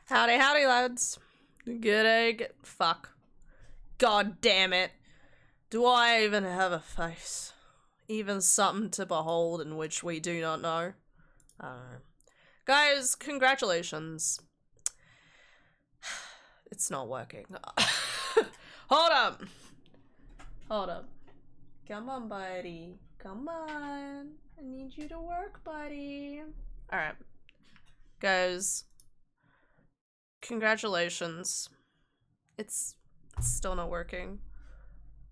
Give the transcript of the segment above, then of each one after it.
Howdy, howdy, lads. Good egg. Fuck. God damn it. Do I even have a face? Even something to behold in which we do not know? I don't know. Guys, congratulations. It's not working. Hold up. Hold up. Come on, buddy. Come on. I need you to work, buddy. Alright. Guys. Congratulations. It's still not working.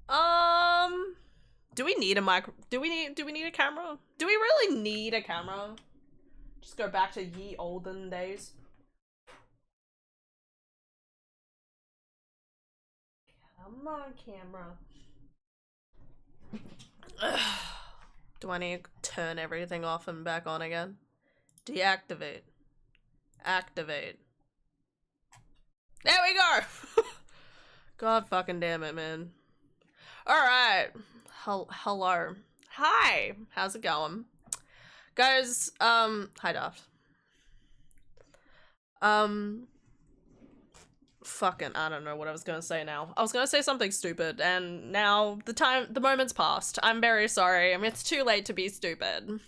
Do we need a do we need a camera? Do we really need a camera? Just go back to ye olden days. Come on, camera. Ugh. Do I need to turn everything off and back on again? Deactivate. Activate. There we go! God fucking damn it, man. Alright. Hello. Hi! How's it going? Guys, hi Daft. Fucking, I don't know what I was gonna say now. I was gonna say something stupid, and now the moment's passed. I'm very sorry. I mean, it's too late to be stupid.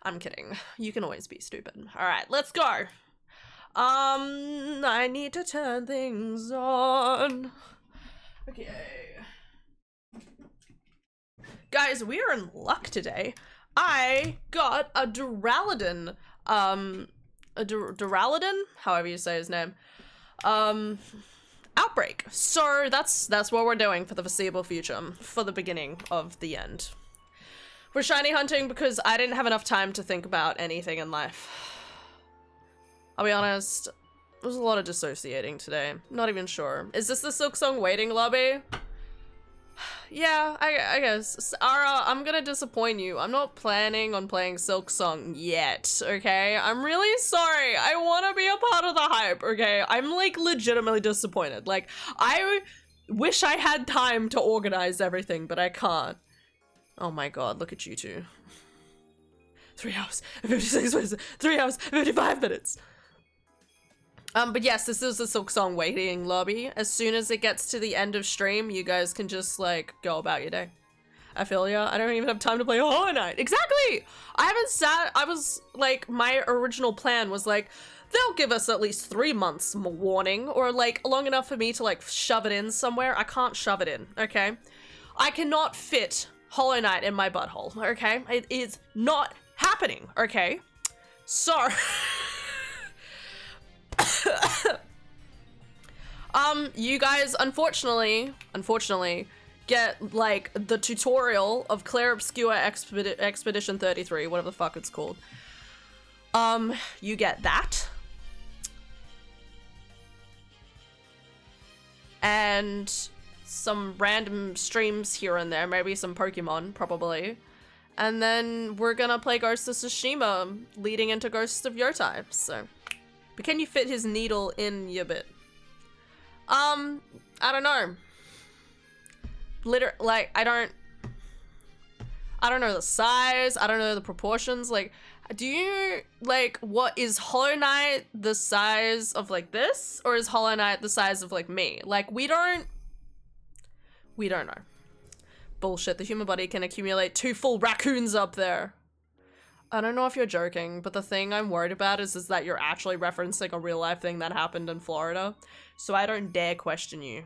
I'm kidding. You can always be stupid. Alright, let's go! I need to turn things on. Okay. Guys, we are in luck today. I got a Duraludon, Duraludon? However you say his name. Outbreak. So that's what we're doing for the foreseeable future, for the beginning of the end. We're shiny hunting because I didn't have enough time to think about anything in life. I'll be honest, there was a lot of dissociating today. Not even sure. Is this the Silksong waiting lobby? Yeah, I guess. Ara, I'm gonna disappoint you. I'm not planning on playing Silksong yet, okay? I'm really sorry. I want to be a part of the hype, okay? I'm like legitimately disappointed. Like, I wish I had time to organize everything, but I can't. Oh my god, look at you two. 3 hours and 56 minutes. 3 hours and 55 minutes. But yes, this is the Silksong waiting lobby. As soon as it gets to the end of stream, you guys can just, like, go about your day. I feel ya. I don't even have time to play Hollow Knight. Exactly! I was, like, my original plan was, like, they'll give us at least 3 months warning, or, like, long enough for me to, like, shove it in somewhere. I can't shove it in, okay? I cannot fit Hollow Knight in my butthole, okay? It is not happening, okay? So... you guys, unfortunately, get, like, the tutorial of Clair Obscura Expedition 33, whatever the fuck it's called. You get that. And some random streams here and there, maybe some Pokemon, probably. And then we're gonna play Ghost of Tsushima, leading into Ghost of Yotai, so... But can you fit his needle in your bit? I don't know. Like, I don't know the size, I don't know the proportions, like, do you, like, what, is Hollow Knight the size of, like, this? Or is Hollow Knight the size of, like, me? Like, we don't know. Bullshit, the human body can accumulate 2 full raccoons up there. I don't know if you're joking, but the thing I'm worried about is that you're actually referencing a real life thing that happened in Florida. So I don't dare question you.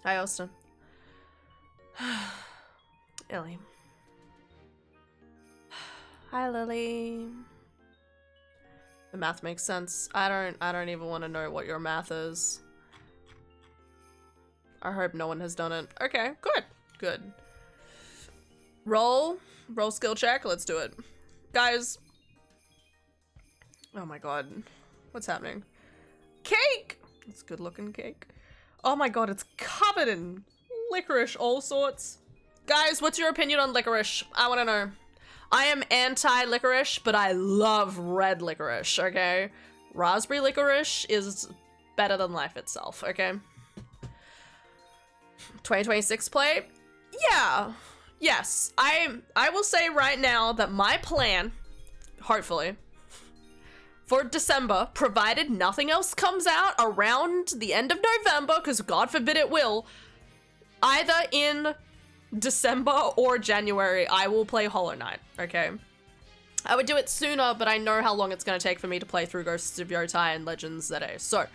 Hi, Austin. Ellie. Hi, Lily. The math makes sense. I don't even want to know what your math is. I hope no one has done it. Okay, good. Roll skill check, let's do it. Guys. Oh my god. What's happening? Cake! It's good looking cake. Oh my god, it's covered in licorice, all sorts. Guys, what's your opinion on licorice? I wanna know. I am anti-licorice, but I love red licorice, okay? Raspberry licorice is better than life itself, okay? 2026 play? Yeah. Yes, I will say right now that my plan, hopefully, for December, provided nothing else comes out around the end of November, because God forbid it will, either in December or January, I will play Hollow Knight, okay? I would do it sooner, but I know how long it's going to take for me to play through Ghosts of Yotai and Legends ZA. So,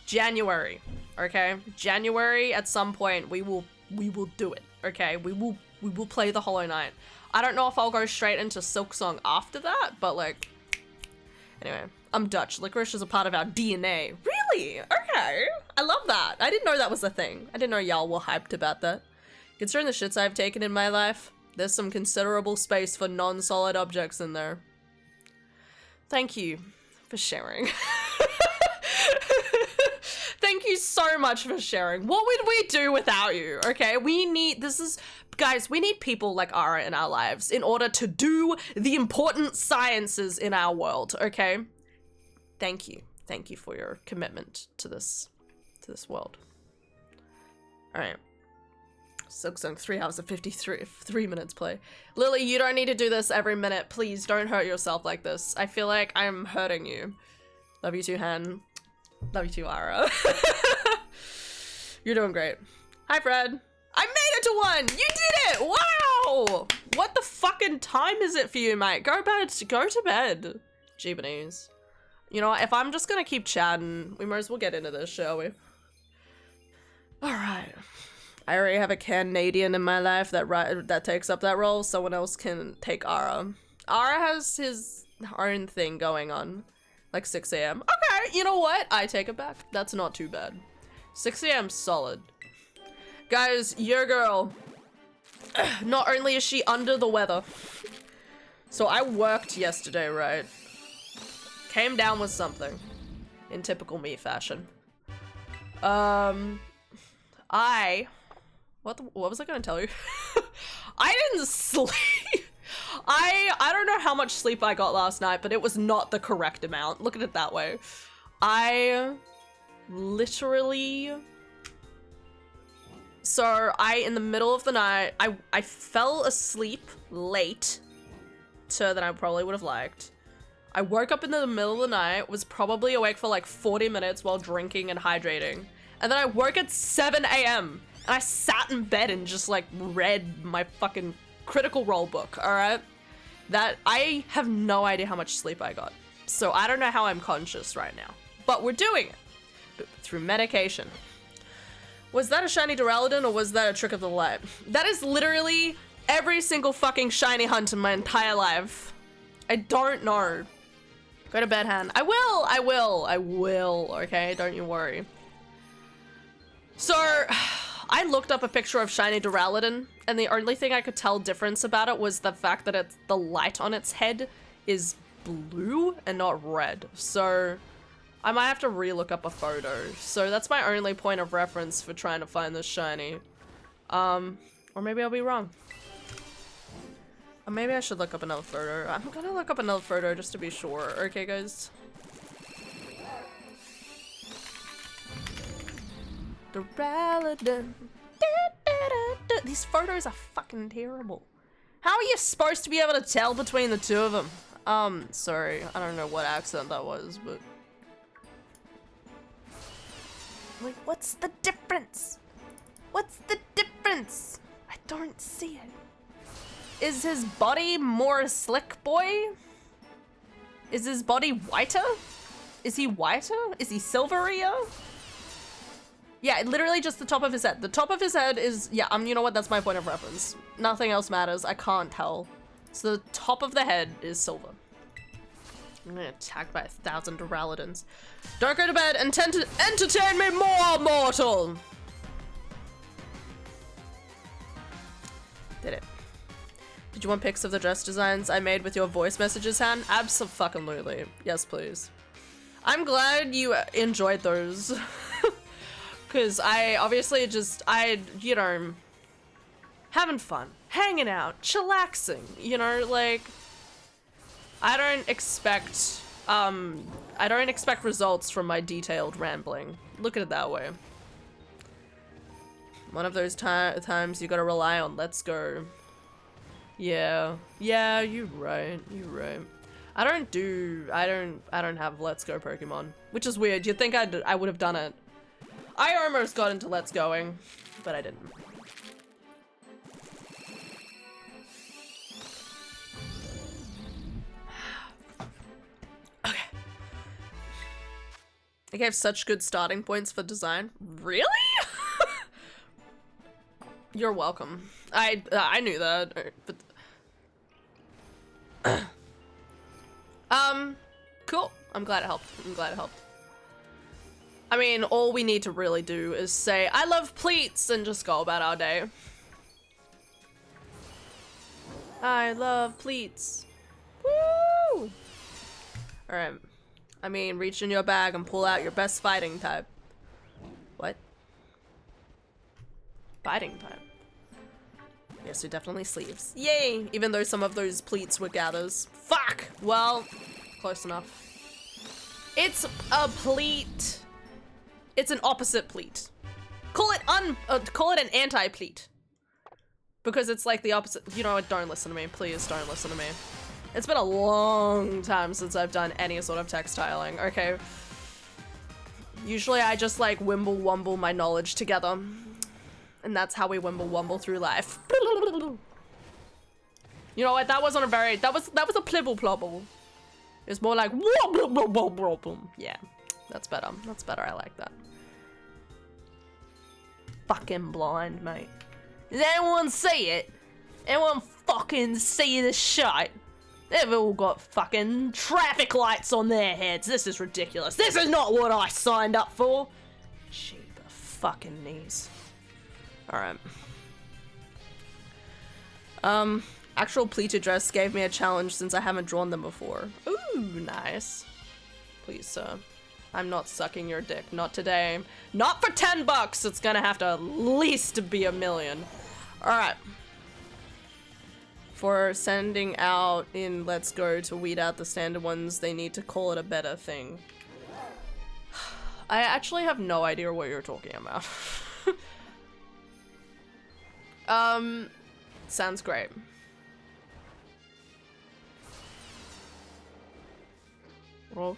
January, okay? January, at some point, we will do it. Okay, we will play the Hollow Knight. I don't know if I'll go straight into Silksong after that, but like, anyway, I'm Dutch. Licorice is a part of our DNA. Really? Okay. I love that. I didn't know that was a thing. I didn't know y'all were hyped about that. Considering the shits I've taken in my life, there's some considerable space for non-solid objects in there. Thank you for sharing. Thank you so much for sharing. What would we do without you? Okay, guys, we need people like Ara in our lives in order to do the important sciences in our world, okay? Thank you. Thank you for your commitment to this world. All right. Silksong 3 hours and 3 minutes play. Lily, you don't need to do this every minute. Please don't hurt yourself like this. I feel like I'm hurting you. Love you too, Han. Love you too, Ara. You're doing great. Hi, Fred. I made it to 1! You did it! Wow! What the fucking time is it for you, mate? Go to bed. Jeebanese. You know what? If I'm just gonna keep chatting, we might as well get into this, shall we? Alright. I already have a Canadian in my life that takes up that role. Someone else can take Ara. Ara has his own thing going on. Like 6 a.m. Okay, you know what? I take it back. That's not too bad. 6 a.m. solid. Guys, your girl, not only is she under the weather. So I worked yesterday, right? Came down with something. In typical me fashion. What was I gonna tell you? I didn't sleep. I don't know how much sleep I got last night, but it was not the correct amount. Look at it that way. I literally... So in the middle of the night, I fell asleep late, so than I probably would have liked. I woke up in the middle of the night, was probably awake for like 40 minutes while drinking and hydrating. And then I woke at 7 a.m. and I sat in bed and just like read my fucking Critical Role book, alright? That I have no idea how much sleep I got. So I don't know how I'm conscious right now. But we're doing it. But through medication. Was that a shiny Duraludon or was that a trick of the light? That is literally every single fucking shiny hunt in my entire life. I don't know. Go to bed, Han. I will, okay? Don't you worry. So, I looked up a picture of shiny Duraludon, and the only thing I could tell difference about it was the fact that the light on its head is blue and not red. So, I might have to re-look up a photo. So that's my only point of reference for trying to find this shiny. Or maybe I'll be wrong. Or maybe I should look up another photo. I'm gonna look up another photo just to be sure. Okay, guys. Duraludon. These photos are fucking terrible. How are you supposed to be able to tell between the two of them? Sorry. I don't know what accent that was, but... Wait, what's the difference? What's the difference? I don't see it. Is his body more slick, boy? Is his body whiter? Is he whiter? Is he silverier? Yeah, literally just the top of his head. The top of his head is, yeah, you know what? That's my point of reference. Nothing else matters. I can't tell. So the top of the head is silver. I'm gonna attacked by 1,000 Duraludons. Don't go to bed and tend to entertain me more, mortal! Did it. Did you want pics of the dress designs I made with your voice messages, Han? Abso-fucking-lutely. Yes, please. I'm glad you enjoyed those. Because I obviously just, you know, having fun, hanging out, chillaxing, you know, like, I don't expect results from my detailed rambling. Look at it that way. One of those times you gotta rely on Let's Go. Yeah, you're right, I don't have Let's Go Pokemon, which is weird. You'd think I would have done it. I almost got into Let's Going, but I didn't. Okay. I gave such good starting points for design. Really? You're welcome. I knew that, but cool. I'm glad it helped. I mean, all we need to really do is say, I love pleats, and just go about our day. I love pleats. Woo! Alright. I mean, reach in your bag and pull out your best fighting type. What? Fighting type. Yes, so definitely sleeves. Yay! Even though some of those pleats were gathers. Fuck! Well, close enough. It's a pleat. It's an opposite pleat. Call it an anti-pleat. Because it's like the opposite. You know what? Don't listen to me. Please don't listen to me. It's been a long time since I've done any sort of textiling, okay? Usually I just like wimble wumble my knowledge together. And that's how we wimble wumble through life. You know what? That wasn't a very, that was a plibble plobble. It's more like yeah. That's better. That's better. I like that. Fucking blind, mate. Does anyone see it? Anyone fucking see this shit? They've all got fucking traffic lights on their heads. This is ridiculous. This is not what I signed up for. Cheap fucking knees. Alright. Actual pleated dress gave me a challenge since I haven't drawn them before. Ooh, nice. Please, sir. I'm not sucking your dick. Not today. Not for 10 bucks! It's gonna have to at least be $1 million. Alright. For sending out in Let's Go to weed out the standard ones, they need to call it a better thing. I actually have no idea what you're talking about. Sounds great. Alright.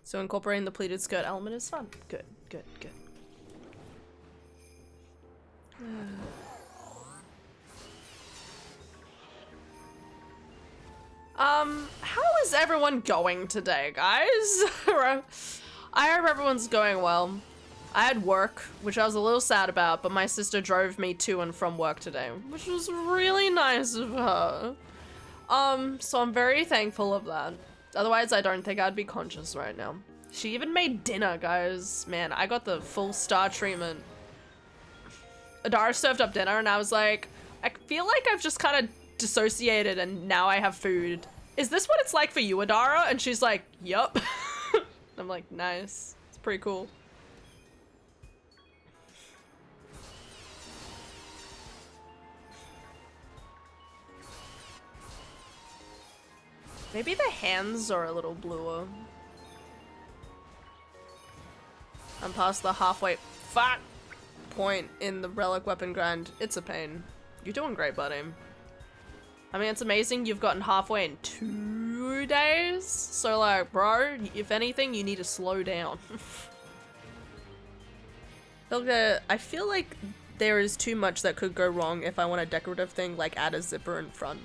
So incorporating the pleated skirt element is fun. Good, good, good. How is everyone going today, guys? I hope everyone's going well. I had work, which I was a little sad about, but my sister drove me to and from work today, which was really nice of her. So I'm very thankful of that. Otherwise, I don't think I'd be conscious right now. She even made dinner, guys. Man, I got the full star treatment. Adara served up dinner and I was like, I feel like I've just kind of dissociated and now I have food. Is this what it's like for you, Adara? And she's like, yup. I'm like, nice. It's pretty cool. Maybe the hands are a little bluer. I'm past the halfway point in the relic weapon grind. It's a pain. You're doing great, buddy. I mean, it's amazing you've gotten halfway in 2 days. So like, bro, if anything, you need to slow down. I feel like there is too much that could go wrong if I want a decorative thing, like add a zipper in front.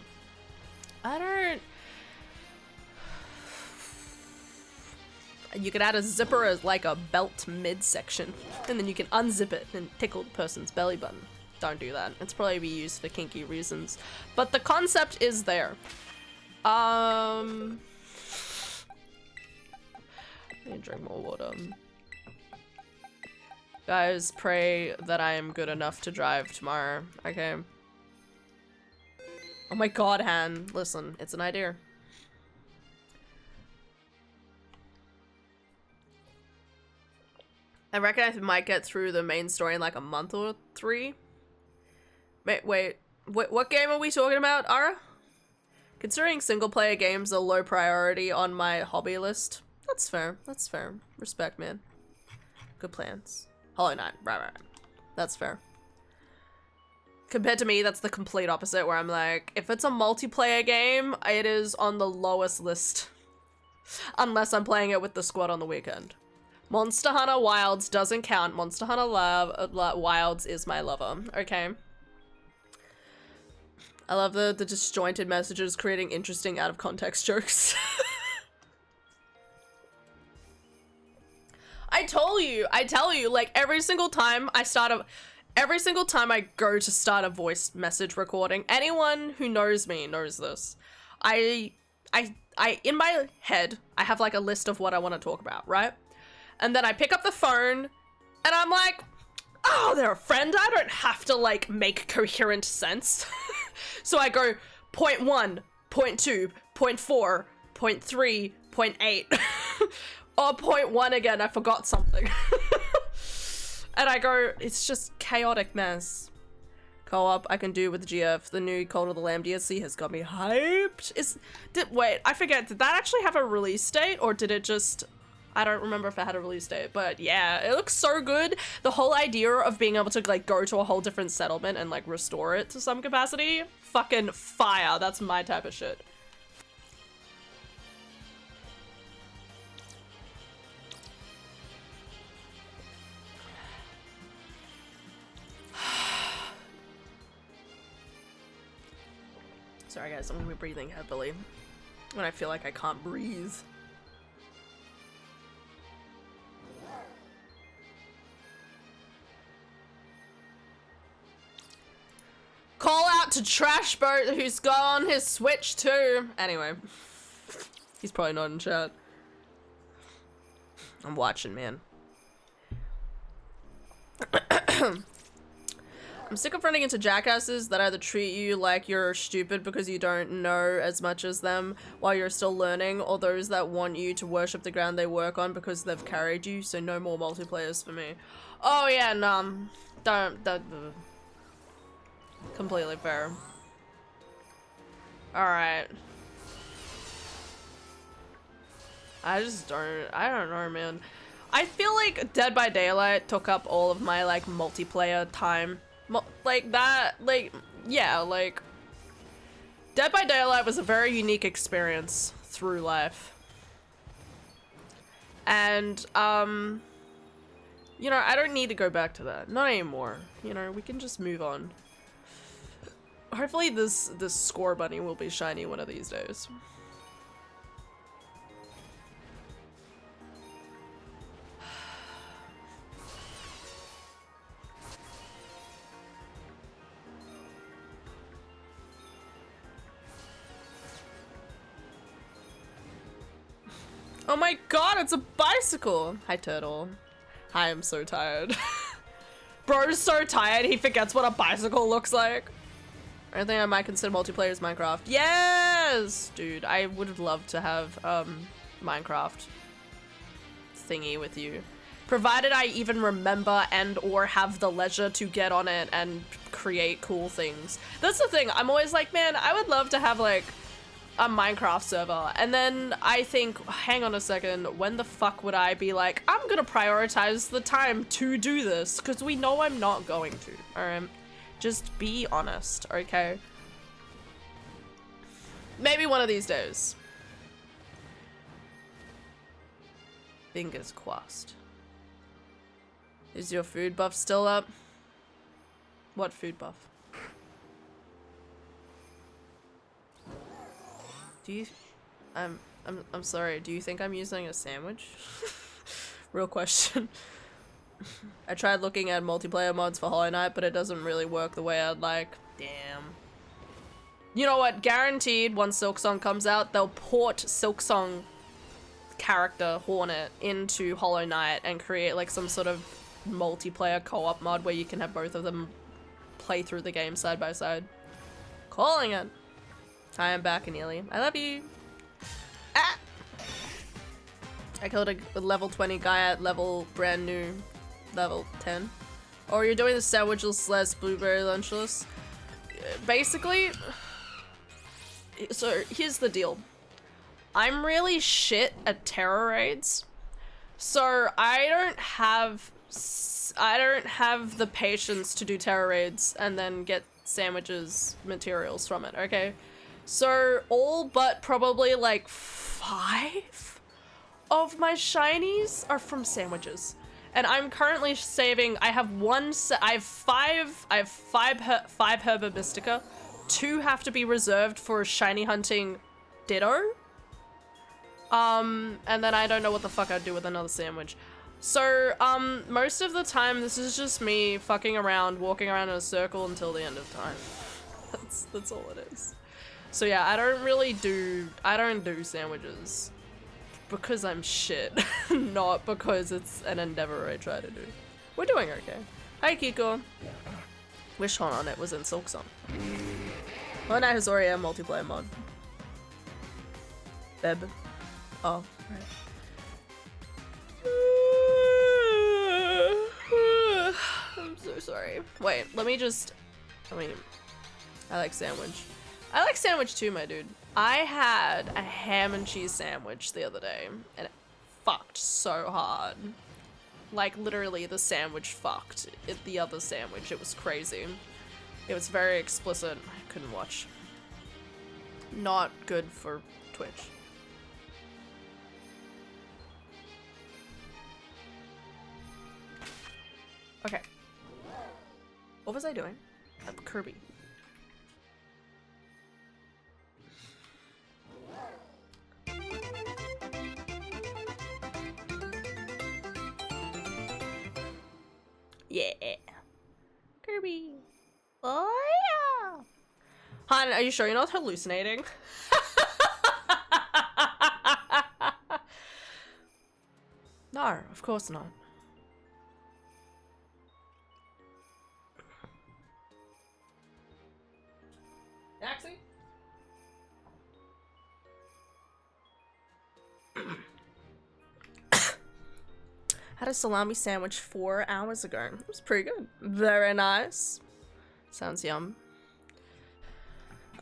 You could add a zipper as like a belt midsection, and then you can unzip it and tickle the person's belly button. Don't do that. It's probably be used for kinky reasons. But the concept is there. I need to drink more water. Guys, pray that I am good enough to drive tomorrow, okay? Oh my god, Han. Listen, it's an idea. I reckon I might get through the main story in like a month or 3. Wait, what game are we talking about, Ara? Considering single player games are low priority on my hobby list. That's fair, that's fair. Respect, man. Good plans. Hollow Knight, right. That's fair. Compared to me, that's the complete opposite, where I'm like, if it's a multiplayer game, it is on the lowest list. Unless I'm playing it with the squad on the weekend. Monster Hunter Wilds doesn't count. Monster Hunter Wilds is my lover, okay? I love the disjointed messages creating interesting out of context jokes. I tell you, like every single time I go to start a voice message recording, anyone who knows me knows this. I in my head, I have like a list of what I want to talk about, right? And then I pick up the phone and I'm like, oh, they're a friend. I don't have to like make coherent sense. So I go point 1, point 2, point 4, point 3, point 8. Or point 1 again, I forgot something. And I go, it's just chaotic mess. Co-op I can do with GF. The new Cult of the Lamb DLC has got me hyped. Wait, I forget, did that actually have a release date or did it just... I don't remember if it had a release date, but yeah, it looks so good. The whole idea of being able to like go to a whole different settlement and like restore it to some capacity, fucking fire. That's my type of shit. Sorry guys, I'm gonna be breathing heavily when I feel like I can't breathe. Call out to Trashboat, who's got on his Switch too. Anyway, he's probably not in chat. I'm watching, man. I'm sick of running into jackasses that either treat you like you're stupid because you don't know as much as them while you're still learning, or those that want you to worship the ground they work on because they've carried you, so no more multiplayers for me. Oh yeah, no. Don't. Completely fair. Alright. I don't know, man. I feel like Dead by Daylight took up all of my, like, multiplayer time Like that, like, yeah, like, Dead by Daylight was a very unique experience through life. And, you know, I don't need to go back to that. Not anymore. You know, we can just move on. Hopefully this score bunny will be shiny one of these days. Oh my god, it's a bicycle! Hi, Turtle. Hi, I'm so tired. Bro's so tired, he forgets what a bicycle looks like. I don't think I might consider multiplayer is Minecraft. Yes! Dude, I would have loved to have, Minecraft thingy with you. Provided I even remember and or have the leisure to get on it and create cool things. That's the thing, I'm always like, man, I would love to have, like, a Minecraft server, and then I think, hang on a second, when the fuck would I be like, I'm gonna prioritize the time to do this, because we know I'm not going to, alright? Just be honest, okay? Maybe one of these days. Fingers crossed. Is your food buff still up? What food buff? Do you, I'm sorry, do you think I'm using a sandwich? Real question. I tried looking at multiplayer mods for Hollow Knight, but it doesn't really work the way I'd like. Damn. You know what, guaranteed once Silksong comes out, they'll port Silksong character Hornet into Hollow Knight and create like some sort of multiplayer co-op mod where you can have both of them play through the game side by side. Calling it. Hi, I'm back, Aneely. I love you. Ah! I killed a level 20 guy at level brand new level 10. Or you're doing the sandwichless / blueberry lunchless. Basically, so here's the deal. I'm really shit at terror raids. So I don't have the patience to do terror raids and then get sandwiches materials from it, okay? So all but probably like 5 of my shinies are from sandwiches. And I'm currently saving, I have five Herba Mystica. 2 have to be reserved for shiny hunting Ditto. And then I don't know what the fuck I'd do with another sandwich. So, most of the time this is just me fucking around, walking around in a circle until the end of time. That's all it is. So yeah, I don't do sandwiches because I'm shit, not because it's an endeavor I try to do. We're doing okay. Hi Kiko. Wish on it was in Silksong. Hollow Knight has already a multiplayer mod. Beb. Oh, right. I'm so sorry. Wait, I like sandwich. I like sandwich too, my dude. I had a ham and cheese sandwich the other day, and it fucked so hard. Like, literally, the sandwich fucked the other sandwich. It was crazy. It was very explicit. I couldn't watch. Not good for Twitch. Okay. What was I doing? Kirby. Yeah. Kirby. Oh yeah. Han, are you sure you're not hallucinating? No, of course not. Taxi? Had a salami sandwich 4 hours ago. It was pretty good. Very nice. Sounds yum.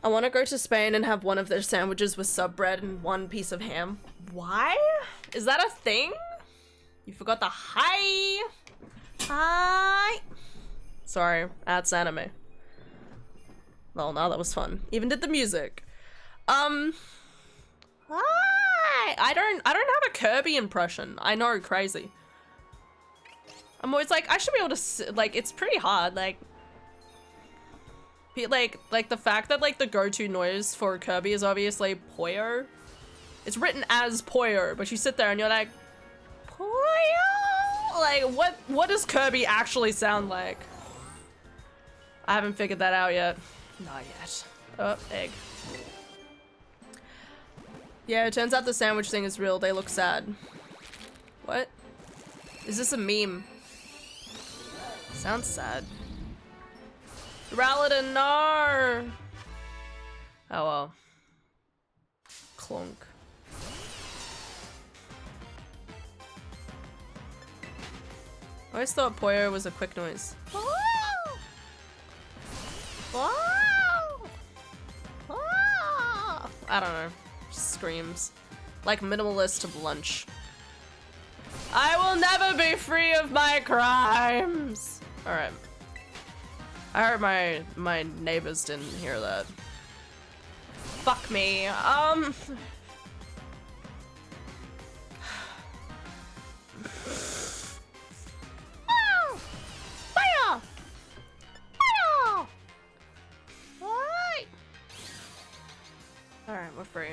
I want to go to Spain and have one of their sandwiches with sub bread and 1 piece of ham. Why? Is that a thing? You forgot the hi. Hi. Sorry, that's anime. Well, no, that was fun. Even did the music. I don't have a Kirby impression. I know, crazy. I'm always like, I should be able to, like, it's pretty hard, like the fact that, like, the go-to noise for Kirby is obviously Poyo. It's written as Poyo, but you sit there and you're like, Poyo? Like, what does Kirby actually sound like? I haven't figured that out yet. Not yet. Oh, egg. Yeah, it turns out the sandwich thing is real. They look sad. What? Is this a meme? Sounds sad. Duraludon, no! Oh well. Clunk. I always thought Poyo was a quick noise. I don't know. Screams. Like minimalist of lunch. I will never be free of my crimes! Alright. I heard my neighbors didn't hear that. Fuck me. Alright, we're free.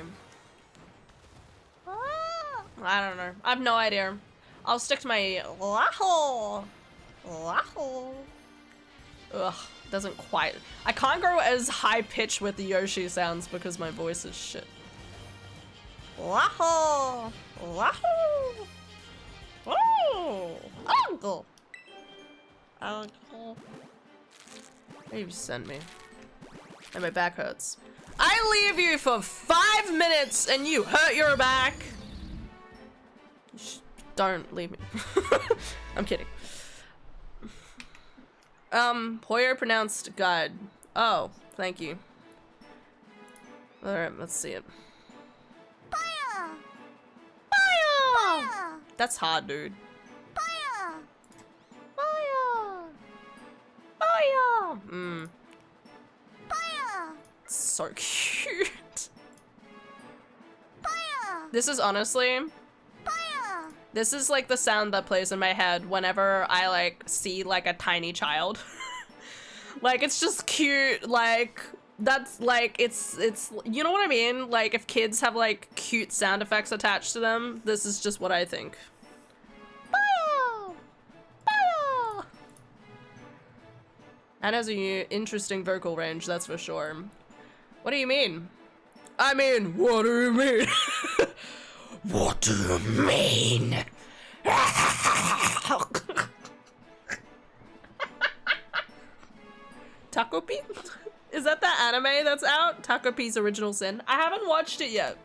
I don't know. I have no idea. I'll stick to my laho. Ugh, doesn't quite. I can't go as high pitched with the Yoshi sounds because my voice is shit. Laho. Oh, uncle. What you sent me? And my back hurts. I leave you for 5 minutes and you hurt your back. Don't leave me. I'm kidding. Poyo pronounced guide. Oh, thank you. Alright, let's see it. Poyo! Poyo! That's hard, dude. Poyo! Poyo! Poyo! Poyo! So cute. Poyo! This is honestly... This is like the sound that plays in my head whenever I like see like a tiny child. Like it's just cute, like that's like it's you know what I mean? Like if kids have like cute sound effects attached to them, this is just what I think. Bio! Bio! And has a interesting vocal range, that's for sure. What do you mean? I mean, what do you mean? What do you mean? Takopi? Is that the anime that's out? Takopi's Original Sin? I haven't watched it yet.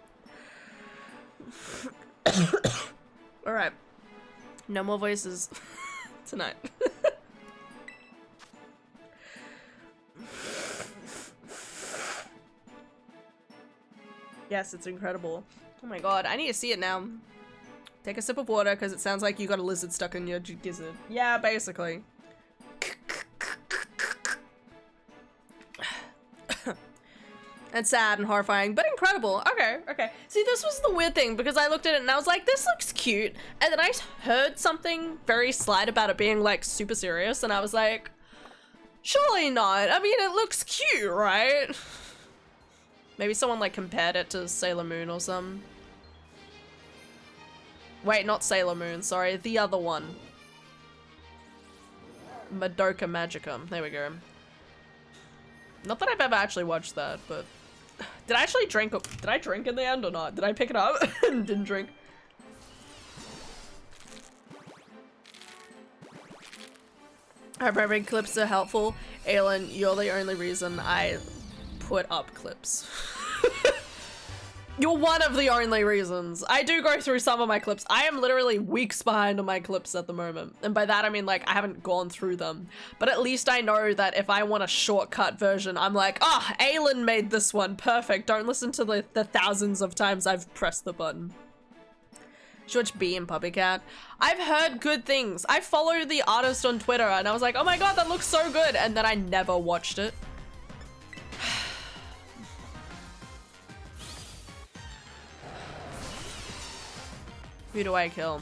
Alright. No more voices tonight. Yes, it's incredible. Oh my god, I need to see it now. Take a sip of water because it sounds like you got a lizard stuck in your gizzard. Yeah, basically. It's sad and horrifying, but incredible. Okay, okay. See, this was the weird thing because I looked at it and I was like, this looks cute. And then I heard something very slight about it being like super serious and I was like, surely not. I mean, it looks cute, right? Maybe someone like compared it to Sailor Moon or something. Wait, not Sailor Moon, sorry, the other one. Madoka Magica, there we go. Not that I've ever actually watched that, but... Did I actually drink, did I drink in the end or not? Did I pick it up and didn't drink? I hope every clips are helpful. Aylin, you're the only reason I put up clips. You're one of the only reasons. I do go through some of my clips. I am literally weeks behind on my clips at the moment. And by that I mean like I haven't gone through them. But at least I know that if I want a shortcut version, I'm like, oh, Aylin made this one. Perfect. Don't listen to the thousands of times I've pressed the button. Should watch Bee and Puppy Cat. I've heard good things. I follow the artist on Twitter and I was like, oh my god, that looks so good. And then I never watched it. Who do I kill?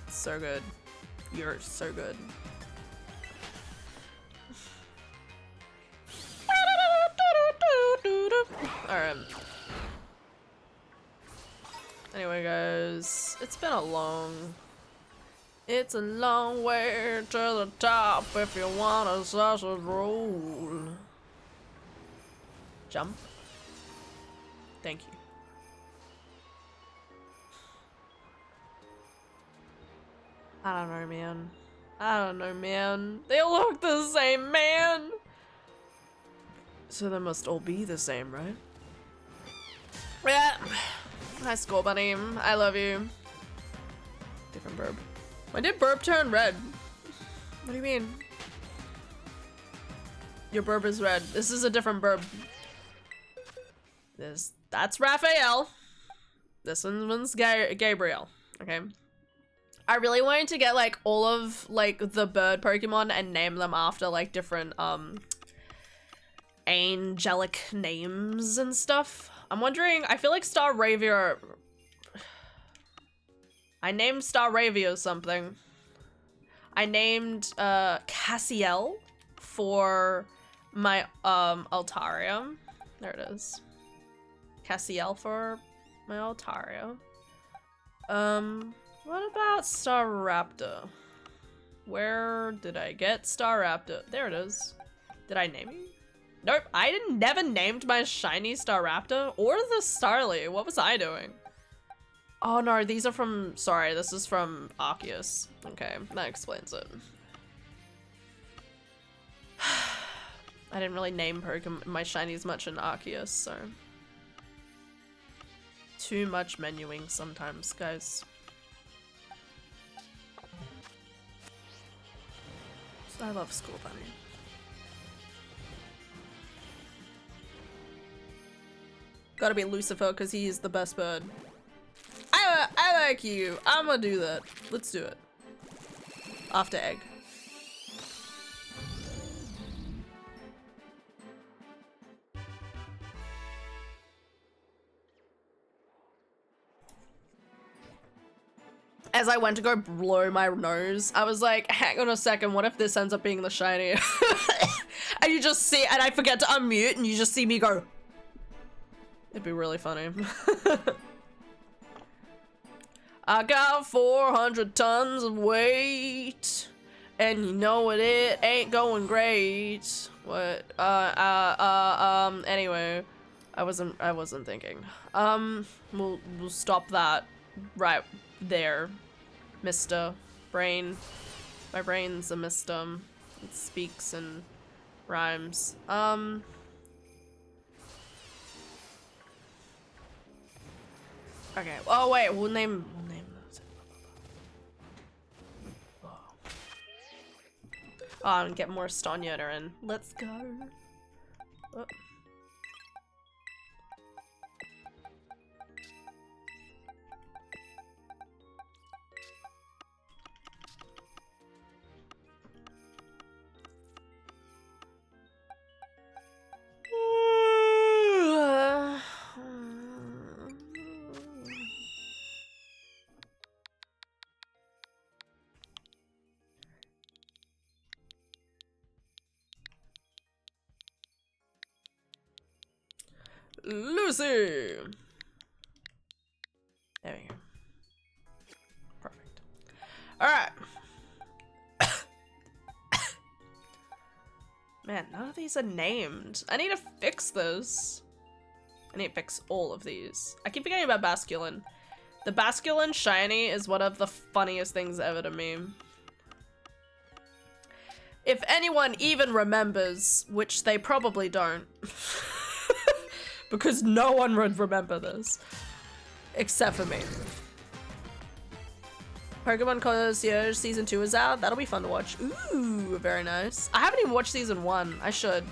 So good. You're so good. Alright. Anyway, guys, it's a long way to the top if you want a sausage roll. Jump. Thank you. I don't know, man. I don't know, man. They all look the same, man. So they must all be the same, right? Yeah. Hi, Skull Bunny. I love you. Different burb. When did burb turn red? What do you mean? Your burb is red. This is a different burb. That's Raphael. This one's Gabriel. Okay. I really wanted to get like all of like the bird Pokemon and name them after like different angelic names and stuff. I'm wondering, I feel like Staravia, I named Staravia something. I named Cassiel for my Altaria. There it is. Cassiel for my Altaria. What about Staraptor? Where did I get Staraptor? There it is. Did I name him? Nope, I never named my shiny Staraptor or the Starly. What was I doing? Oh no, these are from, sorry, this is from Arceus. Okay, that explains it. I didn't really name Pokemon my shinies much in Arceus, so. Too much menuing sometimes, guys. I love Skull Bunny. Gotta be Lucifer because he is the best bird. I like you. I'm gonna do that. Let's do it. After egg. As I went to go blow my nose, I was like, hang on a second, what if this ends up being the shiny? And you just see, and I forget to unmute, and you just see me go. It'd be really funny. I got 400 tons of weight, and you know it ain't going great. What? Anyway, I wasn't thinking. We'll stop that right there, Mr. Brain. My brain's a Mr. It speaks and rhymes. Okay. Oh wait, we'll name those. Oh, and get more Stonyota in. Let's go. Oh. Lucy! There we go. Perfect. Alright. Man, none of these are named. I need to fix this. I need to fix all of these. I keep forgetting about Basculin. The Basculin shiny is one of the funniest things ever to me. If anyone even remembers, which they probably don't. Because no one would remember this. Except for me. Pokemon Concierge Season 2 is out. That'll be fun to watch. Ooh, very nice. I haven't even watched Season 1. I should.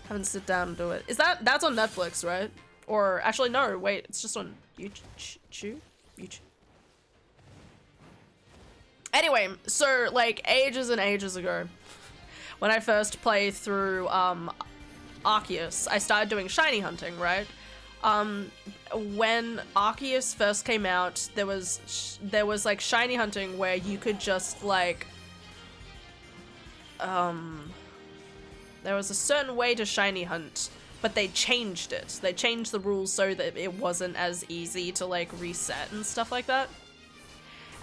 Haven't sit down and do it. That's on Netflix, right? Or actually, no, wait, it's just on YouTube? Anyway, so like ages and ages ago, when I first played through Arceus, I started doing shiny hunting, right? When Arceus first came out, there was like shiny hunting where you could just like there was a certain way to shiny hunt, but they changed it. They changed the rules so that it wasn't as easy to like reset and stuff like that.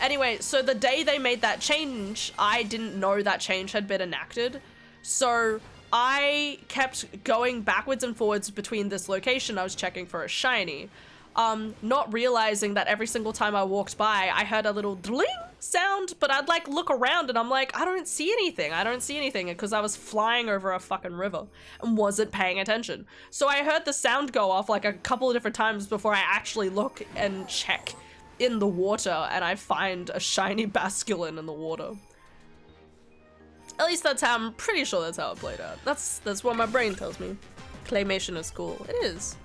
Anyway, so the day they made that change, I didn't know that change had been enacted. So I kept going backwards and forwards between this location I was checking for a shiny, not realizing that every single time I walked by, I heard a little dling sound, but I'd like look around and I'm like, I don't see anything, because I was flying over a fucking river and wasn't paying attention. So I heard the sound go off like a couple of different times before I actually look and check in the water, and I find a shiny basculin in the water. At least that's how, I'm pretty sure that's how it played out. That's what my brain tells me. Claymation is cool. It is.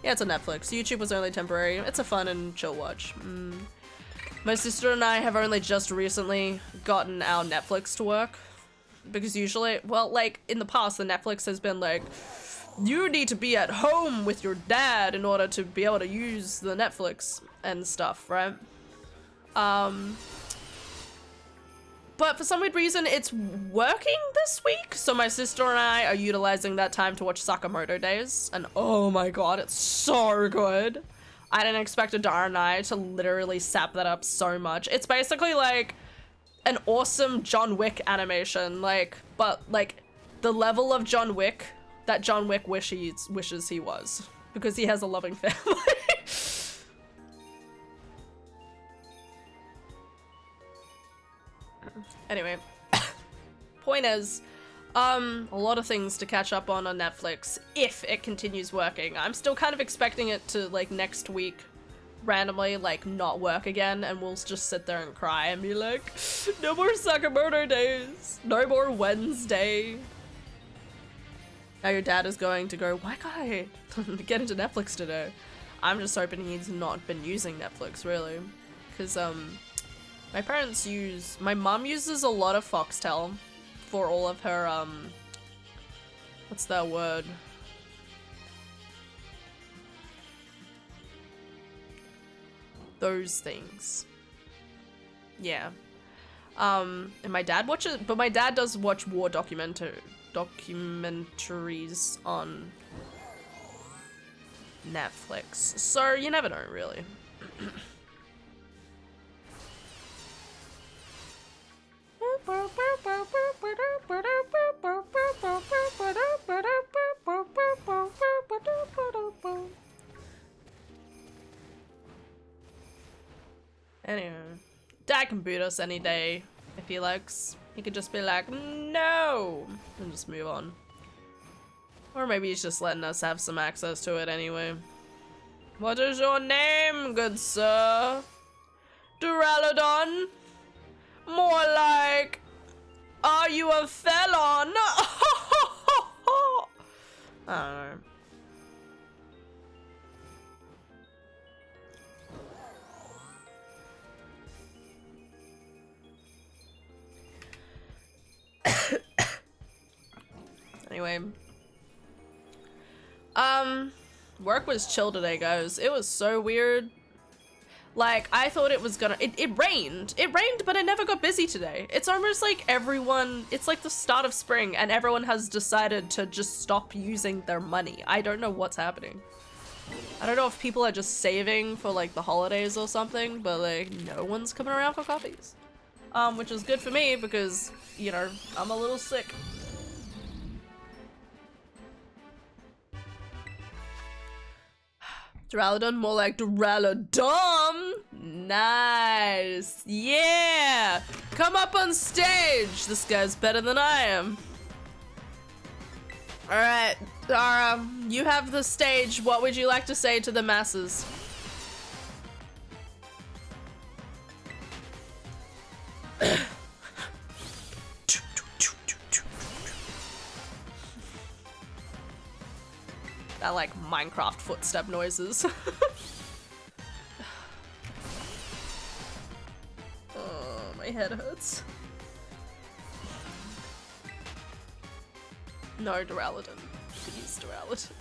Yeah, it's on Netflix. YouTube was only temporary. It's a fun and chill watch. My sister and I have only just recently gotten our Netflix to work. Because usually, well, like, in the past, the Netflix has been like, you need to be at home with your dad in order to be able to use the Netflix and stuff, right? But for some weird reason, it's working this week. So my sister and I are utilizing that time to watch Sakamoto Days. And oh my god, it's so good. I didn't expect Adara and I to literally sap that up so much. It's basically like an awesome John Wick animation. Like, but like the level of John Wick that John Wick wishes he was. Because he has a loving family. Anyway, point is, a lot of things to catch up on Netflix if it continues working. I'm still kind of expecting it to, like, next week randomly, like, not work again, and we'll just sit there and cry and be like, no more Sakamoto Days, no more Wednesday. Now your dad is going to go, why can't I get into Netflix today? I'm just hoping he's not been using Netflix, really, because, my mom uses a lot of Foxtel for all of her, what's that word? Those things. Yeah. And my dad watches, but my dad does watch war documentaries on Netflix. So you never know, really. Anyway, Dad can boot us any day if he likes. He could just be like, no, and just move on. Or maybe he's just letting us have some access to it anyway. What is your name, good sir? Duraludon? More like, are you a felon? I don't know. Anyway. Work was chill today, guys. It was so weird. Like, I thought it was gonna- it rained. It rained, but it never got busy today. It's almost like everyone- it's like the start of spring and everyone has decided to just stop using their money. I don't know what's happening. I don't know if people are just saving for like the holidays or something, but like no one's coming around for coffees. Which is good for me because, you know, I'm a little sick. Duraludon, more like Duraludon. Nice. Yeah. Come up on stage. This guy's better than I am. All right, Dara, you have the stage. What would you like to say to the masses? That like Minecraft footstep noises. Oh, my head hurts. No, Duraludon. Please, Duraludon.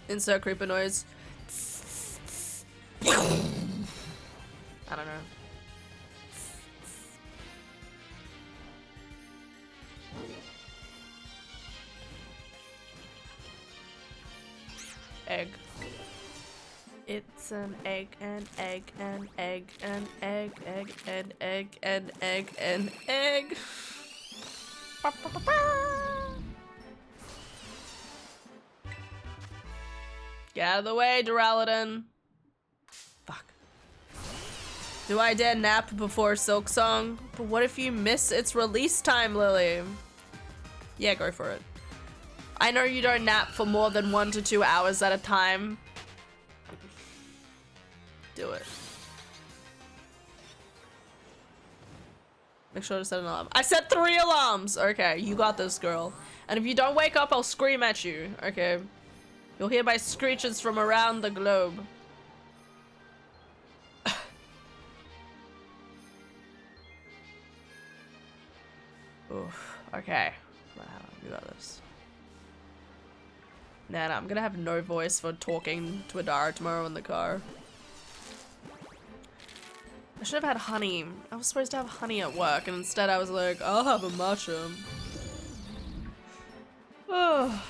Insert creeper noise. I don't know. Egg. It's an egg, an egg, an egg, an egg, egg, an egg, an egg, an egg. Ba, ba, ba, ba. Get out of the way, Duraludon. Fuck. Do I dare nap before Silk Song? But what if you miss its release time, Lily? Yeah, go for it. I know you don't nap for more than 1 to 2 hours at a time. Do it. Make sure to set an alarm. I set 3 alarms! Okay, you got this, girl. And if you don't wake up, I'll scream at you, okay? You'll hear my screeches from around the globe. Oof. Okay. Wow, you got this. Nah, I'm gonna have no voice for talking to Adara tomorrow in the car. I should have had honey. I was supposed to have honey at work, and instead I was like, I'll have a matcha. Oh.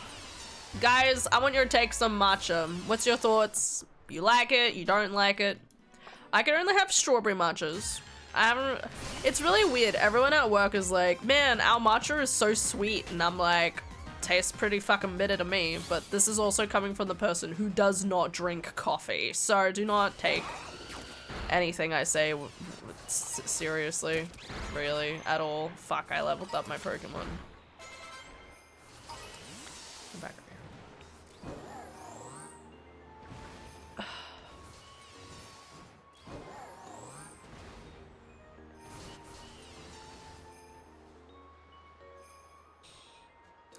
Guys, I want your takes on matcha. What's your thoughts? You like it? You don't like it? I can only have strawberry matchas. It's really weird. Everyone at work is like, man, our matcha is so sweet. And I'm like, tastes pretty fucking bitter to me. But this is also coming from the person who does not drink coffee. So do not take anything I say seriously. Really, at all. Fuck, I leveled up my Pokemon. Come back.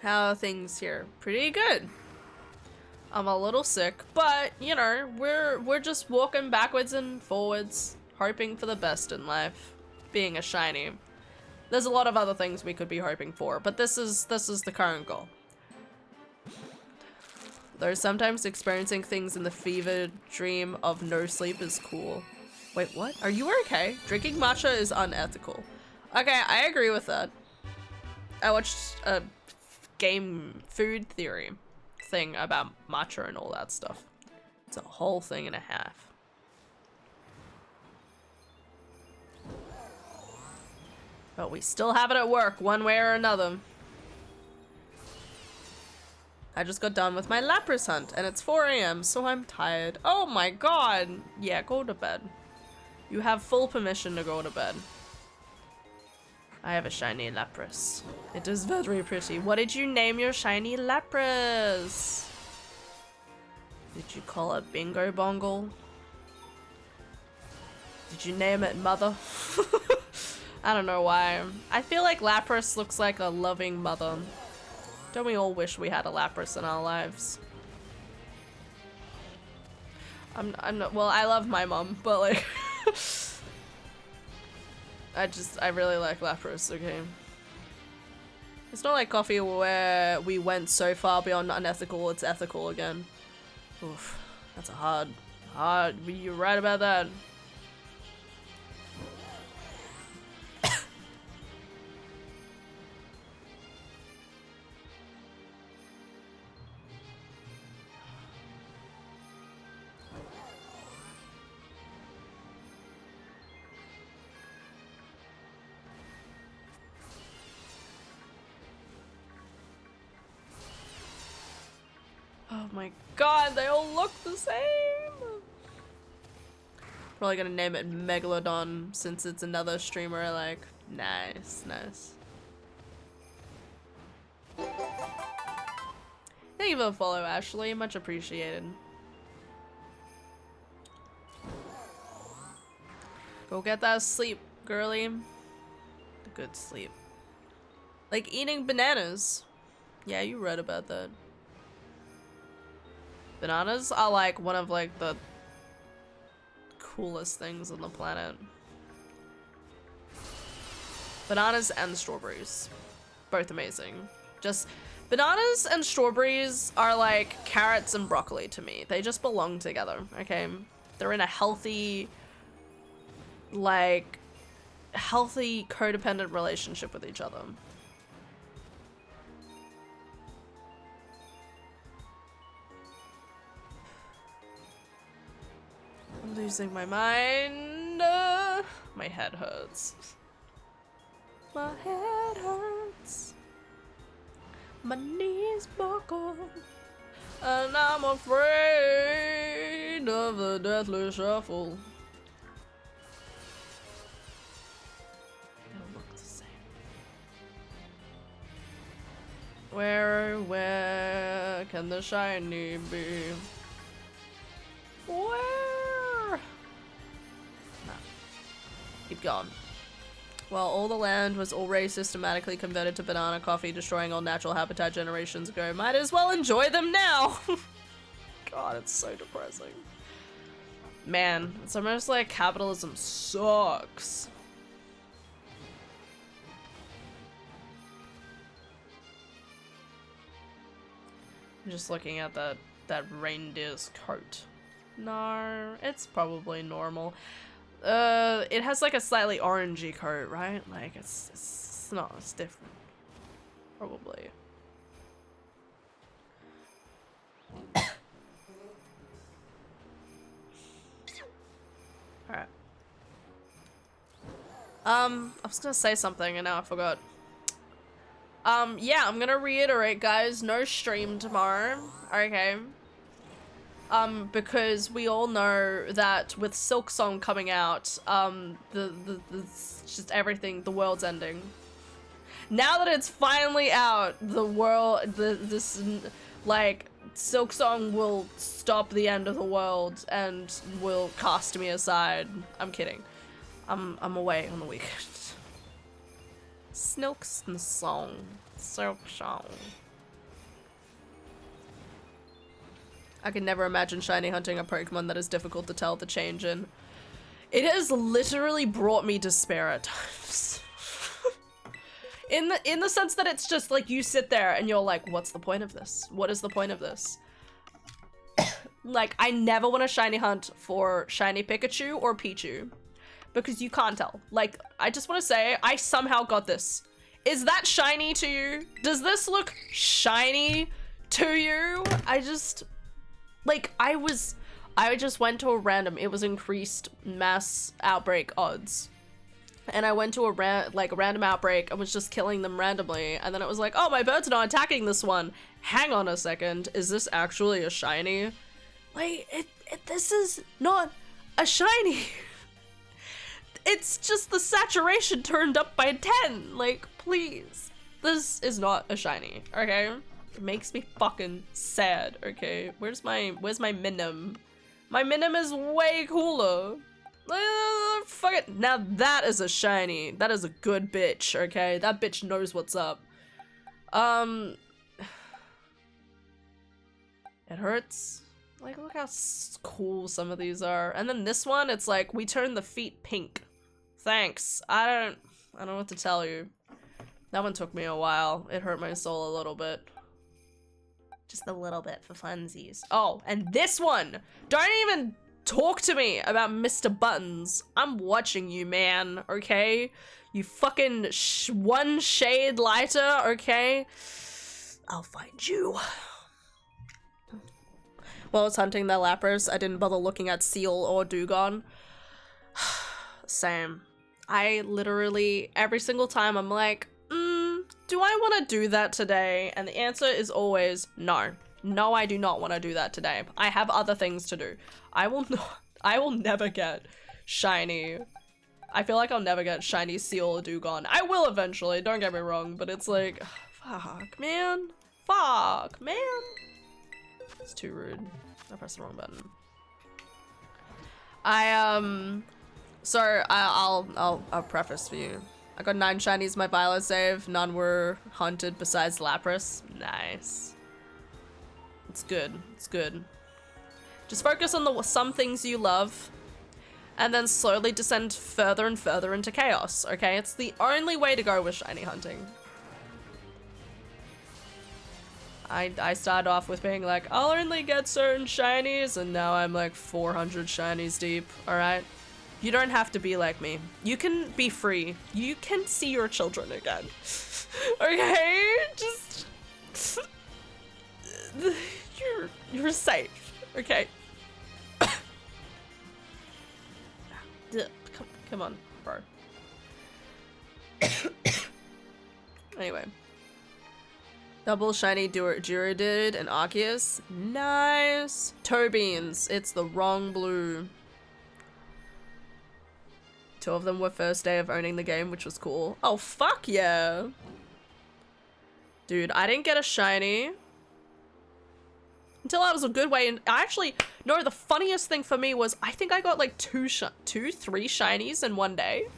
How are things here? Pretty good. I'm a little sick, but you know, we're just walking backwards and forwards, hoping for the best in life. Being a shiny. There's a lot of other things we could be hoping for, but this is the current goal. Though sometimes experiencing things in the fever dream of no sleep is cool. Wait, what? Are you okay? Drinking matcha is unethical. Okay, I agree with that. I watched a game food theory thing about matcha and all that stuff. It's a whole thing and a half. But we still have it at work one way or another. I just got done with my Lapras hunt and it's 4 AM, so I'm tired. Oh my god. Yeah, go to bed. You have full permission to go to bed. I have a shiny Lapras. It is very pretty. What did you name your shiny Lapras? Did you call it Bingo Bongle? Did you name it Mother? I don't know why. I feel like Lapras looks like a loving mother. Don't we all wish we had a Lapras in our lives? I'm not, well, I love my mom, but like I really like Lapras, okay? It's not like coffee where we went so far beyond unethical, it's ethical again. Oof, that's a hard, you're right about that. Oh my god, they all look the same! Probably gonna name it Megalodon since it's another streamer I like. Nice, nice. There you for the follow, Ashley. Much appreciated. Go get that sleep, girly. Good sleep. Like eating bananas. Yeah, you read about that. Bananas are like one of like the coolest things on the planet. Bananas and strawberries. Both amazing. Just bananas and strawberries are like carrots and broccoli to me. They just belong together, okay? They're in a healthy, like, healthy codependent relationship with each other. I'm losing my mind. My head hurts. My head hurts. My knees buckle. And I'm afraid of the deathly shuffle. They don't look the same. Where can the shiny be? Where? No. Keep going. Well, all the land was already systematically converted to banana coffee, destroying all natural habitat generations ago. Might as well enjoy them now! God, it's so depressing. Man, it's almost like capitalism sucks. I'm just looking at that reindeer's coat. No, it's probably normal. It has like a slightly orangey coat, right? Like it's not, it's different. Probably. Alright. I was gonna say something and now I forgot. Yeah, I'm gonna reiterate, guys, no stream tomorrow, okay? Because we all know that with Silk Song coming out, just everything, the world's ending. Now that it's finally out, the world, like, Silk Song will stop the end of the world and will cast me aside. I'm kidding. I'm away on the weekend. Silk Song. Silk Song. I could never imagine shiny hunting a Pokemon that is difficult to tell the change in. It has literally brought me despair at times. in the sense that it's just like you sit there and you're like, what's the point of this? What is the point of this? Like, I never want to shiny hunt for shiny Pikachu or Pichu because you can't tell. Like, I just want to say, I somehow got this. Is that shiny to you? Does this look shiny to you? Like, I just went to a random, it was increased mass outbreak odds. And I went to a random outbreak and was just killing them randomly. And then it was like, oh, my bird's not attacking this one. Hang on a second, is this actually a shiny? Like, this is not a shiny. It's just the saturation turned up by 10. Like, please. This is not a shiny, okay? It makes me fucking sad, okay? Where's my Minim? My Minim is way cooler. Fuck it. Now that is a shiny. That is a good bitch, okay? That bitch knows what's up. It hurts. Like, look how cool some of these are. And then this one, it's like, we turn the feet pink. Thanks. I don't know what to tell you. That one took me a while. It hurt my soul a little bit. Just a little bit for funsies. Oh, and this one! Don't even talk to me about Mr. Buttons. I'm watching you, man, okay? You fucking one shade lighter, okay? I'll find you. While I was hunting the Lapras, I didn't bother looking at Seal or Dugong. Same. I literally, every single time I'm like, do I want to do that today? And the answer is always no. No, I do not want to do that today. I have other things to do. I will never get shiny. I feel like I'll never get shiny Seal or Dugong. I will eventually, don't get me wrong, but it's like, fuck, man. Fuck, man. It's too rude. I pressed the wrong button. I'll preface for you. I got 9 shinies my Violet save. None were hunted besides Lapras. Nice. It's good. It's good. Just focus on some things you love, and then slowly descend further and further into chaos, okay? It's the only way to go with shiny hunting. I started off with being like, I'll only get certain shinies, and now I'm like 400 shinies deep, alright? You don't have to be like me. You can be free. You can see your children again. Okay? Just... You're safe, okay? Come on, bro. Anyway. Double shiny Duraludon and Arceus. Nice. Toe beans. It's the wrong blue. 2 of them were first day of owning the game, which was cool. Oh, fuck yeah. Dude, I didn't get a shiny until I was a good way. And actually, no, the funniest thing for me was I think I got like 3 shinies in one day.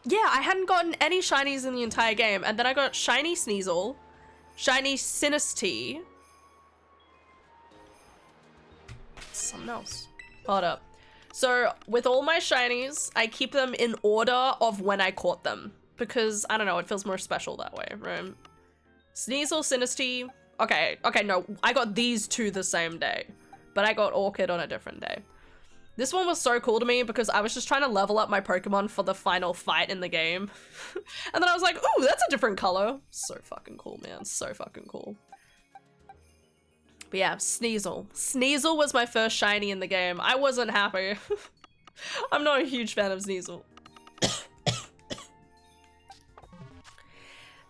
Yeah, I hadn't gotten any shinies in the entire game. And then I got shiny Sneasel, shiny Sinistea. Something else. Hold up. So with all my shinies, I keep them in order of when I caught them. Because, I don't know, it feels more special that way, right? Sneasel, Sinistea. Okay, no, I got these 2 the same day. But I got Orchid on a different day. This one was so cool to me because I was just trying to level up my Pokemon for the final fight in the game. And then I was like, ooh, that's a different color. So fucking cool, man. So fucking cool. But yeah, Sneasel. Sneasel was my first shiny in the game. I wasn't happy. I'm not a huge fan of Sneasel.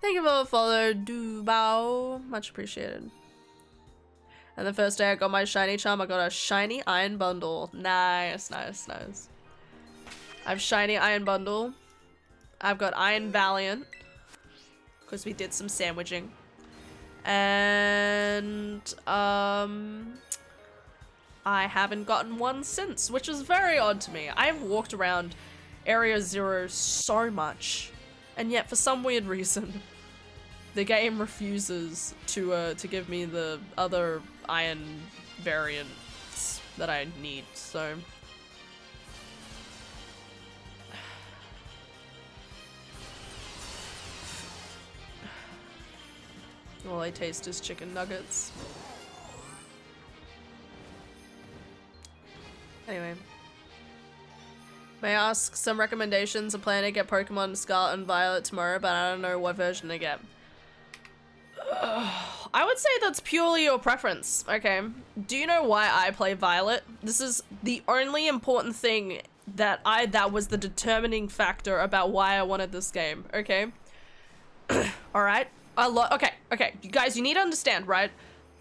Thank you for the follow, Dubao. Much appreciated. And the first day I got my shiny charm, I got a shiny iron bundle. Nice, nice, nice. I have shiny iron bundle. I've got Iron Valiant, because we did some sandwiching. And I haven't gotten one since, which is very odd to me. I've walked around Area 0 so much, and yet for some weird reason, the game refuses to give me the other iron variants that I need, so... All I taste is chicken nuggets. Anyway. May I ask some recommendations? I'm planning to get Pokemon Scarlet and Violet tomorrow, but I don't know what version to get. I would say that's purely your preference, okay? Do you know why I play Violet? This is the only important thing that was the determining factor about why I wanted this game, okay? Alright? Okay, you guys, you need to understand, right?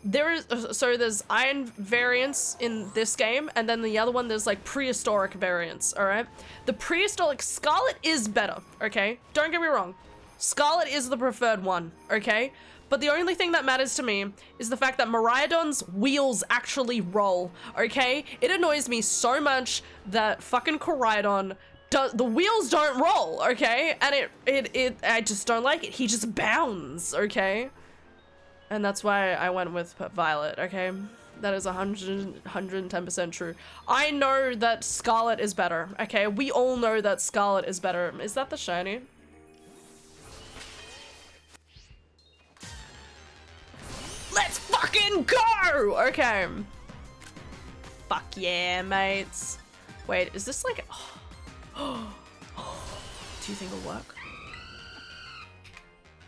There's iron variants in this game, and then the other one, there's like prehistoric variants, alright? The prehistoric Scarlet is better, okay? Don't get me wrong. Scarlet is the preferred one, okay? But the only thing that matters to me is the fact that Miraidon's wheels actually roll, okay? It annoys me so much that fucking Koraidon the wheels don't roll, okay? And I just don't like it. He just bounds, okay? And that's why I went with Violet, okay? That is 110% true. I know that Scarlet is better, okay? We all know that Scarlet is better. Is that the shiny? Let's fucking go! Okay. Fuck yeah, mates. Wait, is this like... Oh. Do you think it'll work?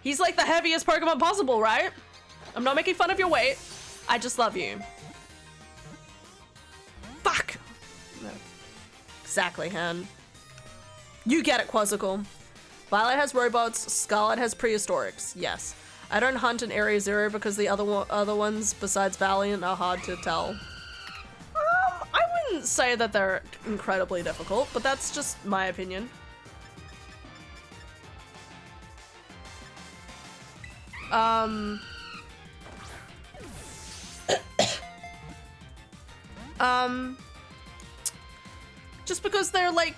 He's like the heaviest Pokemon possible, right? I'm not making fun of your weight. I just love you. Fuck! No. Exactly, Han. You get it, Quizzical. Violet has robots, Scarlet has prehistorics. Yes. I don't hunt in Area 0 because the other ones besides Valiant are hard to tell. I wouldn't say that they're incredibly difficult, but that's just my opinion. Just because they're like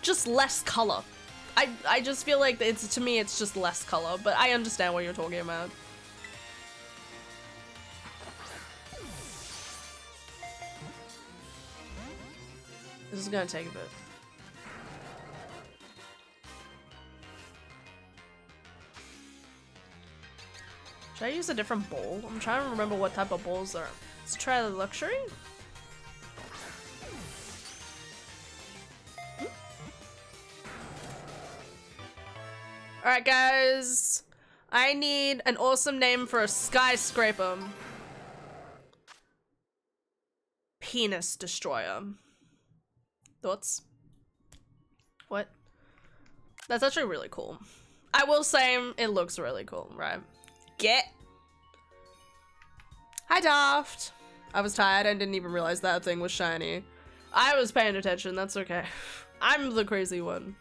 just less color. I just feel like to me it's just less color, but I understand what you're talking about. This is gonna take a bit. Should I use a different bowl? I'm trying to remember what type of bowls there are. Let's try the luxury. Alright guys, I need an awesome name for a skyscraper. Penis destroyer. Thoughts? What? That's actually really cool. I will say it looks really cool, right? Get. Hi Daft. I was tired and didn't even realize that thing was shiny. I was paying attention, that's okay. I'm the crazy one.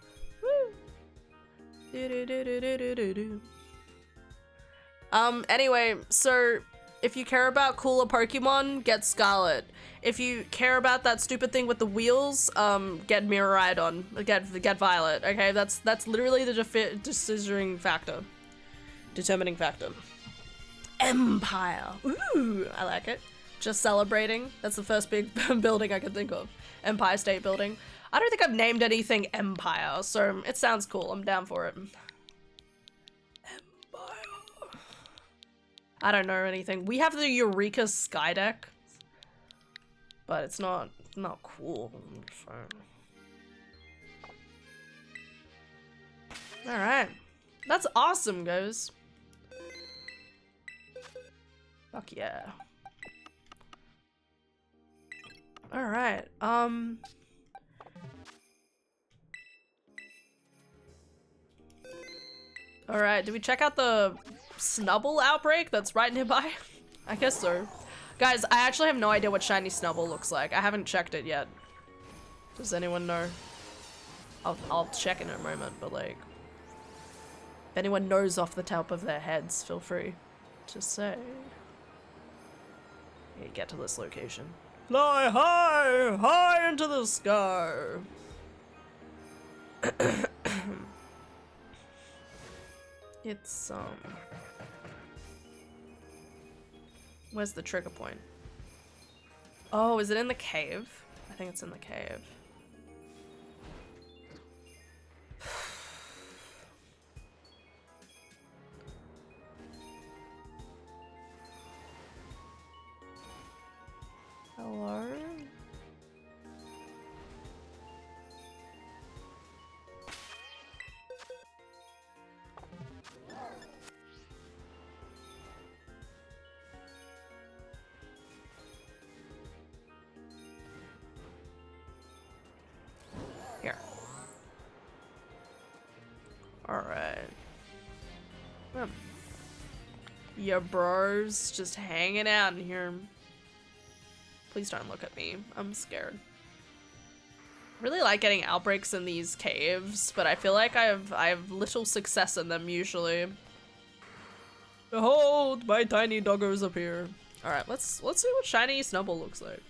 Anyway, so if you care about cooler Pokemon, get Scarlet. If you care about that stupid thing with the wheels, get Miraidon. Get Violet. Okay, that's literally the determining factor. Empire. Ooh, I like it. Just celebrating. That's the first big building I can think of. Empire State Building. I don't think I've named anything Empire, so it sounds cool. I'm down for it. Empire. I don't know anything. We have the Eureka Sky Deck, but it's not cool. So. All right, that's awesome, guys. Fuck yeah. All right. Alright, did we check out the Snubble outbreak that's right nearby? I guess so. Guys, I actually have no idea what shiny Snubble looks like. I haven't checked it yet. Does anyone know? I'll check in a moment, but like... If anyone knows off the top of their heads, feel free to say. Yeah, get to this location. Fly high! High into the sky! It's, where's the trigger point? Oh, is it in the cave? I think it's in the cave. Hello? Here. Alright. Your bros just hanging out in here. Please don't look at me. I'm scared. I really like getting outbreaks in these caves, but I feel like I have little success in them usually. Behold, my tiny doggos appear. Alright, let's see what shiny Snubble looks like.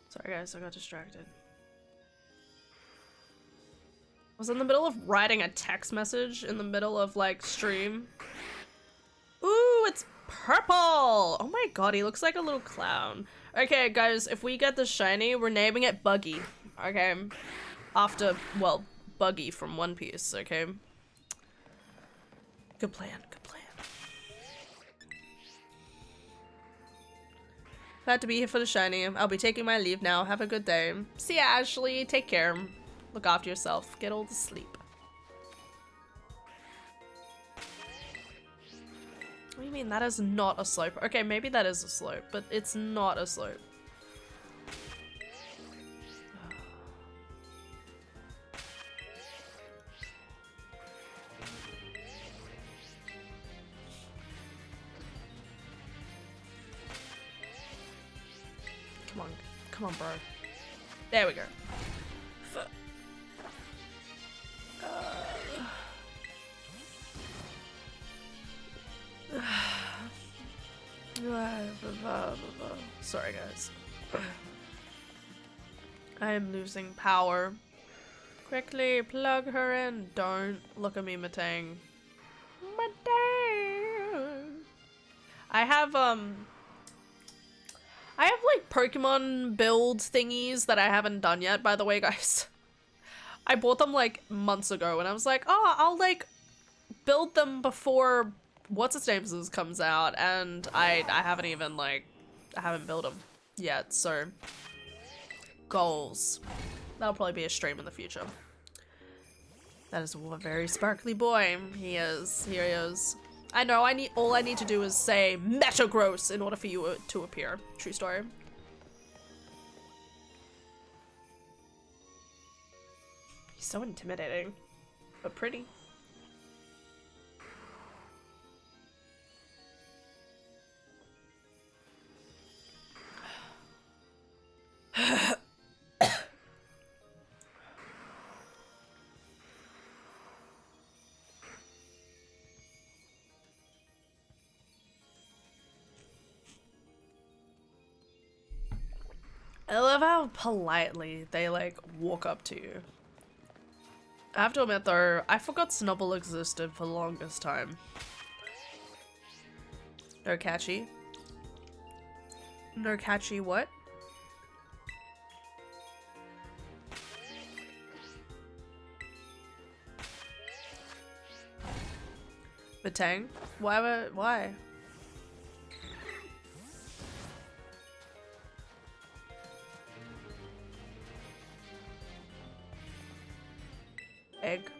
Sorry guys, I got distracted. I was in the middle of writing a text message in the middle of like stream. Ooh, it's purple! Oh my god, he looks like a little clown. Okay guys, if we get this shiny, we're naming it Buggy. Okay? After, well, Buggy from One Piece, okay? Good plan, good plan. Glad to be here for the shiny. I'll be taking my leave now. Have a good day. See ya, Ashley. Take care. Look after yourself. Get all the sleep. What do you mean? That is not a slope. Okay, maybe that is a slope, but it's not a slope. Come on. Come on, bro. There we go. Sorry, guys. I am losing power. Quickly plug her in. Don't look at me, Matang. Matang. I have like Pokemon build thingies that I haven't done yet, by the way, guys. I bought them like months ago and I was like, oh, I'll like build them before what's-its-names comes out, and I haven't even like, I haven't built them yet, so goals. That'll probably be a stream in the future. That is a very sparkly boy. He is. Here he is. I know, all I need to do is say Metagross in order for you to appear. True story. He's so intimidating, but pretty. I love how politely they like walk up to you. I have to admit though, I forgot Snubble existed for the longest time. No catchy. No catchy what? Batang? Why? Egg.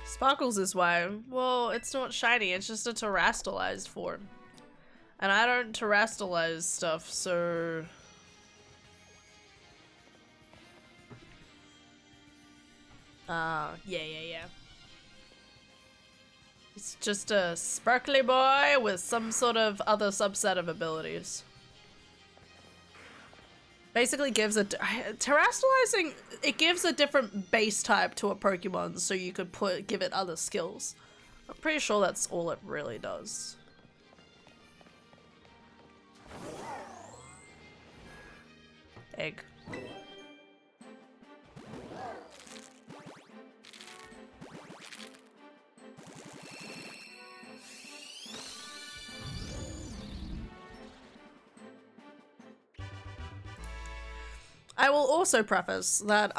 Sparkles is why. Well, it's not shiny, it's just a terrestrialized form. And I don't terrestrialize stuff, so... yeah. It's just a sparkly boy with some sort of other subset of abilities. Basically gives a... Terrestrializing, it gives a different base type to a Pokemon, so you could give it other skills. I'm pretty sure that's all it really does. Egg. I will also preface that,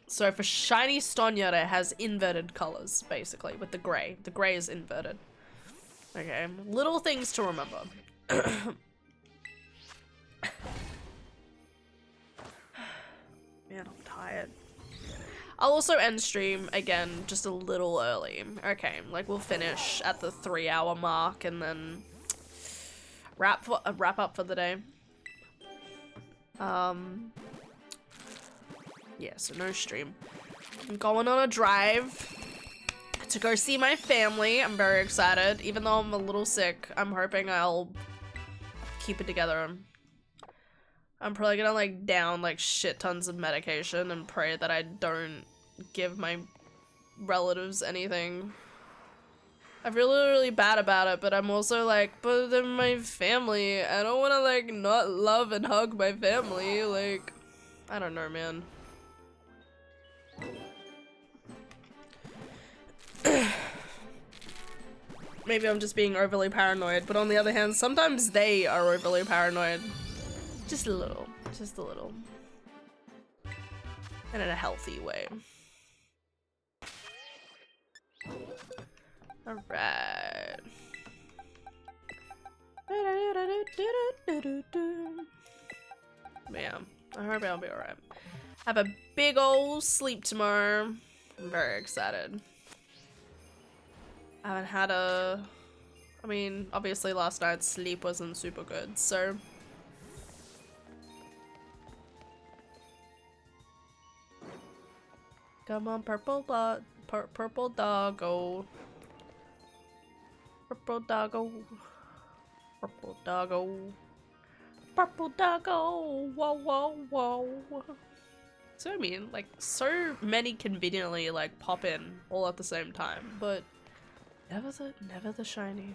so for shiny Stonyard, it has inverted colors, basically, with the gray. The gray is inverted. Okay, little things to remember. Man, I'm tired. I'll also end stream again just a little early. Okay, like we'll finish at the 3-hour mark and then wrap up for the day. Yeah, so no stream. I'm going on a drive to go see my family. I'm very excited. Even though I'm a little sick, I'm hoping I'll keep it together. I'm probably gonna like down like shit tons of medication and pray that I don't give my relatives anything. I feel really bad about it, but I'm also like, but they're my family. I don't want to like not love and hug my family. Like, I don't know, man. maybe I'm just being overly paranoid, but on the other hand, sometimes they are overly paranoid. Just a little. Just a little. And in a healthy way. Alright. Man, I hope I'll be alright. Have a big old sleep tomorrow. I'm very excited. I haven't had a... I mean, obviously last night's sleep wasn't super good, so... Come on, purple dog, purple doggo. Purple doggo. Purple doggo. Purple doggo. Whoa, whoa, whoa. So I mean, like, so many conveniently, like, pop in all at the same time, but never the shiny.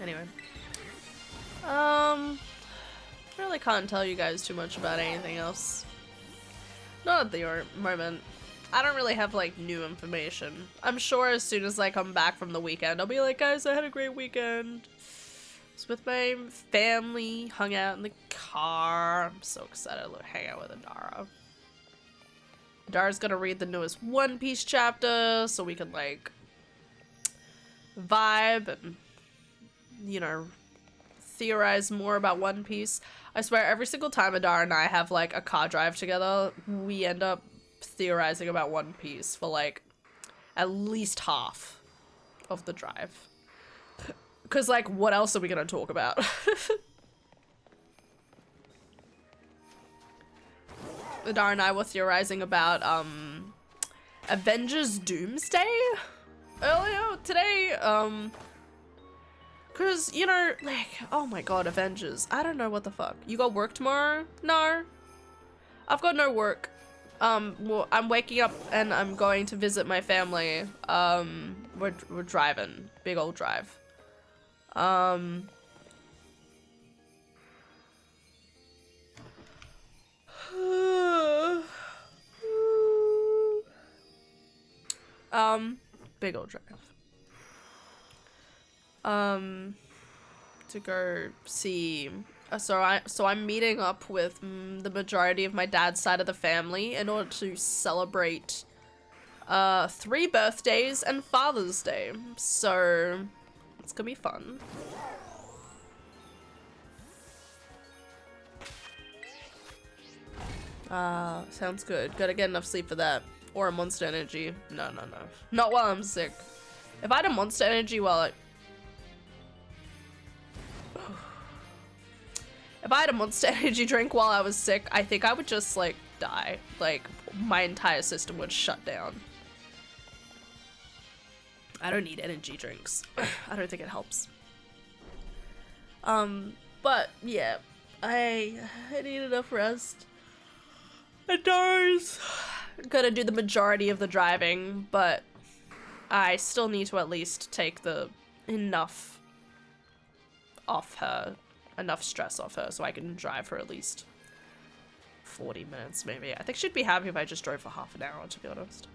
Anyway. Really can't tell you guys too much about anything else. Not at the moment. I don't really have, like, new information. I'm sure as soon as I come back from the weekend, I'll be like, guys, I had a great weekend. Was with my family, hung out in the car. I'm so excited to hang out with Adara. Adara's gonna read the newest One Piece chapter, so we can, like, vibe and, you know, theorize more about One Piece. I swear, every single time Adara and I have, like, a car drive together, we end up theorizing about One Piece for, like, at least half of the drive. Because, like, what else are we gonna talk about? Adara and I were theorizing about, Avengers Doomsday earlier today, Cause, you know, like, oh my god, Avengers. I don't know what the fuck. You got work tomorrow? No. I've got no work. Well, I'm waking up and I'm going to visit my family. We're driving. Big old drive. Big old drive. To go see, so I'm meeting up with the majority of my dad's side of the family in order to celebrate 3 birthdays and Father's Day, so it's gonna be fun. Sounds good. Gotta get enough sleep for that. Or a Monster Energy. No. Not while I'm sick. If I had a Monster Energy while If I had a Monster Energy drink while I was sick, I think I would just, like, die. Like, my entire system would shut down. I don't need energy drinks. I don't think it helps. But, yeah. I need enough rest. Adara's gonna do the majority of the driving, but I still need to at least take the enough off her. Enough stress off her so I can drive for at least 40 minutes maybe. I think she'd be happy if I just drove for half an hour, to be honest.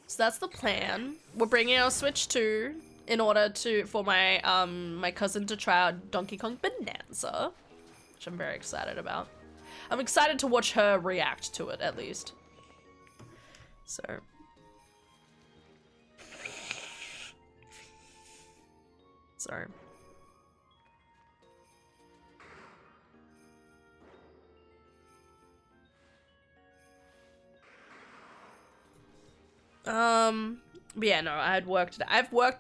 So that's the plan. We're bringing our Switch 2 in order for my my cousin to try out Donkey Kong Bonanza, which I'm very excited about. I'm excited to watch her react to it, at least. So. Sorry. But yeah, no, I've worked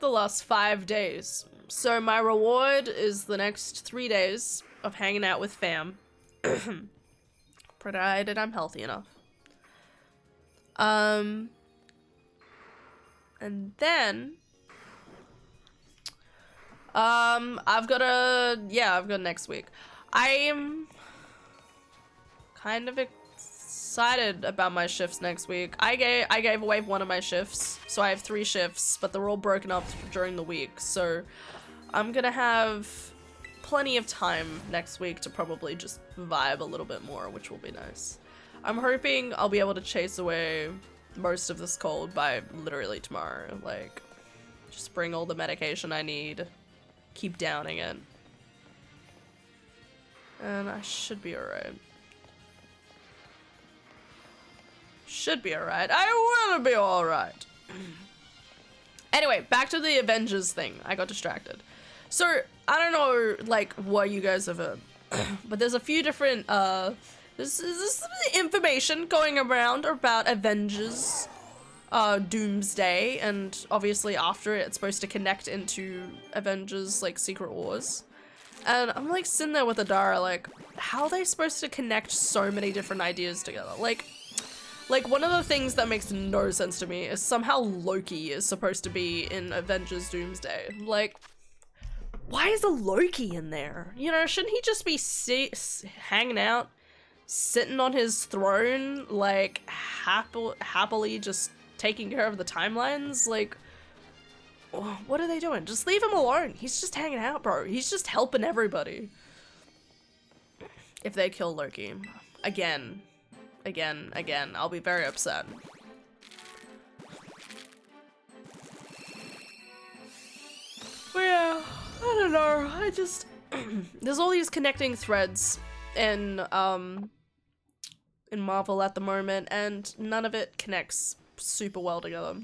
the last 5 days. So my reward is the next 3 days of hanging out with fam. Provided I'm healthy enough. And then I've got next week. I'm kind of excited about my shifts next week. I gave away one of my shifts, so I have 3 shifts, but they're all broken up during the week, so I'm gonna have plenty of time next week to probably just vibe a little bit more, which will be nice. I'm hoping I'll be able to chase away most of this cold by literally tomorrow. Like, just bring all the medication I need, keep downing it, and I should be alright. Should be alright. I will be alright. Anyway, back to the Avengers thing. I got distracted. So, I don't know, like, what you guys have heard, but there's a few different, this is information going around about Avengers, Doomsday, and obviously after it, it's supposed to connect into Avengers, like, Secret Wars. And I'm, like, sitting there with Adara, like, how are they supposed to connect so many different ideas together? Like, one of the things that makes no sense to me is somehow Loki is supposed to be in Avengers Doomsday. Like, why is a Loki in there? You know, shouldn't he just be hanging out, sitting on his throne, like, happily just taking care of the timelines? Like, what are they doing? Just leave him alone. He's just hanging out, bro. He's just helping everybody. If they kill Loki. Again, I'll be very upset. But yeah, I don't know. I just there's all these connecting threads in Marvel at the moment, and none of it connects super well together.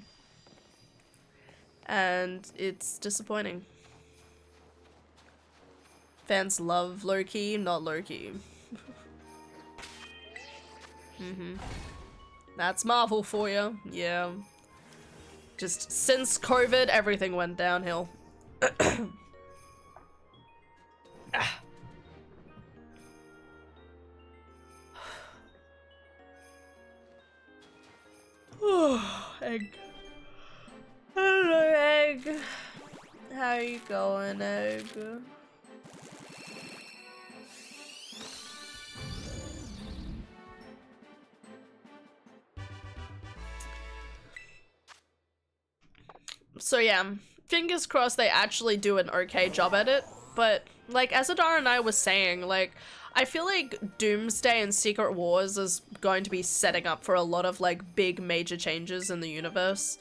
And it's disappointing. Fans love Loki, not Loki. That's Marvel for you. Yeah. Just since COVID, everything went downhill. Egg. Hello, Egg. How you going, Egg? So yeah, fingers crossed they actually do an okay job at it, but like as Adara and I was saying, like I feel like Doomsday and Secret Wars is going to be setting up for a lot of like big major changes in the universe,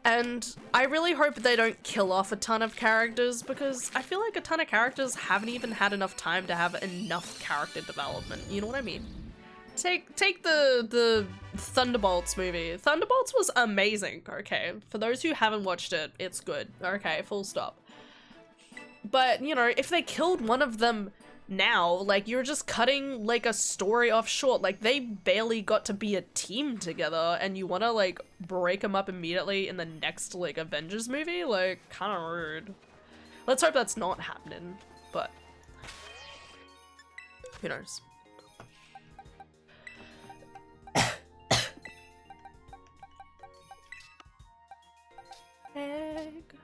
and I really hope they don't kill off a ton of characters, because I feel like a ton of characters haven't even had enough time to have enough character development, you know what I mean? Take the Thunderbolts movie. Thunderbolts was amazing, okay? For those who haven't watched it, it's good, okay? Full stop. But, you know, if they killed one of them now, like, you're just cutting, like, a story off short. Like, they barely got to be a team together, and you wanna, like, break them up immediately in the next, like, Avengers movie? Like, kinda rude. Let's hope that's not happening, but who knows? Egg.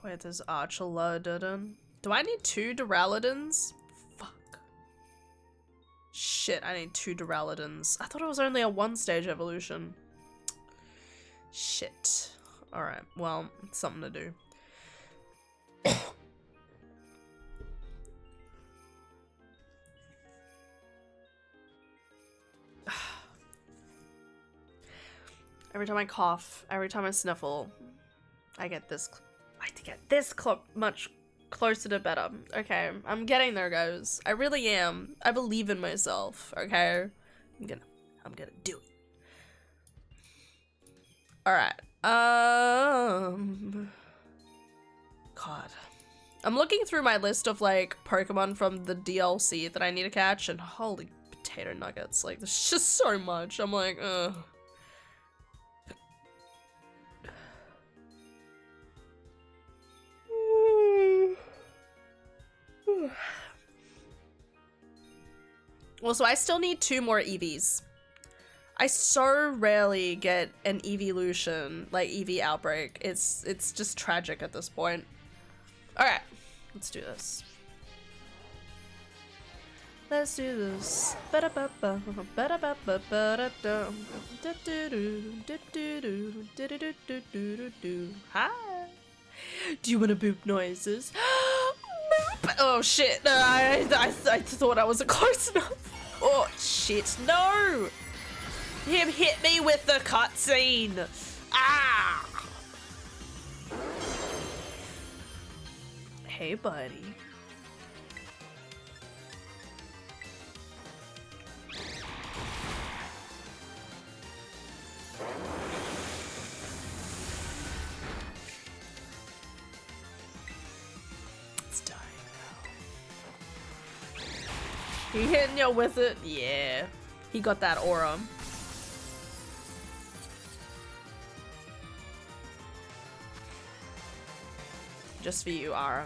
Wait, there's Archelodon. Do I need 2 Duraludons? Fuck. Shit, I need 2 Duraludons. I thought it was only a 1-stage evolution. Shit. Alright, well, it's something to do. Every time I cough, every time I sniffle, I get this much closer to better. Okay, I'm getting there, guys. I really am. I believe in myself, okay? I'm gonna do it. Alright. God. I'm looking through my list of, like, Pokemon from the DLC that I need to catch, and holy potato nuggets. Like, there's just so much. I'm like, ugh. Also, I still need 2 more EVs. I so rarely get an evolution, like EV outbreak. It's just tragic at this point. Alright, let's do this. Let's do this. Hi. Do you want to boop noises? Boop! Oh shit, no, I thought I wasn't close enough. Oh shit, no! Him hit me with the cutscene. Ah! Hey, buddy. It's dying now. He hitting you with it? Yeah. He got that aura. Just for you, Ara.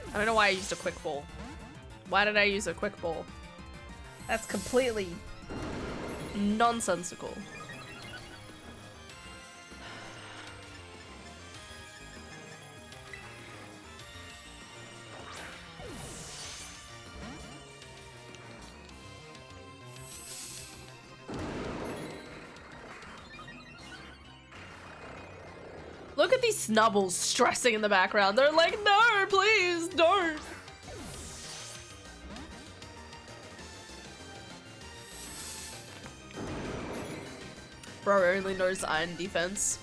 I don't know why I used a quick ball. Why did I use a quick ball? That's completely nonsensical. Look at these snubbles stressing in the background. They're like, no, please, don't. Bro only knows iron defense.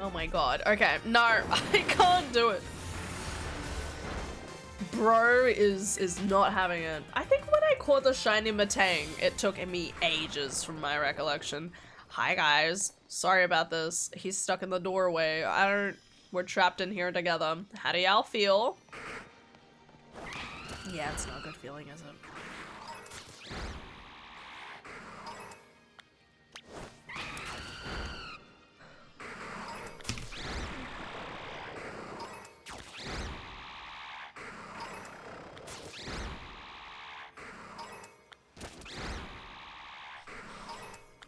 Oh my god. Okay, no, I can't do it. Bro is not having it. I think when I caught the shiny Matang, it took me ages from my recollection. Hi guys, sorry about this. He's stuck in the doorway. We're trapped in here together. How do y'all feel? Yeah, it's not a good feeling, is it?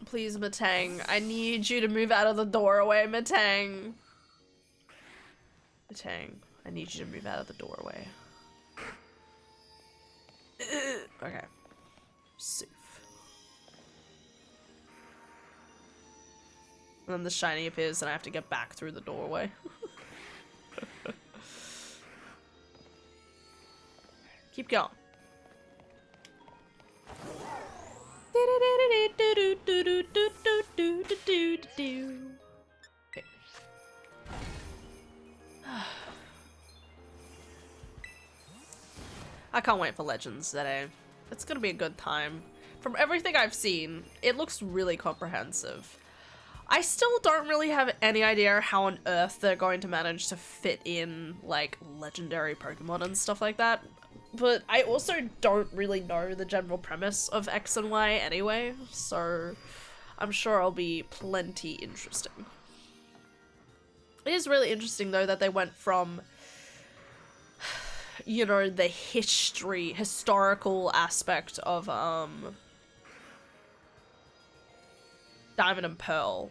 Please, Matang. I need you to move out of the doorway, Matang. Matang, I need you to move out of the doorway. Okay. Safe. And then the shiny appears and I have to get back through the doorway. Keep going. Okay. I can't wait for Legends today. It's gonna be a good time. From everything I've seen, it looks really comprehensive. I still don't really have any idea how on earth they're going to manage to fit in, like, legendary Pokemon and stuff like that. But I also don't really know the general premise of X and Y anyway, so I'm sure it'll be plenty interesting. It is really interesting, though, that they went from, you know, the historical aspect of, Diamond and Pearl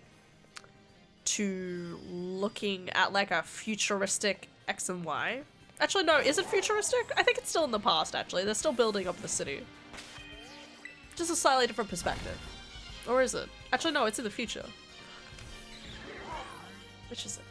to looking at, like, a futuristic X and Y. Actually, no, is it futuristic? I think it's still in the past, actually. They're still building up the city. Just a slightly different perspective. Or is it? Actually, no, it's in the future. Which is it?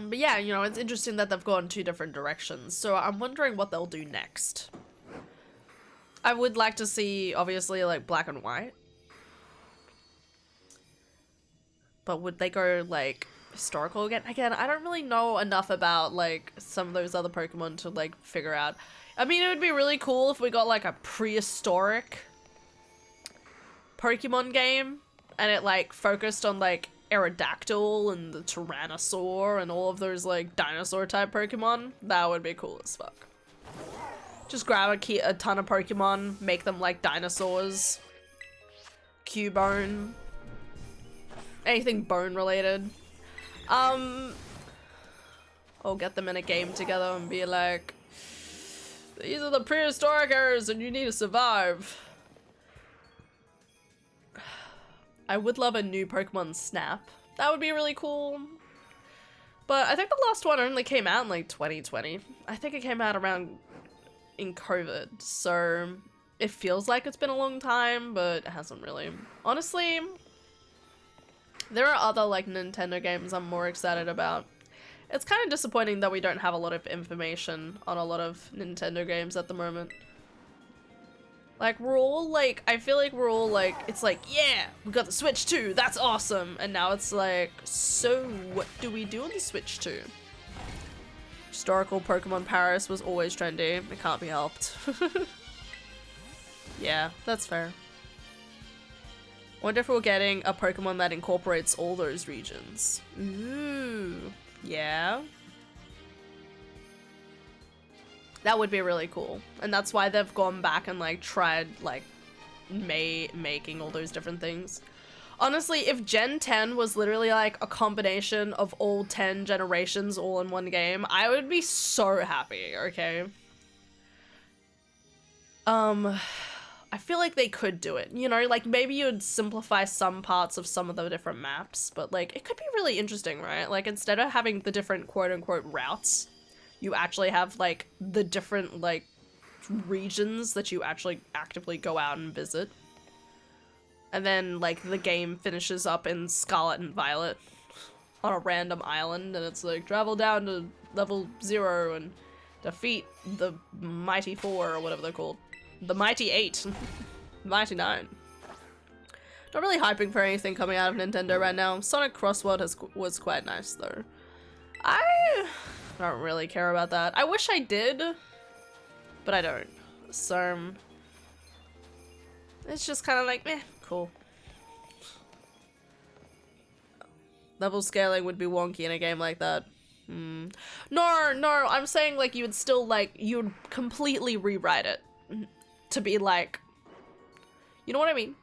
But yeah, you know, it's interesting that they've gone two different directions, so I'm wondering what they'll do next. I would like to see, obviously, like, black and white. But would they go, like, historical again? Again, I don't really know enough about, like, some of those other Pokemon to, like, figure out. I mean, it would be really cool if we got, like, a prehistoric Pokemon game, and it, like, focused on, like, Aerodactyl and the Tyrannosaur and all of those, like, dinosaur-type Pokemon. That would be cool as fuck. Just grab a ton of Pokemon, make them, like, dinosaurs. Cubone. Anything bone-related. I'll get them in a game together and be like, these are the prehistoric eras and you need to survive. I would love a new Pokemon Snap. That would be really cool. But I think the last one only came out in like 2020. I think it came out around in COVID. So it feels like it's been a long time, but it hasn't really. Honestly, there are other like Nintendo games I'm more excited about. It's kind of disappointing that we don't have a lot of information on a lot of Nintendo games at the moment. Like, we're all, like, I feel like we're all, like, it's like, yeah, we got the Switch 2, that's awesome. And now it's like, so what do we do on the Switch 2? Historical Pokemon Paris was always trendy. It can't be helped. Yeah, that's fair. Wonder if we're getting a Pokemon that incorporates all those regions. Ooh, yeah. That would be really cool. And that's why they've gone back and like tried like making all those different things. Honestly, if Gen 10 was literally like a combination of all 10 generations all in one game, I would be so happy, okay? I feel like they could do it, you know, like maybe you'd simplify some parts of some of the different maps, but like it could be really interesting, right? Like instead of having the different quote-unquote routes, you actually have, like, the different, like, regions that you actually actively go out and visit. And then, like, the game finishes up in Scarlet and Violet on a random island, and it's like, travel down to level 0 and defeat the Mighty 4, or whatever they're called. The Mighty 8. Mighty 9. Not really hyping for anything coming out of Nintendo right now. Sonic Crossworld was quite nice, though. I don't really care about that. I wish I did, but I don't. So, it's just kind of like, meh, cool. Level scaling would be wonky in a game like that. No, I'm saying like you would still like, you would completely rewrite it to be like, you know what I mean?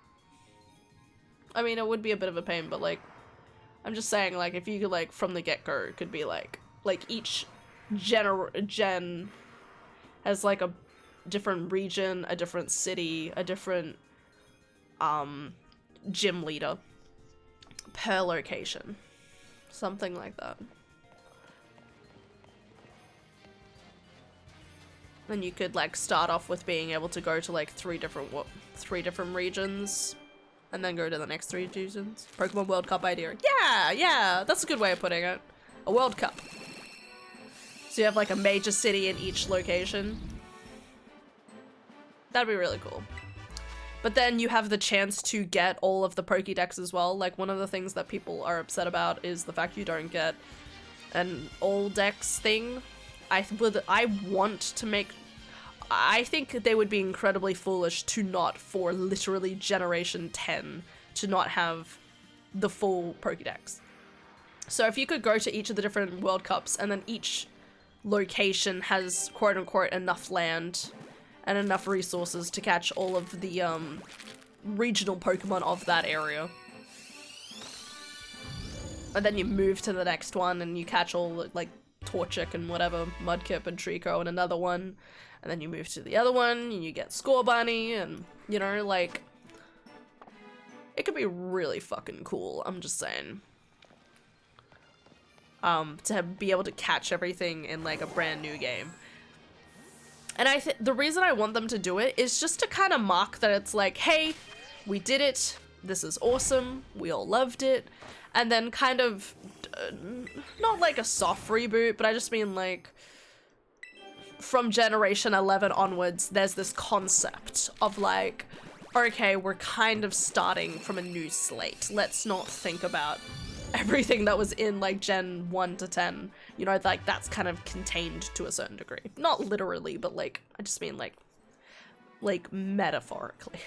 I mean, it would be a bit of a pain, but like, I'm just saying like, if you could like, from the get-go, it could be like each gen has like a different region, a different city, a different gym leader per location. Something like that. Then you could like start off with being able to go to like three different regions and then go to the next 3 regions. Pokemon World Cup idea. Yeah, that's a good way of putting it. A World Cup. So you have like a major city in each location. That'd be really cool. But then you have the chance to get all of the Pokédex as well. Like one of the things that people are upset about is the fact you don't get an all dex thing. I think they would be incredibly foolish to not, for literally generation 10, to not have the full Pokédex. So if you could go to each of the different World Cups and then each location has quote-unquote enough land and enough resources to catch all of the regional Pokemon of that area. And then you move to the next one and you catch all like Torchic and whatever, Mudkip and Trico and another one. And then you move to the other one and you get Scorbunny and, you know, like, it could be really fucking cool, I'm just saying. To be able to catch everything in like a brand new game. And the reason I want them to do it is just to kind of mark that it's like, hey, we did it, this is awesome, we all loved it. And then kind of, not like a soft reboot, but I just mean like, from Generation 11 onwards, there's this concept of like, okay, we're kind of starting from a new slate. Let's not think about everything that was in like Gen 1 to 10. You know, like that's kind of contained to a certain degree. Not literally, but like, I just mean like metaphorically.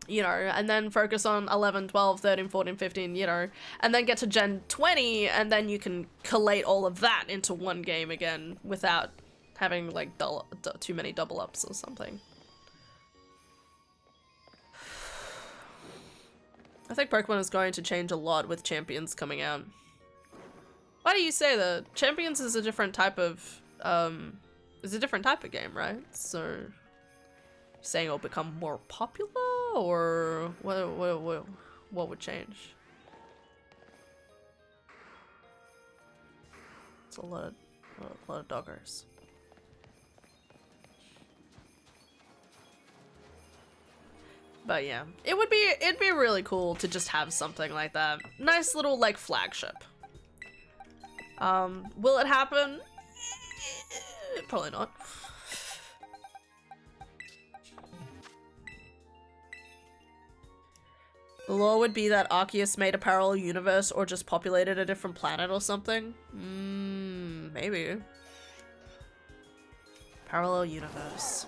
You know, and then focus on 11, 12, 13, 14, 15, you know, and then get to Gen 20, and then you can collate all of that into one game again without having, like, too many double ups or something. I think Pokemon is going to change a lot with Champions coming out. Why do you say that? Champions is a different type of, game, right? So, saying it'll become more popular, or what would change? It's a lot of doggers. But yeah, it'd be really cool to just have something like that. Nice little like flagship. Will it happen? Probably not. The law would be that Arceus made a parallel universe or just populated a different planet or something. Maybe. Parallel universe.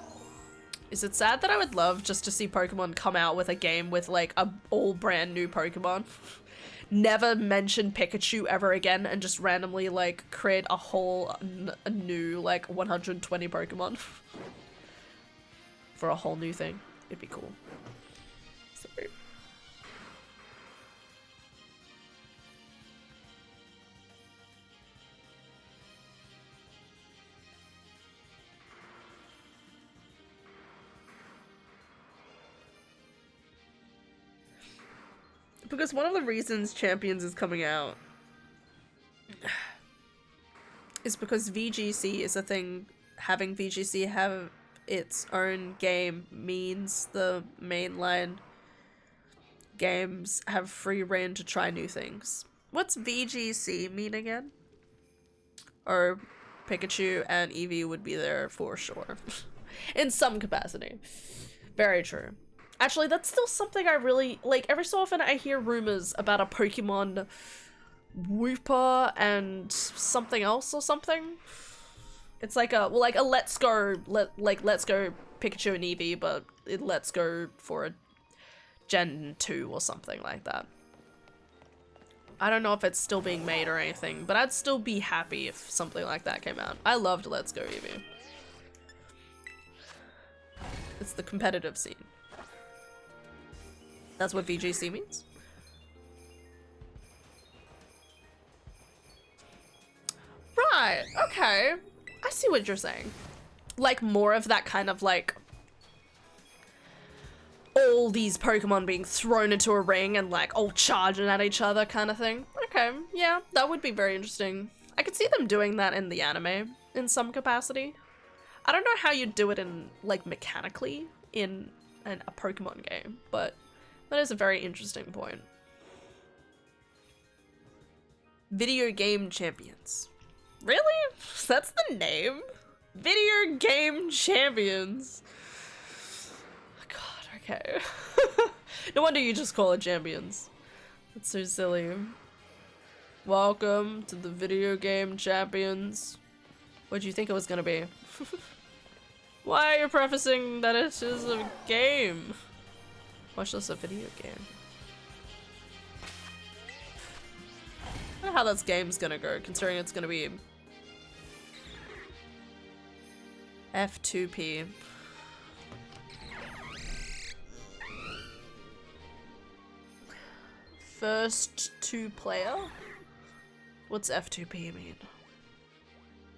Is it sad that I would love just to see Pokemon come out with a game with like a all brand new Pokemon? Never mention Pikachu ever again and just randomly like create a whole new like 120 Pokemon for a whole new thing. It'd be cool. Sorry. Because one of the reasons Champions is coming out is because VGC is a thing. Having VGC have its own game means the mainline games have free reign to try new things. What's VGC mean again? Or Pikachu and Eevee would be there for sure. In some capacity. Very true. Actually, that's still something I really, like, every so often I hear rumors about a Pokemon Wooper and something else or something. It's like a, well, like a Let's Go Pikachu and Eevee, but it Let's Go for a Gen 2 or something like that. I don't know if it's still being made or anything, but I'd still be happy if something like that came out. I loved Let's Go Eevee. It's the competitive scene. That's what VGC means. Right, okay. I see what you're saying. Like more of that kind of like all these Pokemon being thrown into a ring and like all charging at each other kind of thing. Okay, yeah, that would be very interesting. I could see them doing that in the anime in some capacity. I don't know how you'd do it in like mechanically in a Pokemon game, but that is a very interesting point. Video game champions. Really? That's the name? Video game champions. God, okay. No wonder you just call it champions. That's so silly. Welcome to the video game champions. What do you think it was gonna be? Why are you prefacing that it is a game? Watch this a video game. I don't know how this game's gonna go, considering it's gonna be F2P. First two player? What's F2P mean?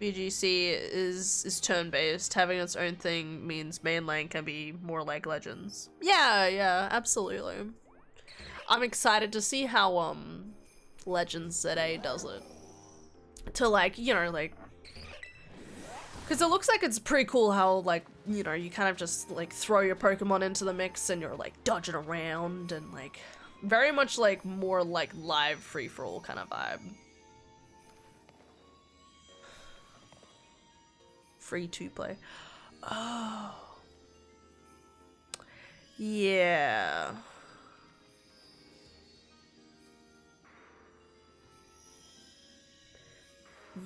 BGC is turn-based. Having its own thing means main lane can be more like Legends. Yeah, absolutely. I'm excited to see how Legends ZA does it. To like, you know, like, because it looks like it's pretty cool how, like, you know, you kind of just like throw your Pokemon into the mix and you're like dodging around and like very much like more like live free-for-all kind of vibe. Free to play. Oh. Yeah.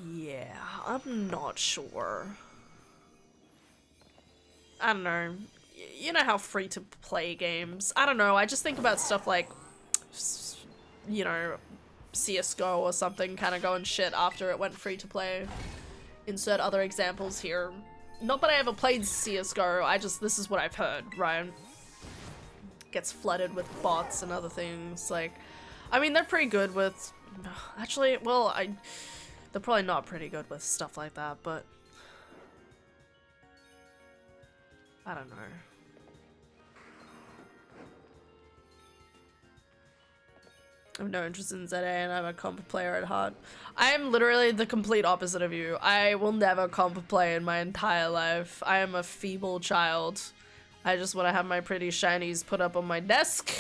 Yeah, I'm not sure. I don't know. You know how free to play games. I don't know. I just think about stuff like, you know, CSGO or something kind of going shit after it went free to play. Insert other examples here. Not that I ever played CSGO, this is what I've heard, right? Gets flooded with bots and other things, like, I mean, they're pretty good with, actually, well, they're probably not pretty good with stuff like that, but I don't know. I have no interest in ZA and I'm a comp player at heart. I am literally the complete opposite of you. I will never comp play in my entire life. I am a feeble child. I just want to have my pretty shinies put up on my desk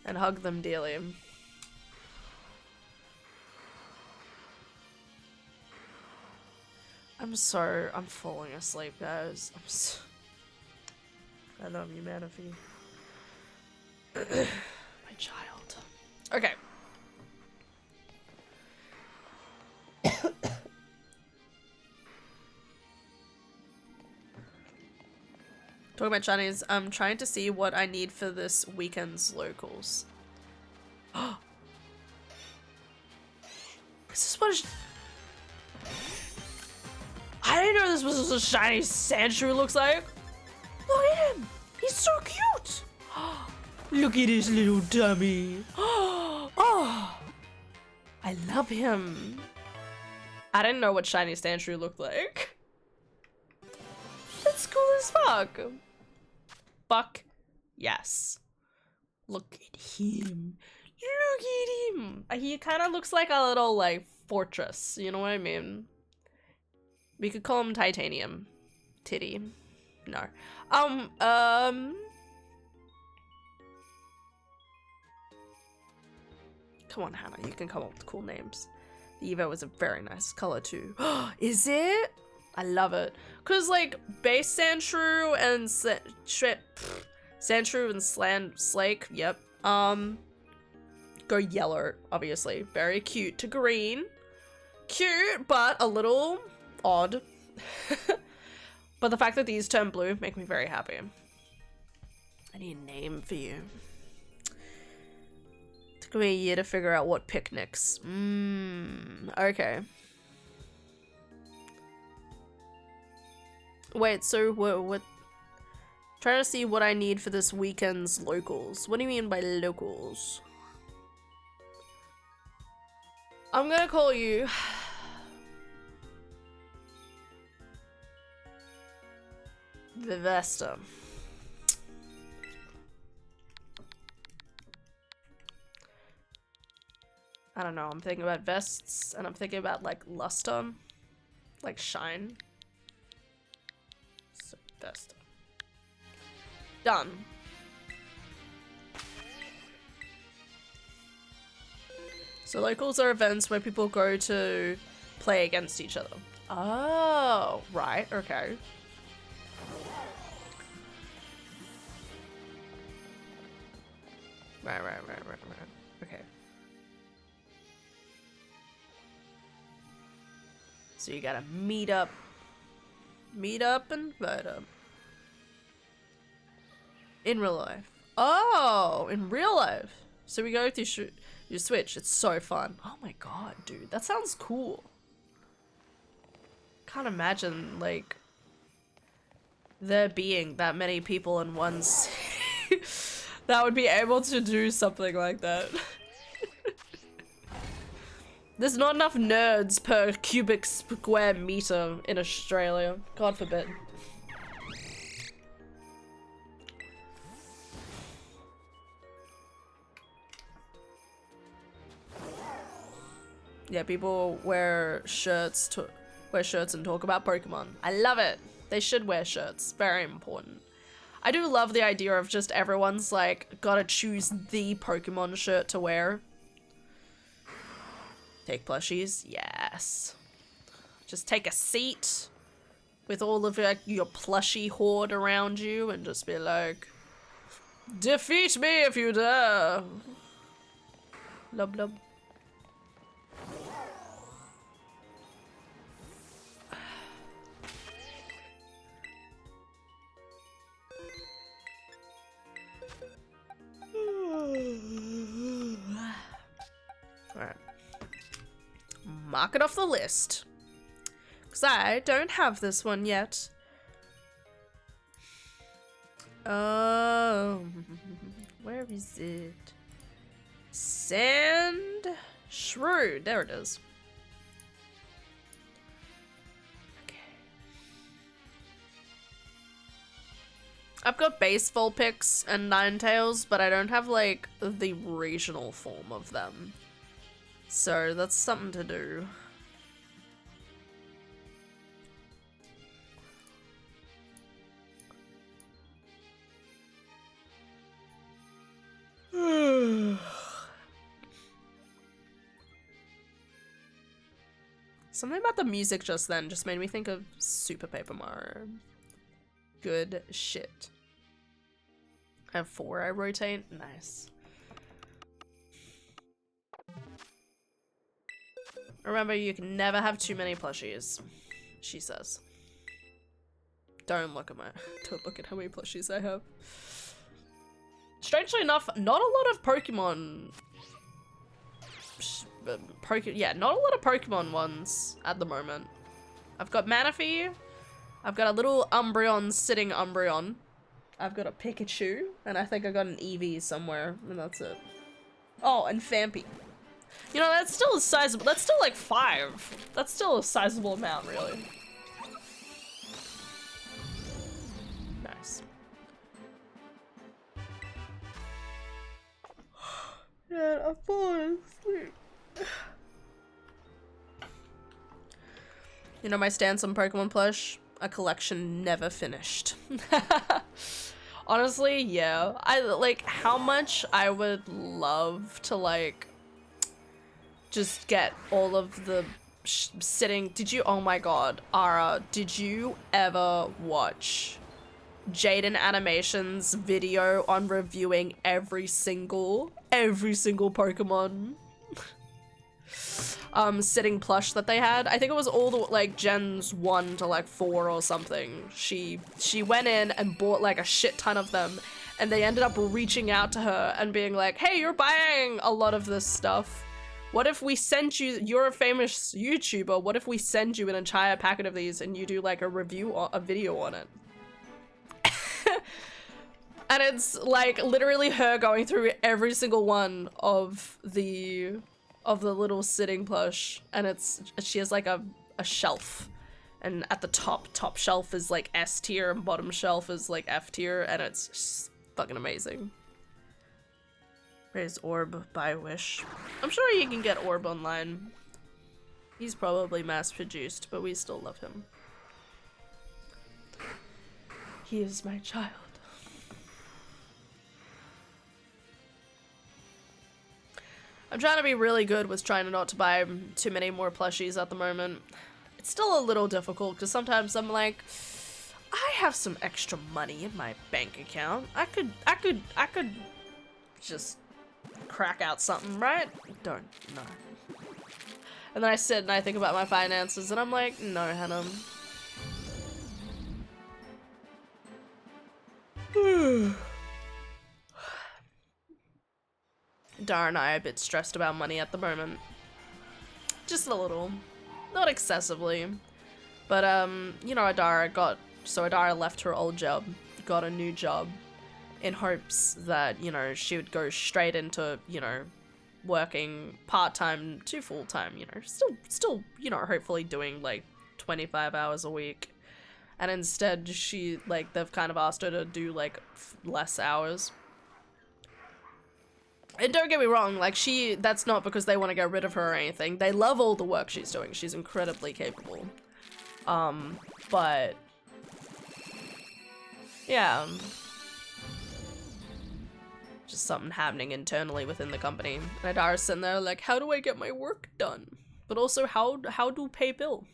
and hug them dearly. I'm falling asleep, guys. I love you, Manaphy. My child. Okay. Talking about Chinese, I'm trying to see what I need for this weekend's locals. Is this what I didn't know this was a shiny Sandshrew looks like. Look at him. He's so cute. Look at his little dummy. Oh, I love him. I didn't know what shiny Sandshrew looked like. That's cool as fuck. Fuck yes. Look at him. Look at him. He kind of looks like a little like fortress. You know what I mean? We could call him Titanium. Titty. No. Come on, Hannah. You can come up with cool names. The Evo is a very nice color too. Is it? I love it. Cause like base Sandshrew and Sandshrew and Slake, yep. Go yellow, obviously. Very cute to green. Cute, but a little odd. But the fact that these turn blue make me very happy. I need a name for you. Took me a year to figure out what picnics. Okay. Wait, so what? Trying to see what I need for this weekend's locals. What do you mean by locals? I'm gonna call you Vivesta. I don't know, I'm thinking about vests and I'm thinking about like luster, like shine. So Vesta. Done. So locals are events where people go to play against each other. Oh, right, okay. Right. Okay. So you gotta meet up and vote up. In real life. Oh, in real life. So we go through your Switch. It's so fun. Oh my god, dude. That sounds cool. Can't imagine, like, there being that many people in one city that would be able to do something like that. There's not enough nerds per cubic square meter in Australia. God forbid. Yeah, people wear shirts and talk about Pokemon. I love it. They should wear shirts. Very important. I do love the idea of just everyone's like gotta choose the Pokemon shirt to wear. Take plushies? Yes. Just take a seat with all of your plushie horde around you and just be like, defeat me if you dare. Lub lub. Alright. Mark it off the list. Because I don't have this one yet. Oh. Where is it? Sand Shrew. There it is. Okay. I've got base Vulpix and Ninetales, but I don't have like the regional form of them. So that's something to do. Something about the music just then just made me think of Super Paper Mario. Good shit. I have 4 I rotate. Nice. Remember, you can never have too many plushies, she says. Don't look at how many plushies I have. Strangely enough, not a lot of Pokemon. Yeah, not a lot of Pokemon ones at the moment. I've got Manaphy. I've got a little Umbreon sitting Umbreon. I've got a Pikachu, and I think I got an Eevee somewhere, and that's it. Oh, and Phanpy. You know, that's still a sizable, that's still like 5. That's still a sizable amount, really. Nice. Yeah, I'm falling asleep. You know my stance on Pokemon plush? A collection never finished. Honestly, yeah. I like how much I would love to like just get all of the sitting. Did you, oh my god, Ara, did you ever watch Jaden Animation's video on reviewing every single Pokemon sitting plush that they had? I think it was all the like gens 1 to like 4 or something. She went in and bought like a shit ton of them, and they ended up reaching out to her and being like, hey, you're buying a lot of this stuff. What if we sent you, you're a famous YouTuber, what if we send you an entire packet of these and you do like a review or a video on it? And it's like literally her going through every single one of the little sitting plush, and she has like a shelf, and at the top shelf is like S tier and bottom shelf is like F tier, and it's just fucking amazing. Raise Orb by Wish. I'm sure you can get Orb online. He's probably mass produced, but we still love him. He is my child. I'm trying to be really good with trying not to buy too many more plushies at the moment. It's still a little difficult because sometimes I'm like, I have some extra money in my bank account. I could just crack out something, right? Don't, no. And then I sit and I think about my finances and I'm like, no, Hannah. Dara and I are a bit stressed about money at the moment. Just a little. Not excessively. But, you know, Dara got So Adara left her old job, got a new job, in hopes that, you know, she would go straight into, you know, working part-time to full-time, you know, still, you know, hopefully doing like 25 hours a week. And instead she, like, they've kind of asked her to do like less hours. And don't get me wrong, like, that's not because they want to get rid of her or anything. They love all the work she's doing. She's incredibly capable. But yeah, just something happening internally within the company. And Adara's sitting there like, how do I get my work done? But also, how do pay bill?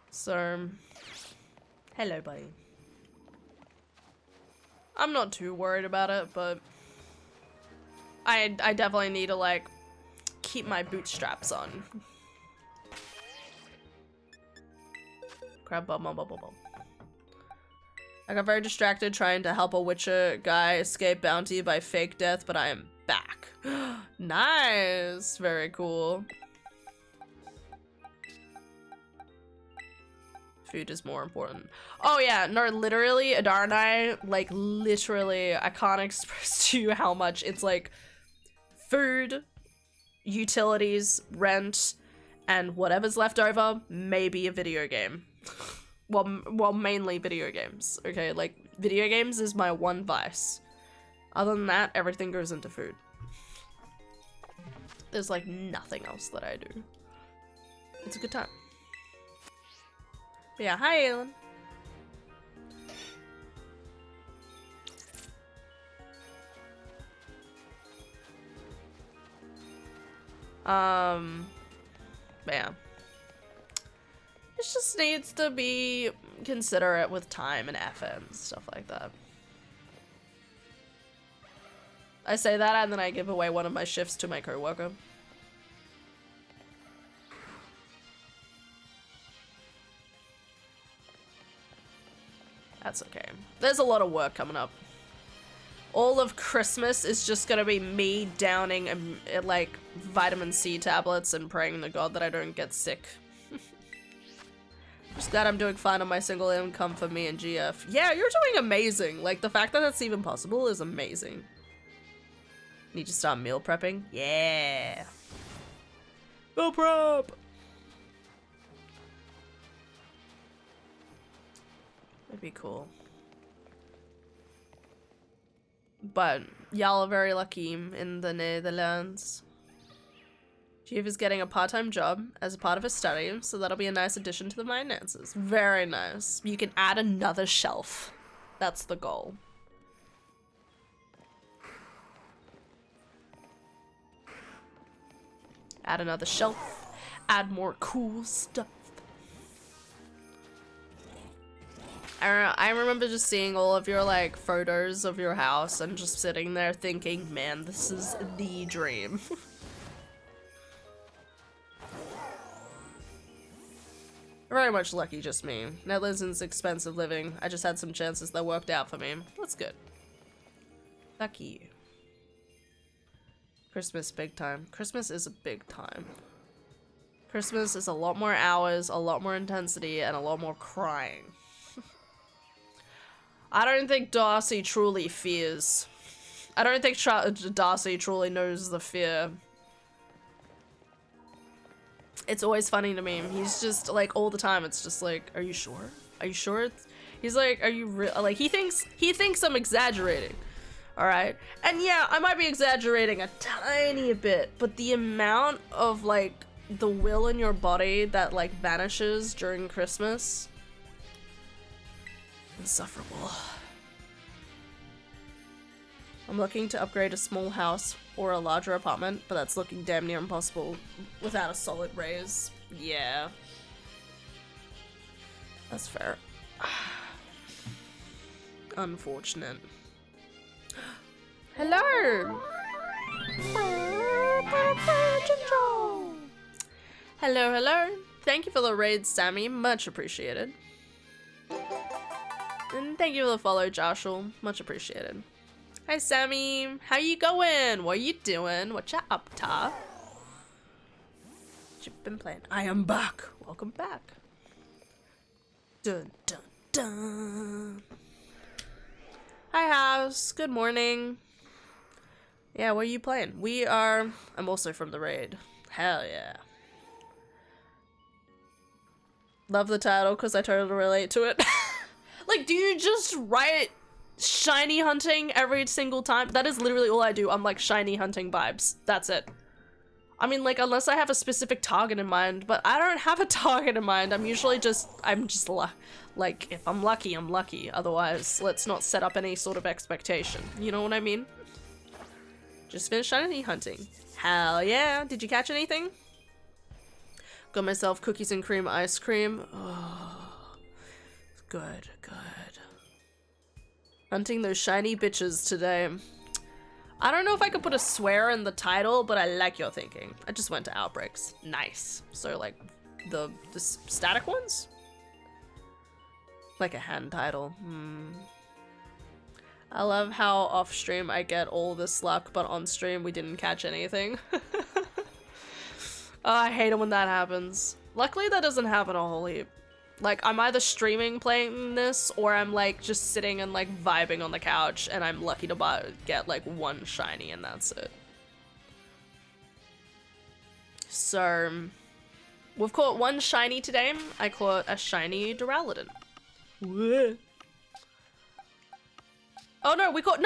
So, hello, buddy. I'm not too worried about it, but I definitely need to, like, keep my bootstraps on. Crab bum bum bum bum bum. I got very distracted trying to help a Witcher guy escape bounty by fake death, but I am back. Nice! Very cool. Food is more important. Oh yeah, no, literally, Adara and I, like, literally, I can't express to you how much it's like food, utilities, rent, and whatever's left over, maybe a video game. Well, mainly video games, okay? Like, video games is my one vice. Other than that, everything goes into food. There's, like, nothing else that I do. It's a good time. But yeah, hi, Aelin. But yeah. It just needs to be considerate with time and effort and stuff like that. I say that and then I give away one of my shifts to my coworker. That's okay. There's a lot of work coming up. All of Christmas is just gonna be me downing like vitamin C tablets and praying to God that I don't get sick. Just glad I'm doing fine on my single income for me and GF. Yeah, you're doing amazing. Like, the fact that that's even possible is amazing. Need to start meal prepping? Yeah. Meal prep! That'd be cool. But y'all are very lucky in the Netherlands. GF is getting a part-time job as a part of his study, so that'll be a nice addition to the finances. Very nice. You can add another shelf. That's the goal. Add another shelf. Add more cool stuff. I remember just seeing all of your, like, photos of your house and just sitting there thinking, man, this is the dream. Very much lucky, just me. Netherlands expensive living. I just had some chances that worked out for me. That's good. Lucky. Christmas, big time. Christmas is a big time. Christmas is a lot more hours, a lot more intensity, and a lot more crying. I don't think Darcy truly fears. I don't think Darcy truly knows the fear. It's always funny to me. He's just like all the time. It's just like, are you sure? Are you sure? He's like, are you real? Like he thinks I'm exaggerating. All right, and yeah, I might be exaggerating a tiny bit, but the amount of like the will in your body that like vanishes during Christmas, insufferable. I'm looking to upgrade a small house or a larger apartment, but that's looking damn near impossible without a solid raise. Yeah. That's fair. Unfortunate. Hello! Hello, hello. Thank you for the raid, Sammy. Much appreciated. And thank you for the follow, Joshua. Much appreciated. Hi, Sammy. How you going? What you doing? What you up to? What you been playing? I am back. Welcome back. Dun, dun, dun. Hi, House. Good morning. Yeah, what are you playing? I'm also from the raid. Hell yeah. Love the title because I totally relate to it. Like, do you just write shiny hunting every single time? That is literally all I do. I'm like shiny hunting vibes. That's it. I mean, like, unless I have a specific target in mind, but I don't have a target in mind. I'm just like, if I'm lucky, I'm lucky. Otherwise, let's not set up any sort of expectation. You know what I mean? Just finished shiny hunting. Hell yeah. Did you catch anything? Got myself cookies and cream ice cream. Oh, good, good. Hunting those shiny bitches today. I don't know if I could put a swear in the title, but I like your thinking. I just went to Outbreaks. Nice. So like the static ones? Like a hand title. I love how off stream I get all this luck, but on stream we didn't catch anything. Oh, I hate it when that happens. Luckily that doesn't happen a whole heap. Like, I'm either streaming playing this, or I'm like just sitting and like vibing on the couch, and I'm lucky to get like one shiny, and that's it. So, we've caught one shiny today. I caught a shiny Duraludon. Whoa. Oh no, we caught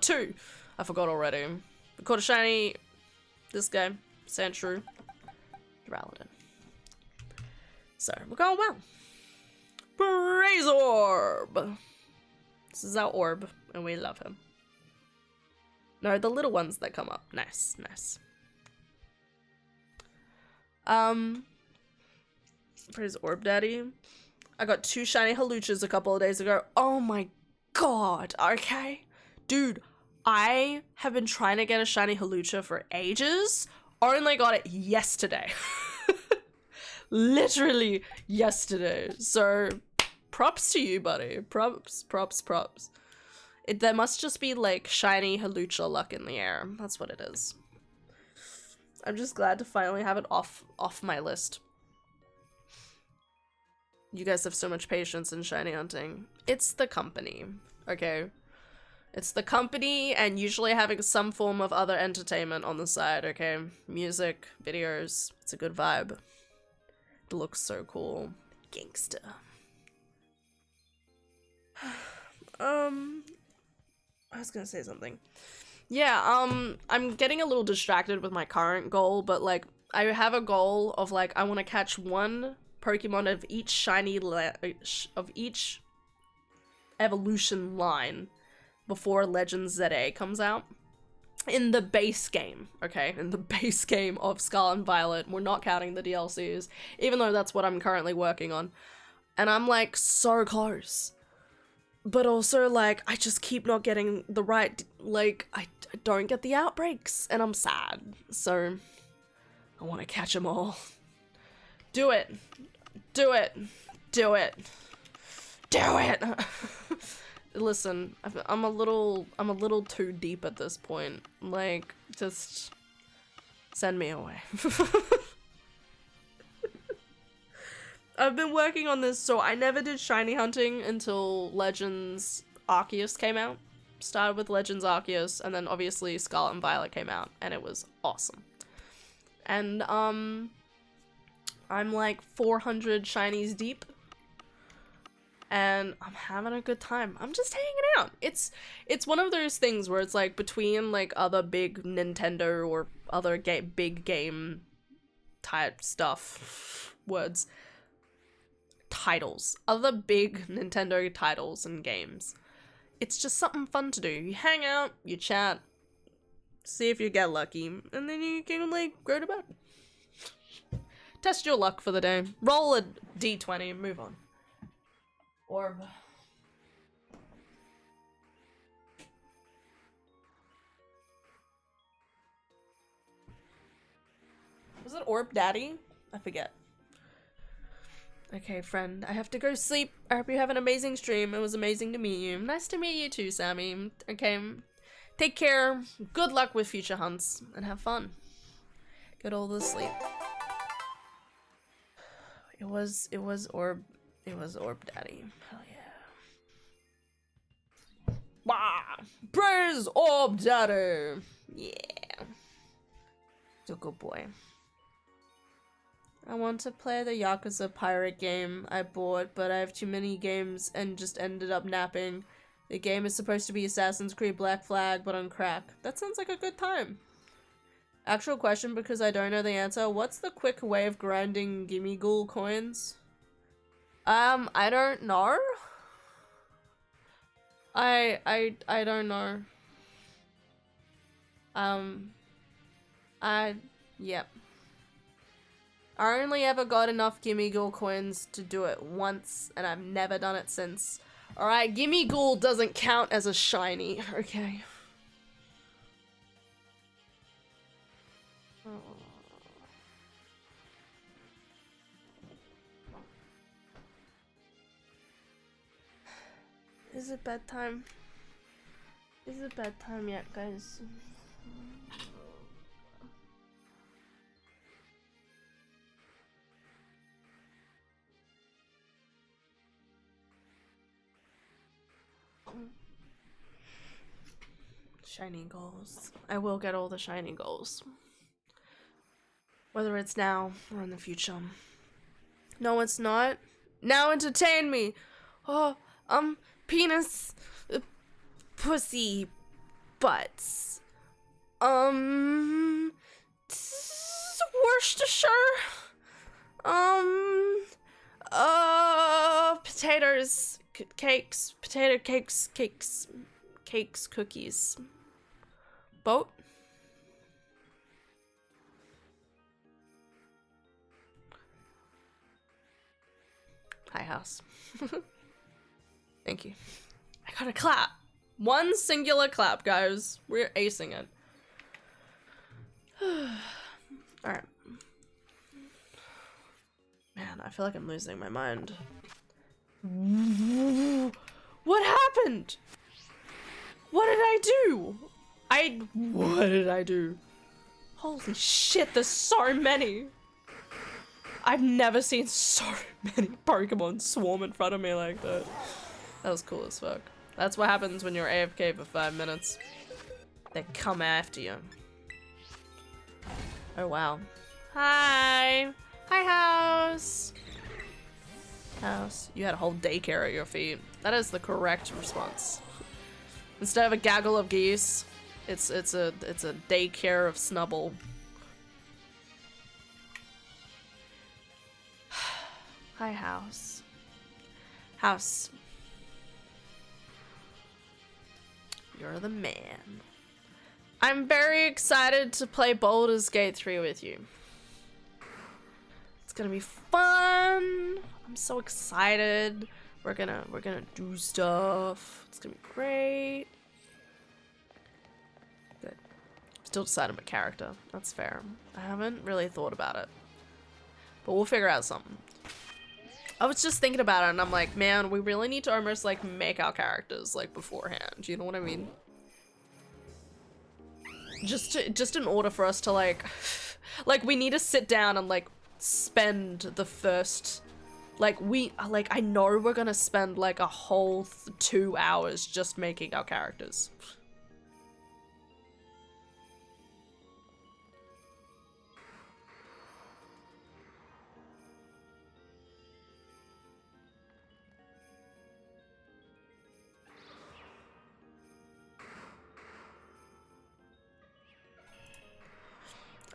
two. I forgot already. We caught a shiny, this guy, Sandshrew, Duraludon. So, we're going well. Praise Orb! This is our orb, and we love him. No, the little ones that come up. Nice, nice. Praise Orb Daddy. I got 2 shiny Haluchas a couple of days ago. Oh my god, okay? Dude, I have been trying to get a shiny Halucha for ages. Only got it yesterday. Literally yesterday. So props to you, buddy. Props. There must just be like shiny Halucha luck in the air. That's what it is. I'm just glad to finally have it off my list. You guys have so much patience in shiny hunting. It's the company, okay? It's the company and usually having some form of other entertainment on the side, okay? Music, videos, it's a good vibe. It looks so cool. Gangsta. I was gonna say something. Yeah, I'm getting a little distracted with my current goal, but like, I have a goal of like, I want to catch one Pokemon of each shiny of each evolution line before Legends ZA comes out. In the base game, okay? In the base game of Scarlet and Violet. We're not counting the DLCs, even though that's what I'm currently working on. And I'm like, so close. But also, like, I just keep not getting the right, like, I don't get the outbreaks, and I'm sad. So, I want to catch them all. Do it. Do it. Do it. Do it! Listen, I'm a little too deep at this point. Like, just send me away. I've been working on this, so I never did shiny hunting until Legends Arceus came out. Started with Legends Arceus, and then obviously Scarlet and Violet came out, and it was awesome. And, I'm like 400 shinies deep. And I'm having a good time. I'm just hanging out. It's one of those things where it's like between like other big Nintendo or other big game type stuff, titles, other big Nintendo titles and games. It's just something fun to do. You hang out, you chat, see if you get lucky, and then you can like go to bed. Test your luck for the day. Roll a d20 and move on. Orb. Was it Orb Daddy? I forget. Okay, friend, I have to go sleep. I hope you have an amazing stream. It was amazing to meet you. Nice to meet you too, Sammy. Okay, take care. Good luck with future hunts, and have fun. Get all the sleep. It was Orb It was Orb Daddy. Hell yeah. Bah! Praise Orb Daddy! Yeah. He's a good boy. I want to play the Yakuza pirate game I bought, but I have too many games and just ended up napping. The game is supposed to be Assassin's Creed Black Flag, but on crack. That sounds like a good time. Actual question, because I don't know the answer. What's the quick way of grinding Gimme Ghoul coins? I don't know. I don't know. Yep. I only ever got enough Gimme Ghoul coins to do it once, and I've never done it since. Alright, Gimme Ghoul doesn't count as a shiny, okay. Is it bedtime? Is it bedtime yet, guys? Shiny goals. I will get all the shiny goals. Whether it's now or in the future. No, it's not. Now entertain me! Oh, penis, pussy, butts. Worcestershire. Potatoes, cakes, potato cakes, cakes, cookies. Boat. Hi, house. Thank you. I got a clap. One singular clap, guys. We're acing it. Alright. Man, I feel like I'm losing my mind. What happened? What did I do? What did I do? Holy shit, there's so many. I've never seen so many Pokemon swarm in front of me like that. That was cool as fuck. That's what happens when you're AFK for 5 minutes. They come after you. Oh wow. Hi! Hi, house! House. You had a whole daycare at your feet. That is the correct response. Instead of a gaggle of geese, it's a daycare of snubble. Hi, house. House. You're the man. I'm very excited to play Baldur's Gate 3 with you. It's gonna be fun. I'm so excited. We're gonna do stuff. It's gonna be great. Good. Still deciding my character. That's fair. I haven't really thought about it. But we'll figure out something. I was just thinking about it and I'm like, man, we really need to almost like make our characters like beforehand. You know what I mean? Just in order for us to like we need to sit down and like spend the first I know we're gonna spend like a whole 2 hours just making our characters.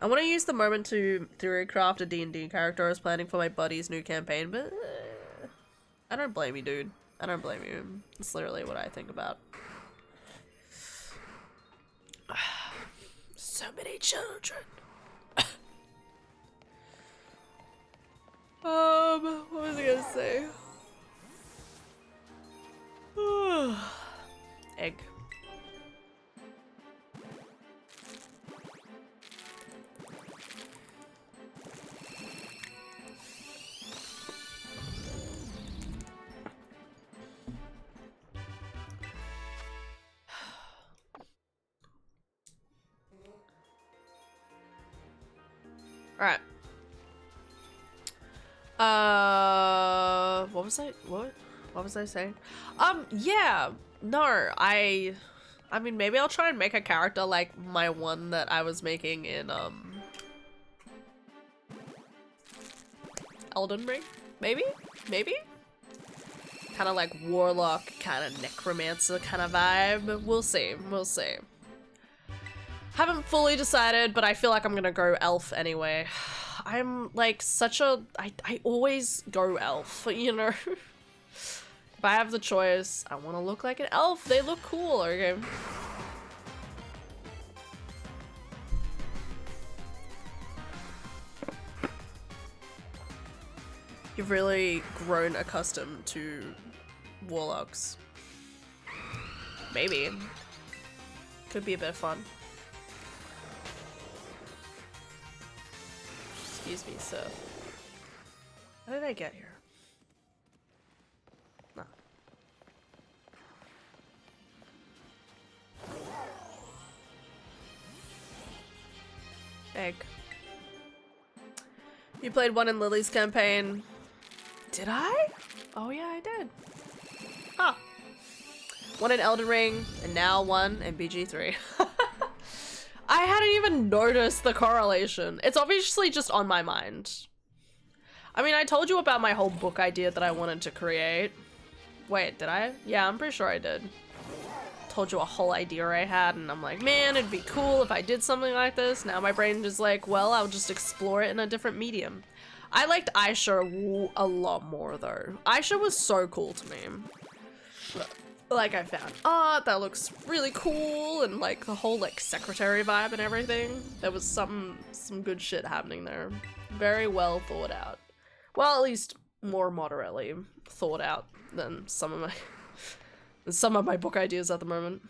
I want to use the moment to theorycraft a D&D character I was planning for my buddy's new campaign, but I don't blame you, dude. I don't blame you. It's literally what I think about. So many children. What was I gonna say? Egg. Alright. what was I saying? Yeah, no, I mean, maybe I'll try and make a character like my one that I was making in, Elden Ring? Maybe? Kind of like warlock, kind of necromancer kind of vibe. We'll see. Haven't fully decided, but I feel like I'm gonna go elf anyway. I'm like I always go elf, you know? If I have the choice, I want to look like an elf. They look cool, okay? You've really grown accustomed to warlocks. Maybe. Could be a bit of fun. Excuse me, sir. How did I get here? No. Egg. You played one in Lily's campaign. Did I? Oh yeah, I did. Huh. One in Elden Ring, and now one in BG3. I hadn't even noticed the correlation. It's obviously just on my mind. I mean, I told you about my whole book idea that I wanted to create. Wait, did I? Yeah, I'm pretty sure I did. Told you a whole idea I had, and I'm like, man, it'd be cool if I did something like this. Now my brain is like, well, I'll just explore it in a different medium. I liked Aisha a lot more, though. Aisha was so cool to me. Like, I found art that looks really cool, and like the whole like secretary vibe and everything. There was some good shit happening there. Very well thought out. Well, at least more moderately thought out than some of my book ideas at the moment.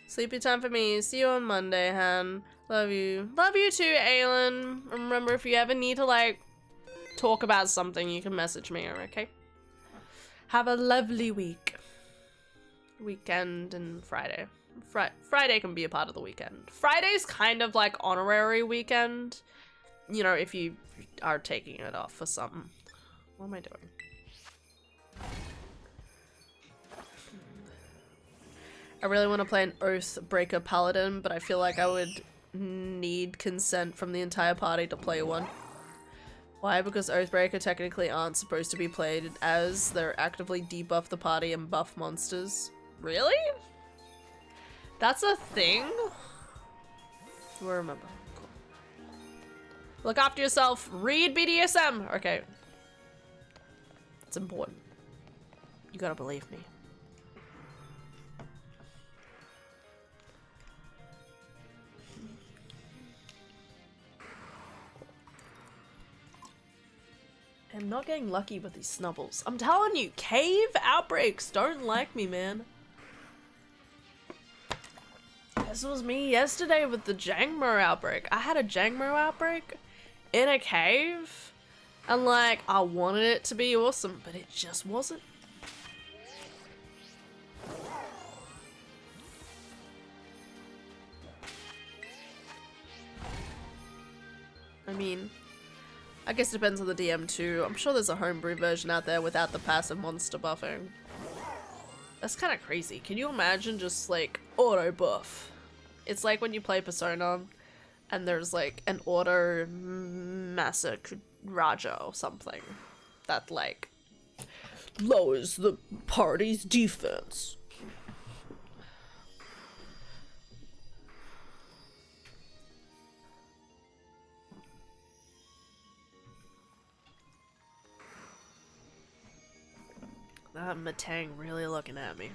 Sleepy time for me. See you on Monday, Han. Love you. Love you too, Aylin. Remember, if you ever need to, like, talk about something, you can message me, okay? Have a lovely week. Weekend and Friday. Friday can be a part of the weekend. Friday's kind of like honorary weekend. You know, if you are taking it off for something. What am I doing? I really want to play an Oathbreaker Paladin, but I feel like I would need consent from the entire party to play one. Why? Because Oathbreaker technically aren't supposed to be played as they're actively debuff the party and buff monsters. Really? That's a thing? We'll remember. Cool. Look after yourself. Read BDSM. Okay. It's important. You gotta believe me. I'm not getting lucky with these snubbles. I'm telling you, cave outbreaks don't like me, man. This was me yesterday with the Jangmo outbreak. I had a Jangmo outbreak in a cave, and like, I wanted it to be awesome, but it just wasn't. I mean, I guess it depends on the DM too. I'm sure there's a homebrew version out there without the passive monster buffing. That's kind of crazy. Can you imagine just like auto buff? It's like when you play Persona and there's like an auto massacre Raja or something that like lowers the party's defense. That Matang really looking at me.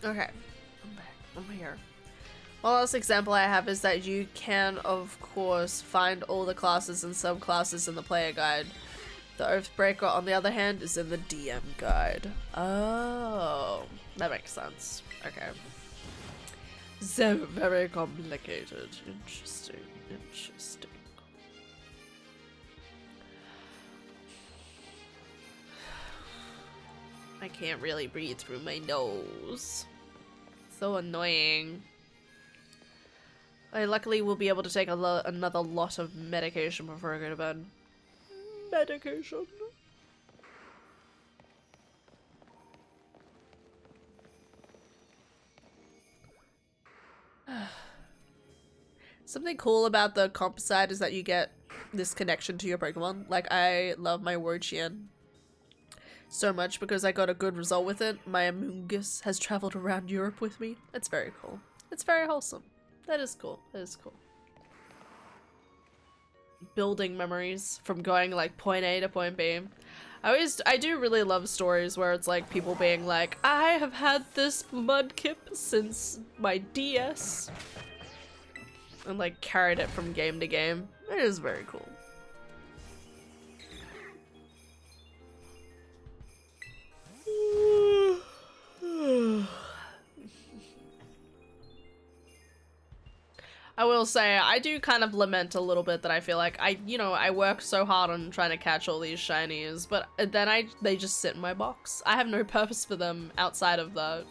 Okay, I'm back. I'm here. One last example I have is that you can, of course, find all the classes and subclasses in the player guide. The Oathbreaker, on the other hand, is in the DM guide. Oh, that makes sense. Okay. So very complicated. Interesting. Interesting. I can't really breathe through my nose. So annoying. I luckily will be able to take another lot of medication before I go to bed. Medication. Something cool about the comp side is that you get this connection to your Pokemon. Like, I love my Wochian so much because I got a good result with it. My Amoonguss has traveled around Europe with me. It's very cool. It's very wholesome. That is cool. That is cool. Building memories from going like point A to point B. I do really love stories where it's like people being like, I have had this Mudkip since my DS. And like carried it from game to game. It is very cool. I will say, I do kind of lament a little bit that I feel like I work so hard on trying to catch all these shinies, but then they just sit in my box. I have no purpose for them outside of that.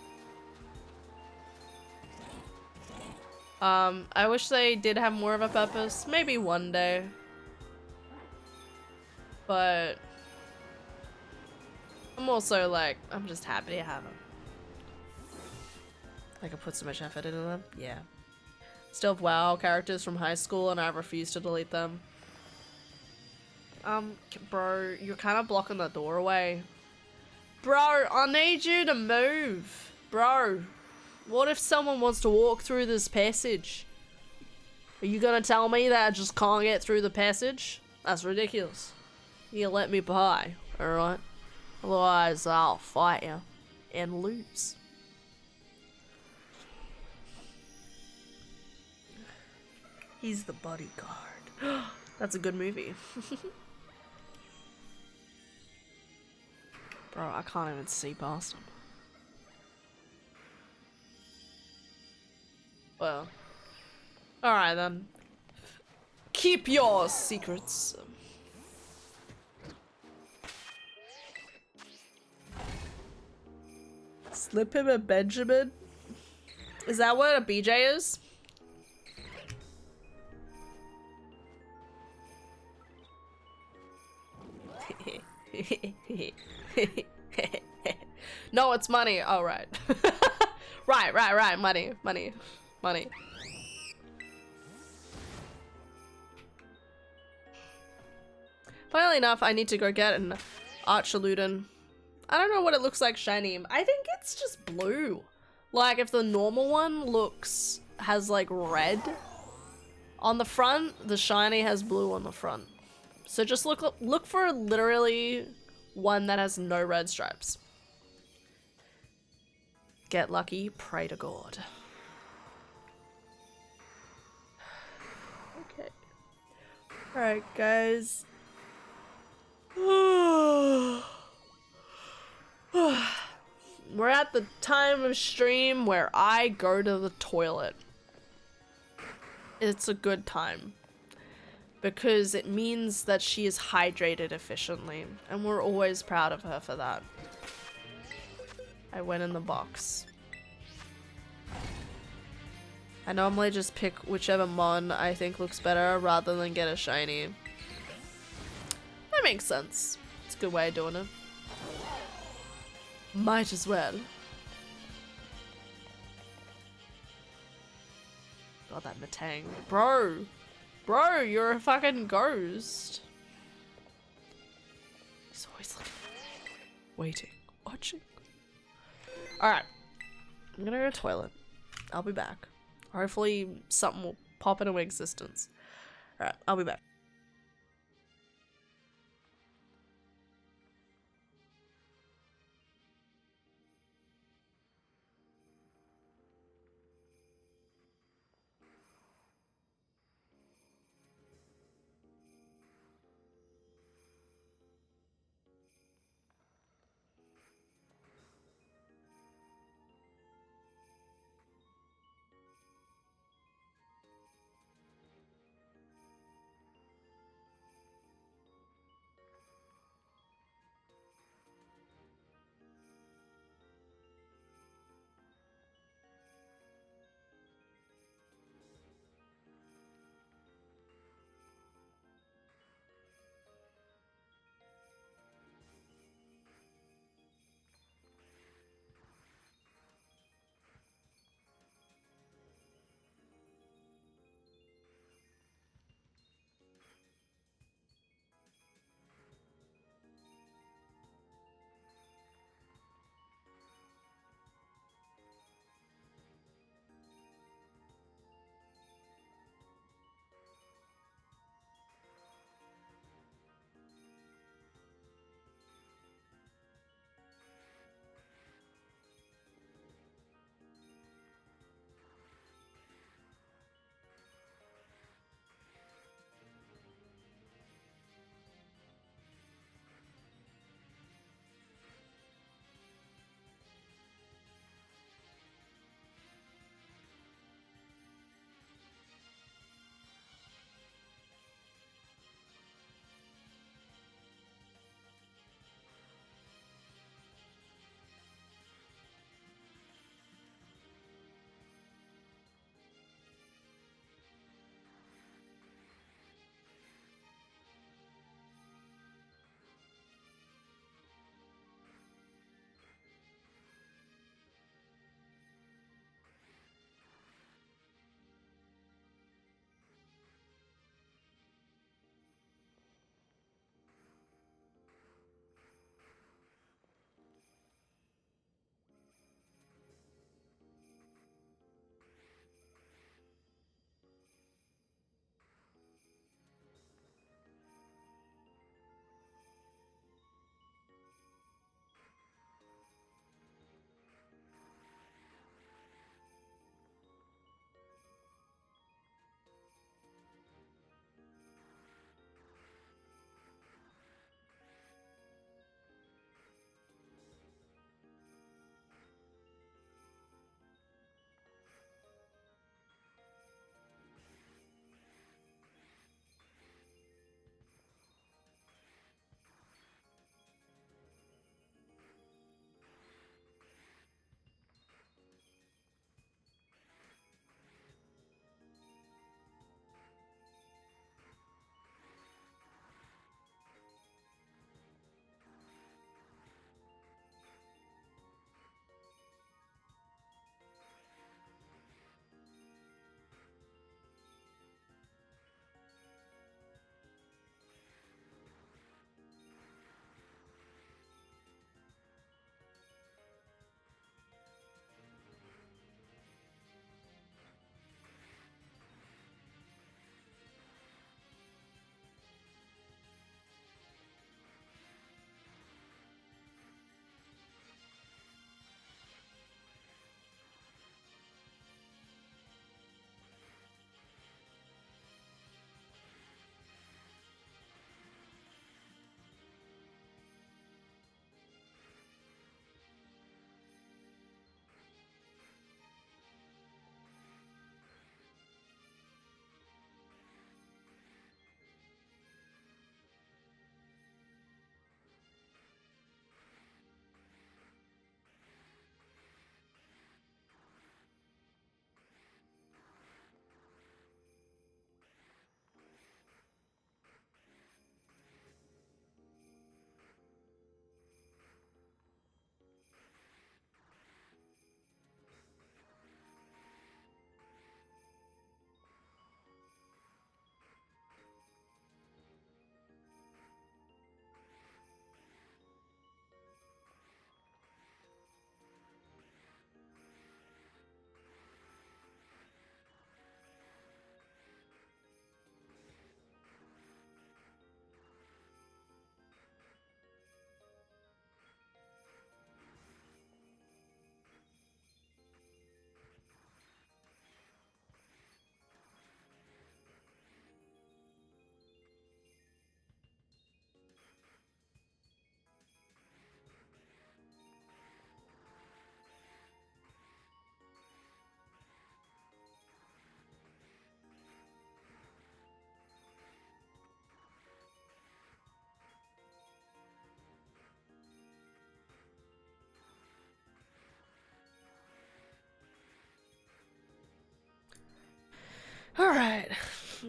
I wish they did have more of a purpose. Maybe one day. But I'm also like, I'm just happy to have them. I could put so much effort into them. Yeah. Still have WoW characters from high school and I refuse to delete them. Bro, you're kind of blocking the doorway. Bro, I need you to move. Bro, what if someone wants to walk through this passage? Are you gonna tell me that I just can't get through the passage? That's ridiculous. You let me by, alright? Otherwise, I'll fight you and lose. He's the bodyguard. That's a good movie. Bro, I can't even see past him. Well. Alright then. Keep your secrets. Slip him a Benjamin? Is that what a BJ is? No, it's money. Oh, right. right. Money. Funnily enough, I need to go get an Duraludon. I don't know what it looks like shiny. I think it's just blue. Like, if the normal one has like red on the front, the shiny has blue on the front. So just look for literally one that has no red stripes. Get lucky, pray to God. Okay. Alright, guys. We're at the time of stream where I go to the toilet. It's a good time. Because it means that she is hydrated efficiently, and we're always proud of her for that. I went in the box. I normally just pick whichever mon I think looks better rather than get a shiny. That makes sense. It's a good way of doing it. Might as well. God, that Matang. Bro, you're a fucking ghost. He's always looking, waiting, watching. Alright. I'm gonna go to the toilet. I'll be back. Hopefully something will pop into existence. Alright, I'll be back.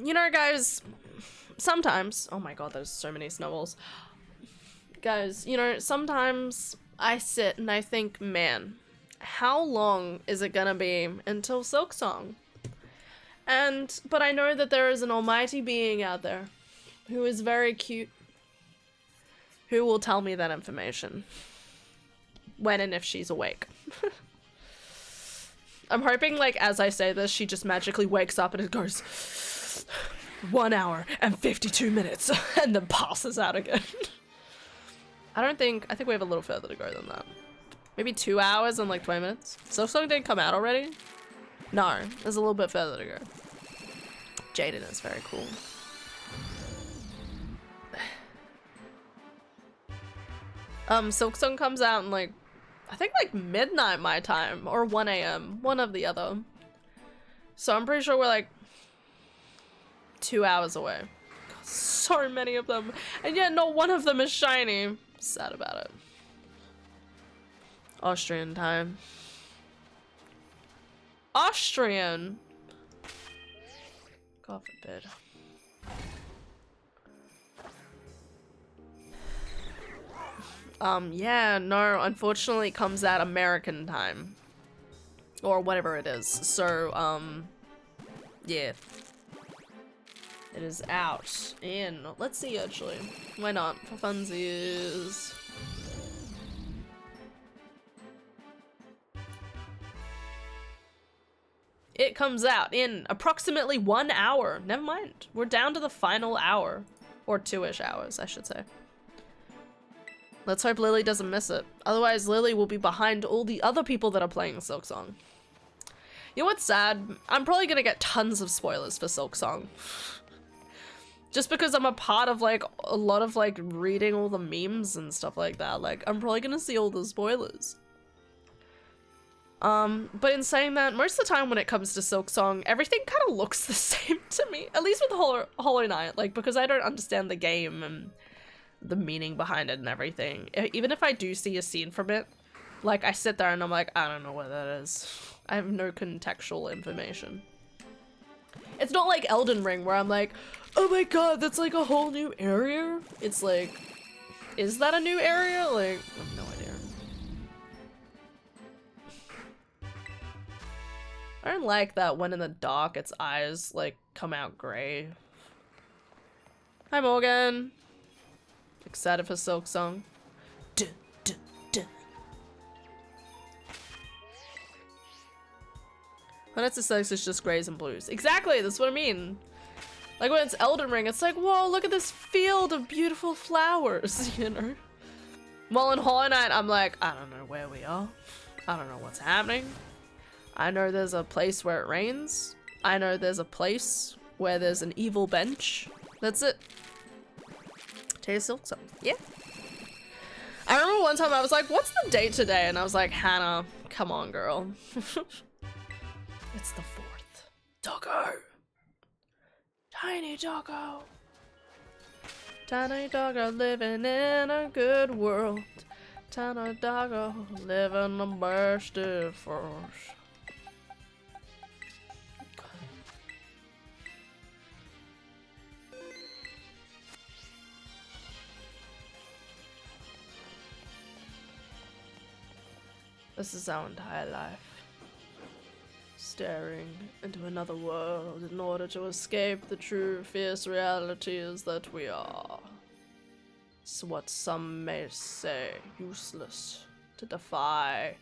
You know, guys, sometimes, oh my god, there's so many snowballs. Guys, you know, sometimes I sit and I think, man, how long is it gonna be until Silksong? But I know that there is an almighty being out there who is very cute, who will tell me that information when and if she's awake. I'm hoping, like, as I say this, she just magically wakes up and it goes 1 hour and 52 minutes and then passes out again. I think we have a little further to go than that. Maybe 2 hours and like 20 minutes. Silksong didn't come out already? No, there's a little bit further to go. Jaden is very cool. Silksong comes out in like, I think like midnight my time or 1 AM, one of the other. So I'm pretty sure we're like 2 hours away. God, so many of them, and yet not one of them is shiny. Sad about it. Austrian time. Austrian. God forbid. Yeah, no, unfortunately it comes out American time. Or whatever it is. So, yeah. It is out in, let's see actually. Why not? For funsies. It comes out in approximately 1 hour. Never mind. We're down to the final hour. Or 2-ish hours, I should say. Let's hope Lily doesn't miss it. Otherwise, Lily will be behind all the other people that are playing Silksong. You know what's sad? I'm probably gonna get tons of spoilers for Silksong. Just because I'm a part of, like, a lot of, like, reading all the memes and stuff like that. Like, I'm probably gonna see all the spoilers. But in saying that, most of the time when it comes to Silksong, everything kind of looks the same to me. At least with Hollow Knight, like, because I don't understand the game and the meaning behind it and everything. Even if I do see a scene from it, like, I sit there and I'm like, I don't know what that is. I have no contextual information. It's not like Elden Ring where I'm like, oh my god, that's like a whole new area? It's like, is that a new area? Like, I have no idea. I don't like that when in the dark its eyes, like, come out gray. Hi, Morgan. Excited for Silksong. Duh, duh, duh. When it's aesthetics, it's just grays and blues. Exactly, that's what I mean. Like when it's Elden Ring, it's like, whoa, look at this field of beautiful flowers, you know? While in Hollow Knight, I'm like, I don't know where we are. I don't know what's happening. I know there's a place where it rains. I know there's a place where there's an evil bench. That's it. Taste Silksong. Yeah. I remember one time I was like, what's the date today? And I was like, Hannah, come on, girl. It's the 4th. Doggo. Tiny doggo. Tiny doggo living in a good world. Tiny doggo living a birthday first. This is our entire life. Staring into another world in order to escape the true fierce realities that we are. It's what some may say useless to defy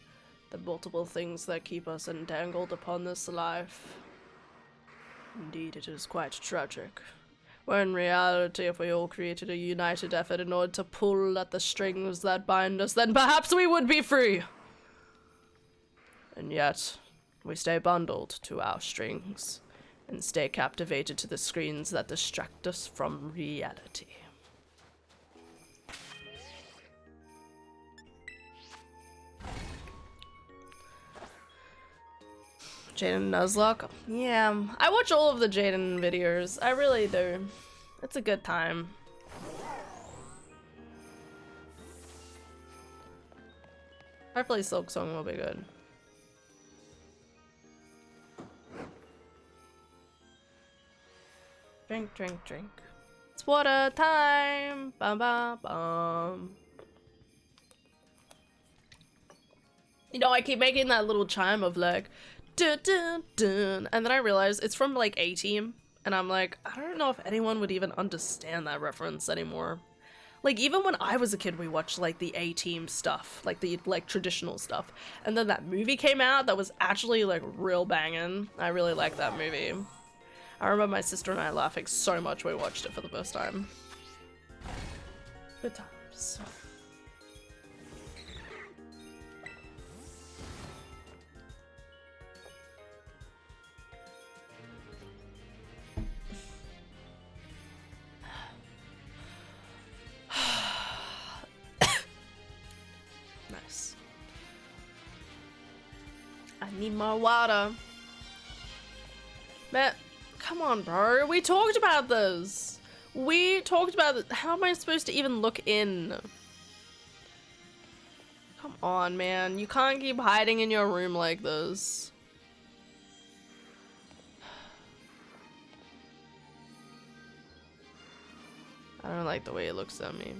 the multiple things that keep us entangled upon this life. Indeed, it is quite tragic. Where in reality, if we all created a united effort in order to pull at the strings that bind us, then perhaps we would be free. And yet, we stay bundled to our strings and stay captivated to the screens that distract us from reality. Jaden Nuzlocke? Yeah, I watch all of the Jaden videos. I really do. It's a good time. Hopefully Silksong will be good. Drink, drink, drink. It's water time. Bum, bum, bum. You know, I keep making that little chime of like, dun, dun, dun, and then I realize it's from like A-Team, and I'm like, I don't know if anyone would even understand that reference anymore. Like, even when I was a kid, we watched like the A-Team stuff, like the like traditional stuff, and then that movie came out that was actually like real banging. I really liked that movie. I remember my sister and I laughing so much when we watched it for the first time. Good times. Nice. I need more water. Man, come on, bro. We talked about this. We talked about it. How am I supposed to even look in? Come on, man. You can't keep hiding in your room like this. I don't like the way he looks at me.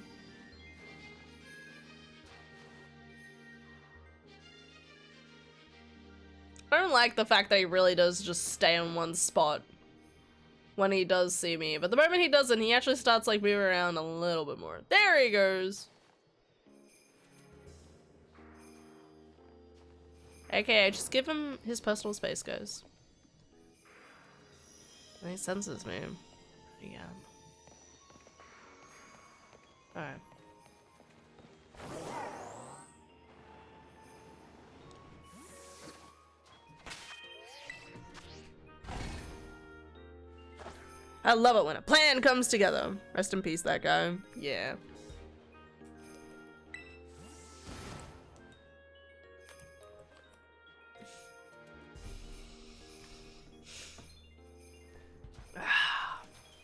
I don't like the fact that he really does just stay in one spot when he does see me, but the moment he doesn't, he actually starts like moving around a little bit more. There he goes. Okay, just give him his personal space, guys. And he senses me. Yeah. Alright. I love it when a plan comes together. Rest in peace, that guy. Yeah.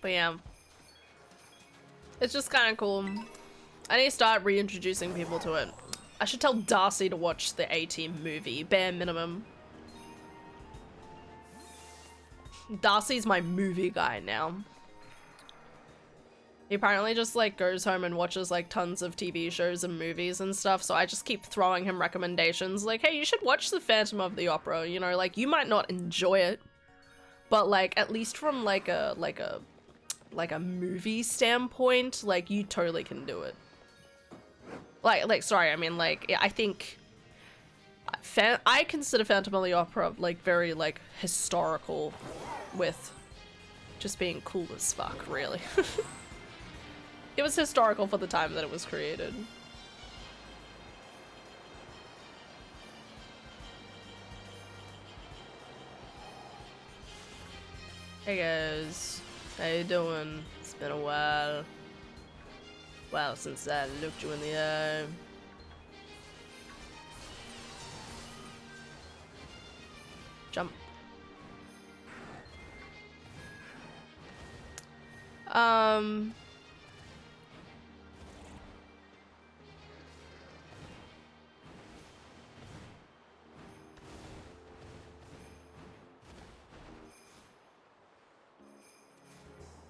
But yeah. It's just kind of cool. I need to start reintroducing people to it. I should tell Darcy to watch the A-Team movie, bare minimum. Darcy's my movie guy now. He apparently just like goes home and watches like tons of TV shows and movies and stuff, so I just keep throwing him recommendations like, hey, you should watch the Phantom of the Opera, you know, like you might not enjoy it, but like at least from like a movie standpoint, like you totally can do it. Sorry, I mean like I think I consider Phantom of the Opera like very like historical, with just being cool as fuck, really. It was historical for the time that it was created. Hey guys, how you doing? It's been a while. Wow, since I looked you in the eye. Jump.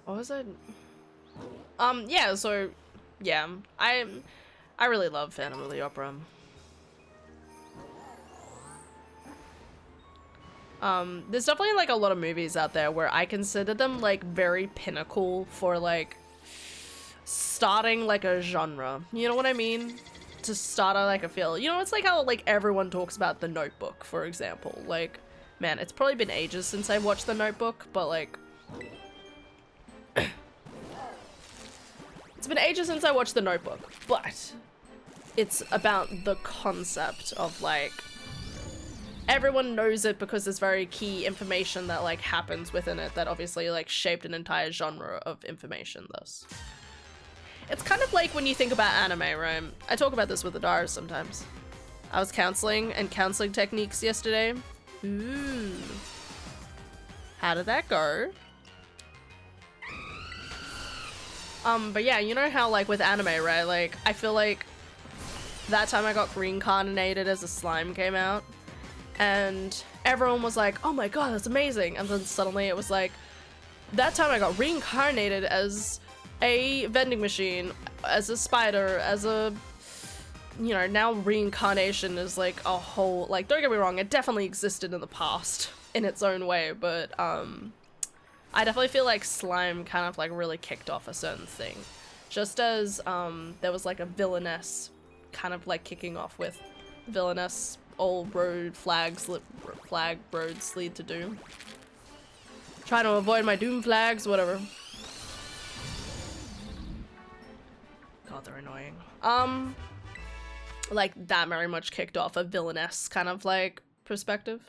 What was it? Yeah, so yeah, I really love Phantom of the Opera. There's definitely like a lot of movies out there where I consider them like very pinnacle for like starting like a genre. You know what I mean? To start a, like a feel. You know, it's like how like everyone talks about The Notebook, for example. Like, man, it's probably been ages since I watched The Notebook, but like it's been ages since I watched The Notebook, but it's about the concept of like everyone knows it because there's very key information that like happens within it that obviously like shaped an entire genre of information thus. It's kind of like when you think about anime, right? I talk about this with Adara sometimes. I was counseling techniques yesterday. Ooh. How did that go? But yeah, you know how like with anime, right? Like I feel like that time I got reincarnated as a slime came out and everyone was like, oh my god, that's amazing. And then suddenly it was like, that time I got reincarnated as a vending machine, as a spider, as a, you know, now reincarnation is like a whole, like, don't get me wrong, it definitely existed in the past in its own way, but I definitely feel like slime kind of like really kicked off a certain thing. Just as there was like a villainess kind of like kicking off with villainous old road flag roads lead to doom. Trying to avoid my doom flags, whatever. God, they're annoying. Like that very much kicked off a villainess kind of like perspective.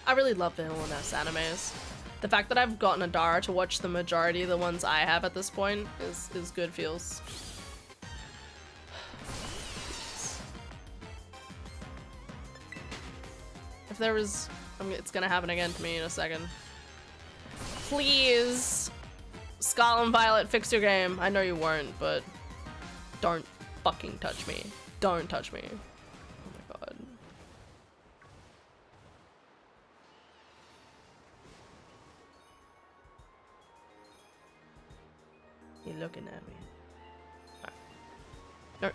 I really love villainess animes. The fact that I've gotten Adara to watch the majority of the ones I have at this point is good feels. If there was, it's gonna happen again to me in a second. Please, Scarlet and Violet, fix your game. I know you weren't, but don't fucking touch me. Don't touch me. Oh my god. You're looking at me. Right. No,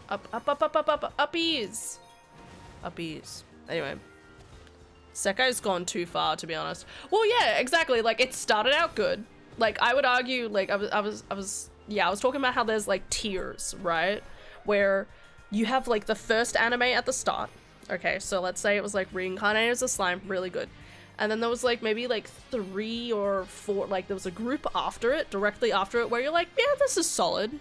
uppies! Uppies. Anyway. Sekai's gone too far, to be honest. Well, yeah, exactly. Like, it started out good. Like, I would argue, like, I was talking about how there's, like, tiers, right? Where you have, like, the first anime at the start. Okay, so let's say it was, like, Reincarnated as a Slime, really good. And then there was, like, maybe, like, 3 or 4, like, there was a group after it, directly after it, where you're like, yeah, this is solid.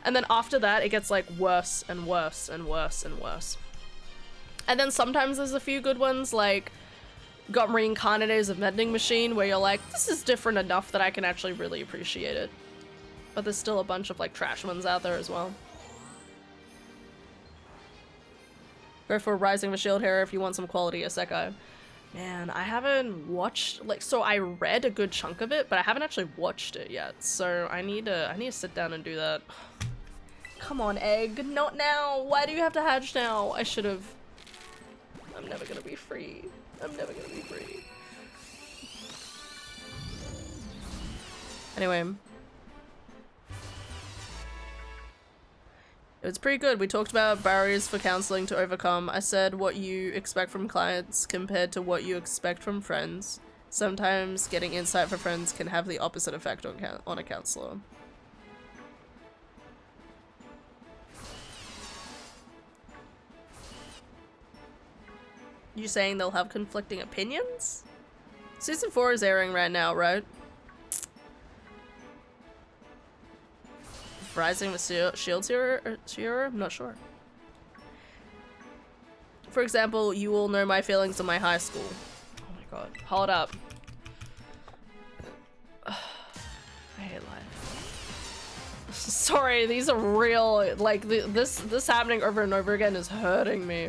And then after that, it gets, like, worse and worse and worse and worse. And then sometimes there's a few good ones, like, got reincarnated as a vending machine, where you're like, this is different enough that I can actually really appreciate it. But there's still a bunch of, like, trash ones out there as well. Go for Rising of a Shield Hero if you want some quality isekai. Man, I haven't watched, like, so I read a good chunk of it, but I haven't actually watched it yet. So I need to sit down and do that. Come on, Egg, not now. Why do you have to hatch now? I should have. I'm never gonna be free. I'm never gonna be free. Anyway. It was pretty good. We talked about barriers for counseling to overcome. I said what you expect from clients compared to what you expect from friends. Sometimes getting insight from friends can have the opposite effect on a counselor. You saying they'll have conflicting opinions? Season 4 is airing right now, right? Rising with Shields here? I'm not sure. For example, you all know my feelings on my high school. Oh my god. Hold up. I hate life. Sorry, these are real. Like, this happening over and over again is hurting me.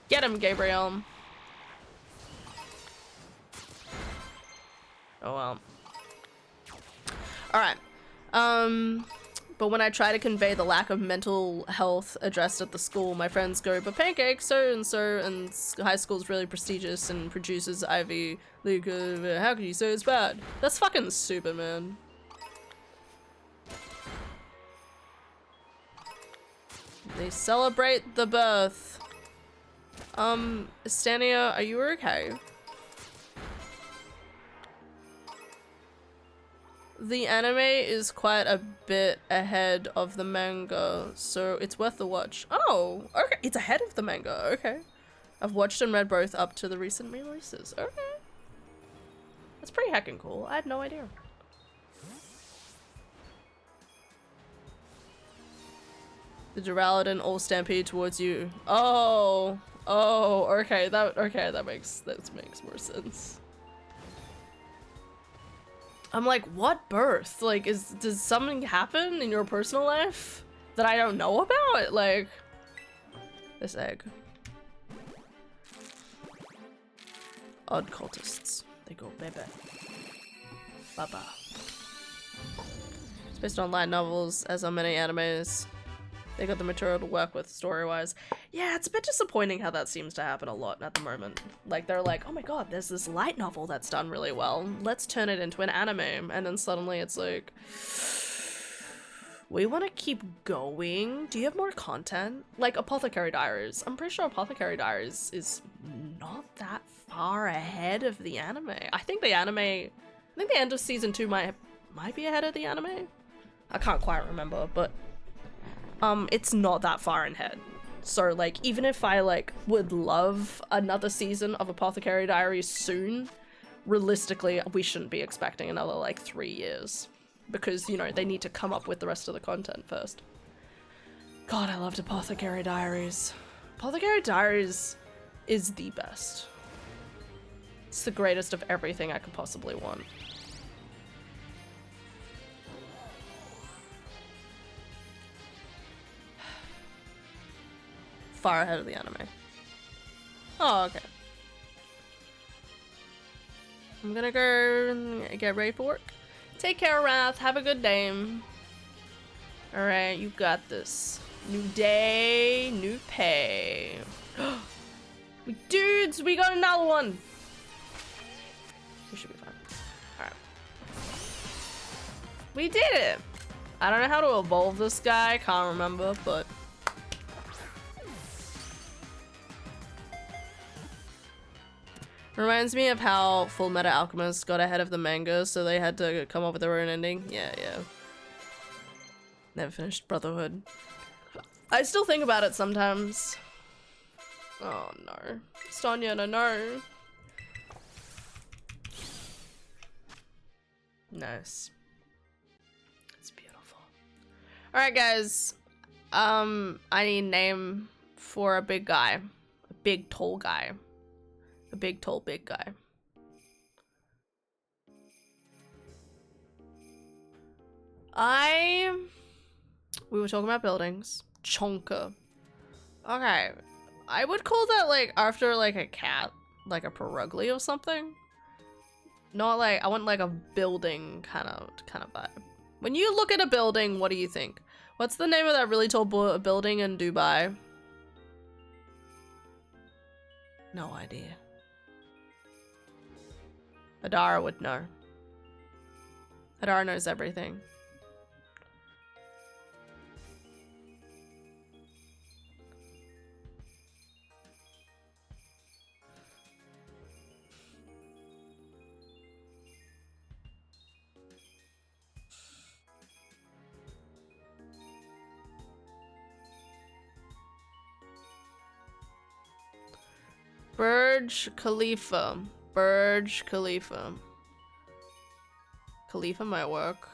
Get him, Gabriel. Oh well. Alright. But when I try to convey the lack of mental health addressed at the school, my friends go, but Pancake, so and high school's really prestigious and produces Ivy League. How can you say it's bad? That's fucking stupid, man. They celebrate the birth. Estania, are you okay? The anime is quite a bit ahead of the manga, so it's worth the watch. Oh, okay. It's ahead of the manga, okay. I've watched and read both up to the recent releases. Okay. That's pretty heckin' cool. I had no idea. The Duraludon all stampede towards you. Oh, okay. That makes more sense. I'm like, what birth? Like, does something happen in your personal life that I don't know about? Like, this egg. Odd cultists. They go bebe. Baba. It's based on light novels, as are many animes. They got the material to work with story-wise. Yeah, it's a bit disappointing how that seems to happen a lot at the moment. Like, they're like, oh my god, there's this light novel that's done really well. Let's turn it into an anime. And then suddenly it's like, we want to keep going. Do you have more content? Like Apothecary Diaries. I'm pretty sure Apothecary Diaries is not that far ahead of the anime. I think the end of season 2 might be ahead of the anime. I can't quite remember, but it's not that far ahead. So like, even if I like would love another season of Apothecary Diaries soon, realistically we shouldn't be expecting another like 3 years, because you know they need to come up with the rest of the content first. God, I loved Apothecary Diaries. Apothecary Diaries is the best. It's the greatest of everything I could possibly want. Far ahead of the anime. Oh, okay. I'm gonna go get ready for work. Take care, Wrath. Have a good day. Alright, you got this. New day, new pay. Dudes, we got another one. We should be fine. Alright. We did it. I don't know how to evolve this guy. Can't remember, but... Reminds me of how Full Metal Alchemist got ahead of the manga, so they had to come up with their own ending. Yeah. Never finished Brotherhood. I still think about it sometimes. Oh no. Sonya, no. Nice. It's beautiful. Alright guys. I need a name for a big guy. A big tall guy. A big, tall, big guy. We were talking about buildings. Chonka. Okay. I would call that like after like a cat, like a Perugly or something. Not like, I want like a building kind of vibe. When you look at a building, what do you think? What's the name of that really tall building in Dubai? No idea. Adara would know. Adara knows everything. Burj Khalifa. Burj Khalifa. Khalifa might work.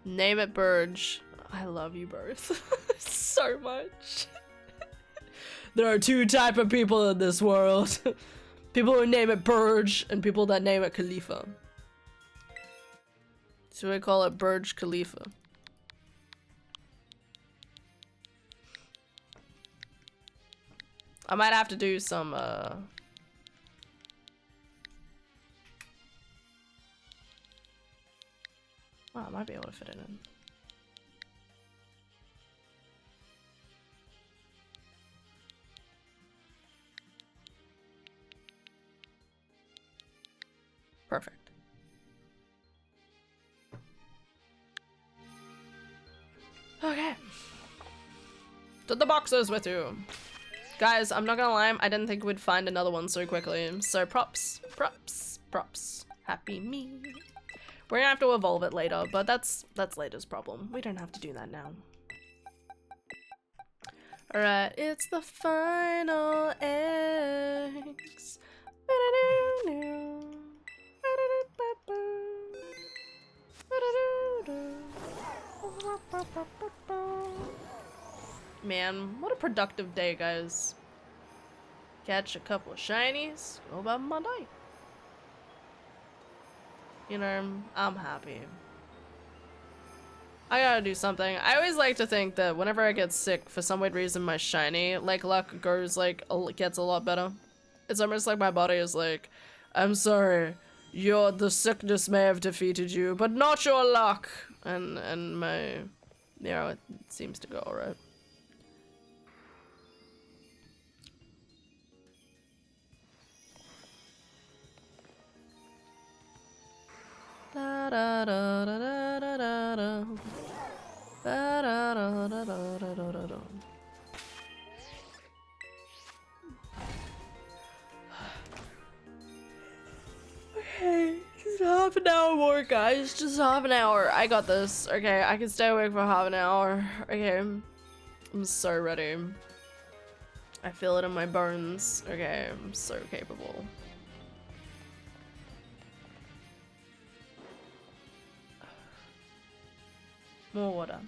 Name it Burj. I love you both so much. There are two types of people in this world. People who name it Burj and people that name it Khalifa. So we call it Burj Khalifa. I might have to do some oh, I might be able to fit it in. Perfect. Okay. To the boxes with you. Guys, I'm not gonna lie, I didn't think we'd find another one so quickly. So props. Happy me. We're gonna have to evolve it later, but that's later's problem. We don't have to do that now. Alright, it's the final eggs. Man, what a productive day, guys. Catch a couple of shinies, go about my day. You know, I'm happy. I gotta do something. I always like to think that whenever I get sick, for some weird reason, my shiny, like, luck goes, like, gets a lot better. It's almost like my body is like, I'm sorry, The sickness may have defeated you, but not your luck. And my, you know, it seems to go alright. Da da da da da da da da. Da da da da da da da da. Okay, just half an hour more, guys. Just half an hour. I got this. Okay, I can stay awake for half an hour. Okay, I'm so ready. I feel it in my bones. Okay, I'm so capable. More water.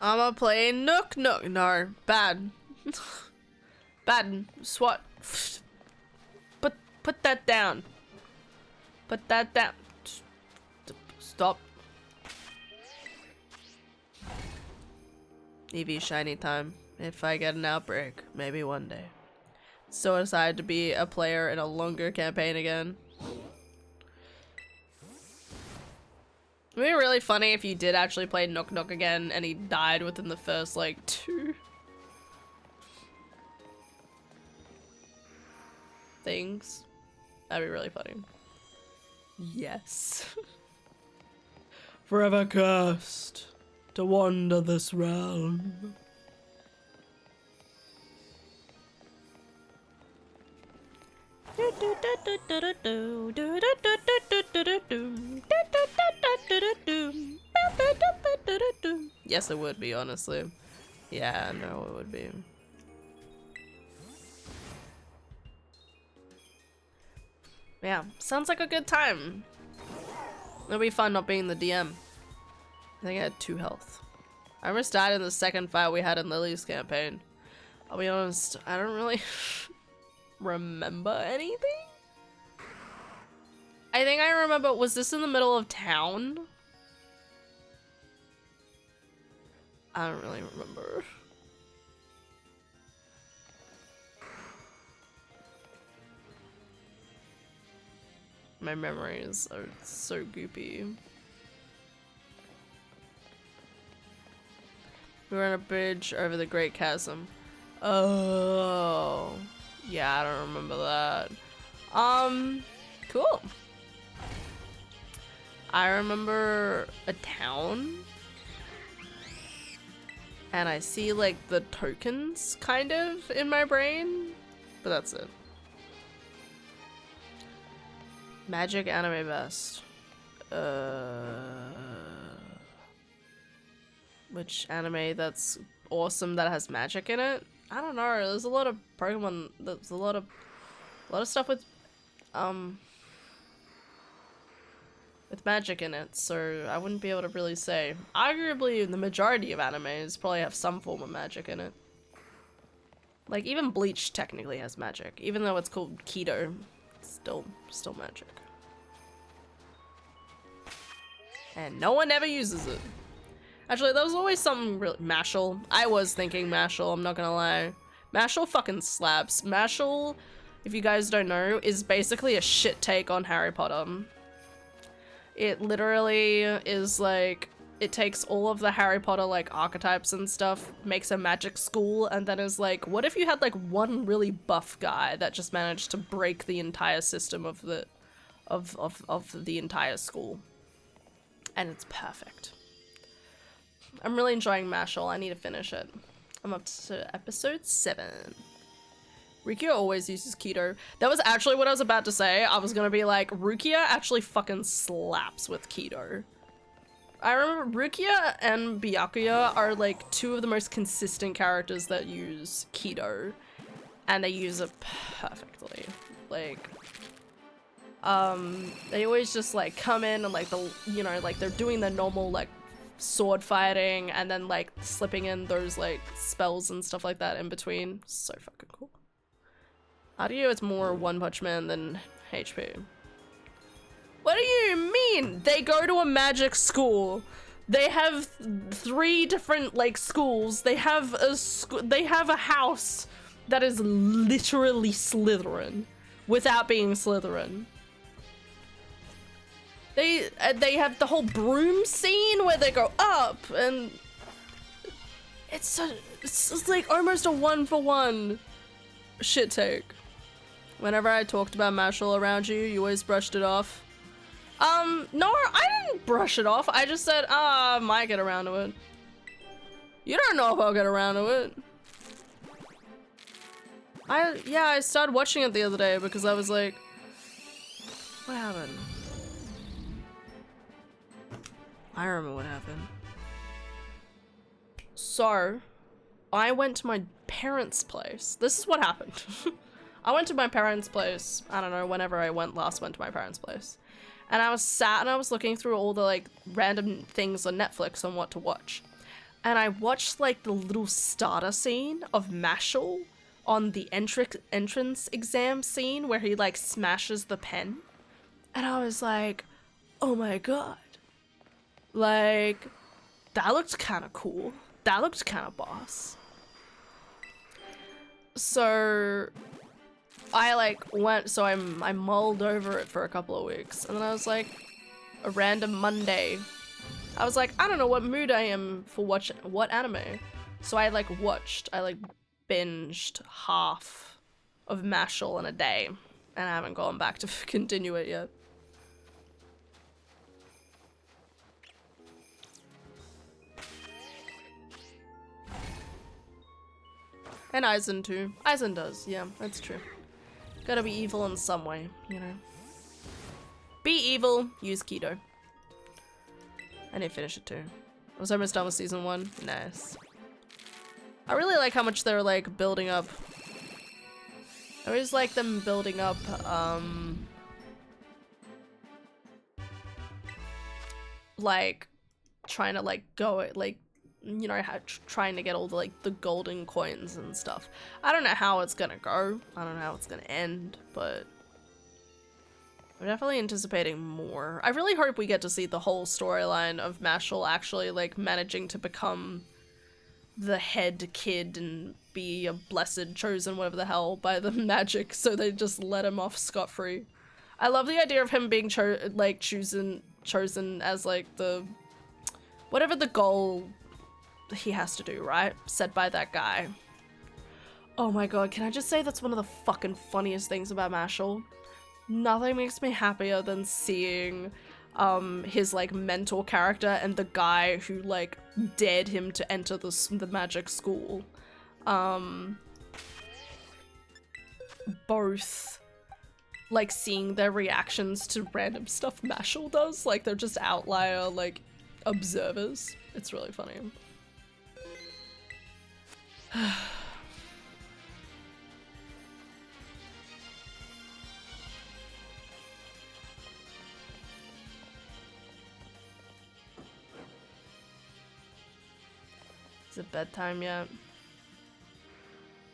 I'ma play Nook. No, bad. Bad. Swat. Put that down. Put that down. Stop. EV shiny time. If I get an outbreak, maybe one day. So I decided to be a player in a longer campaign again. It'd be really funny if you did actually play Nook again and he died within the first, like, 2 things. That'd be really funny. Yes. Forever cursed to wander this realm. Yes, it would be, honestly. Yeah, no, it would be. Yeah, sounds like a good time. It'll be fun not being the DM. I think I had 2 health. I almost died in the second fight we had in Lily's campaign. I'll be honest, I don't really remember anything. I think I remember, was this in the middle of town? I don't really remember. My memories are so goopy. We were on a bridge over the Great Chasm. Oh, yeah, I don't remember that. Cool. I remember a town. And I see, like, the tokens, kind of, in my brain. But that's it. Magic anime best. Which anime that's awesome that has magic in it? I don't know. There's a lot of Pokemon. There's a lot of stuff with magic in it, so I wouldn't be able to really say. Arguably, the majority of animes probably have some form of magic in it. Like, even Bleach technically has magic, even though it's called Keto. Still magic. And no one ever uses it. Actually, there was always something really— Mashal. I was thinking Mashal, I'm not gonna lie. Mashal fucking slaps. Mashal, if you guys don't know, is basically a shit take on Harry Potter. It literally is like, it takes all of the Harry Potter like archetypes and stuff, makes a magic school, and then is like, what if you had like one really buff guy that just managed to break the entire system of the entire school? And it's perfect. I'm really enjoying Mashal. I need to finish it. I'm up to episode 7. Rukia always uses Keto. That was actually what I was about to say. I was gonna be like, Rukia actually fucking slaps with Keto. I remember Rukia and Byakuya are like 2 of the most consistent characters that use Keto. And they use it perfectly. Like, they always just like come in and like, you know, like they're doing the normal like sword fighting and then like slipping in those like spells and stuff like that in between. So fucking cool. How do you, it's more One Punch Man than HP. What do you mean? They go to a magic school. They have 3 different like schools. They have a house that is literally Slytherin without being Slytherin. They have the whole broom scene where they go up, and it's like almost a 1-for-1 shit take. Whenever I talked about Mashal around you, you always brushed it off. No, I didn't brush it off. I just said, I might get around to it. You don't know if I'll get around to it. Yeah, I started watching it the other day because I was like, what happened? I remember what happened. So, I went to my parents' place. This is what happened. I went to my parents' place, I don't know, whenever I last went to my parents' place. And I was sat and I was looking through all the like random things on Netflix on what to watch. And I watched like the little starter scene of Mashal on the entrance exam scene where he like smashes the pen. And I was like, oh my god. Like, that looked kind of cool. That looked kind of boss. So I like went, so I mulled over it for a couple of weeks, and then I was like, a random Monday, I was like, I don't know what mood I am for watching what anime. So I like binged half of Mashal in a day, and I haven't gone back to continue it yet. And Aizen too. Aizen does, yeah, that's true. Gotta be evil in some way, you know. Be evil, use keto. I didn't finish it too. I was almost done with season 1. Nice. I really like how much they're like building up. I always like them building up, like trying to like go like, you know, trying to get all the like the golden coins and stuff. I don't know how it's gonna go. I don't know how it's gonna end, but I'm definitely anticipating more. I really hope we get to see the whole storyline of Mashal actually like managing to become the head kid and be a blessed chosen, whatever the hell, by the magic, so they just let him off scot-free. I love the idea of him being chosen as like the whatever the goal he has to do, right? Set by that guy. Oh my god, can I just say that's one of the fucking funniest things about Mashal? Nothing makes me happier than seeing his like mentor character and the guy who like dared him to enter the magic school. Both like seeing their reactions to random stuff Mashal does, like they're just outlier like observers. It's really funny. Is it bedtime yet?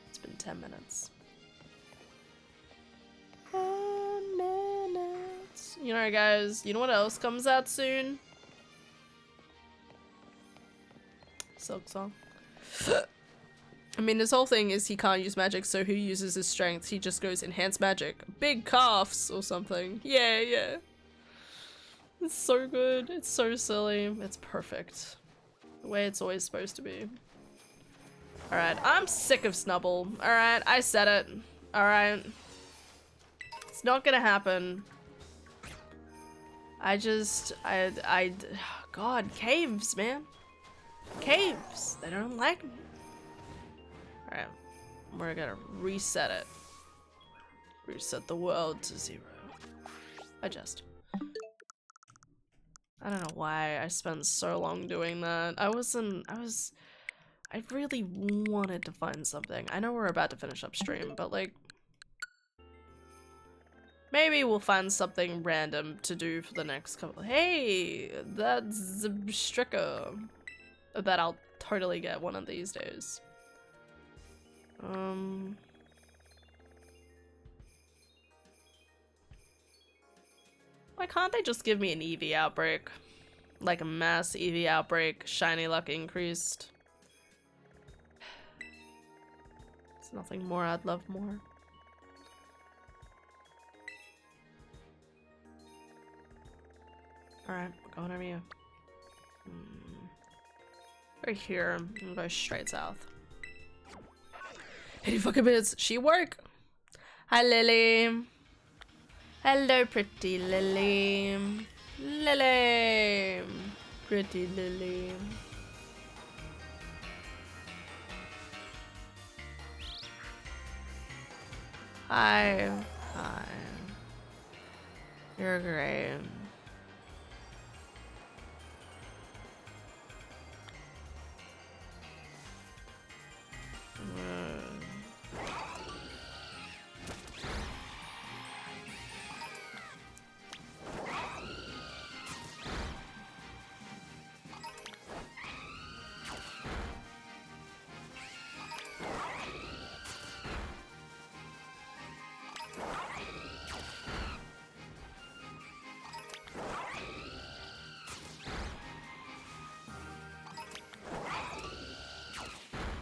It's been 10 minutes. 10 minutes. You know, guys, you know what else comes out soon? Silk Song. I mean, this whole thing is he can't use magic, so who uses his strength? He just goes enhanced magic. Big calves or something. Yeah, yeah. It's so good. It's so silly. It's perfect. The way it's always supposed to be. Alright, I'm sick of Snubble. Alright, I said it. Alright. It's not gonna happen. God, caves, man. Caves. They don't like me. Alright, we're gonna reset it. Reset the world to 0. Adjust. I don't know why I spent so long doing that. I really wanted to find something. I know we're about to finish up stream, but like, Maybe we'll find something random to do for the next couple. Hey, that's a stricker. I bet I'll totally get one of these days. Why can't they just give me an EV outbreak? Like a mass EV outbreak, shiny luck increased. There's nothing more I'd love more. Alright, we're going over here. Right here, I'm gonna go straight south. 80 fucking minutes, she work! Hi Lily! Hello pretty Lily! Lily! Pretty Lily. Hi. Hi. You're great.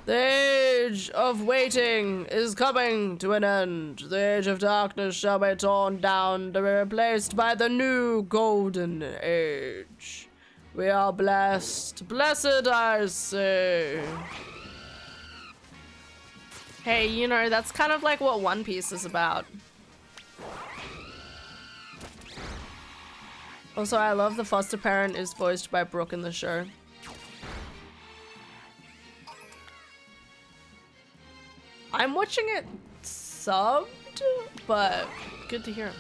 The age of waiting is coming to an end. The age of darkness shall be torn down to be replaced by the new golden age. We are blessed. Blessed, I say. Hey, you know, that's kind of like what One Piece is about. Also, I love the foster parent is voiced by Brooke in the show. I'm watching it subbed, but good to hear.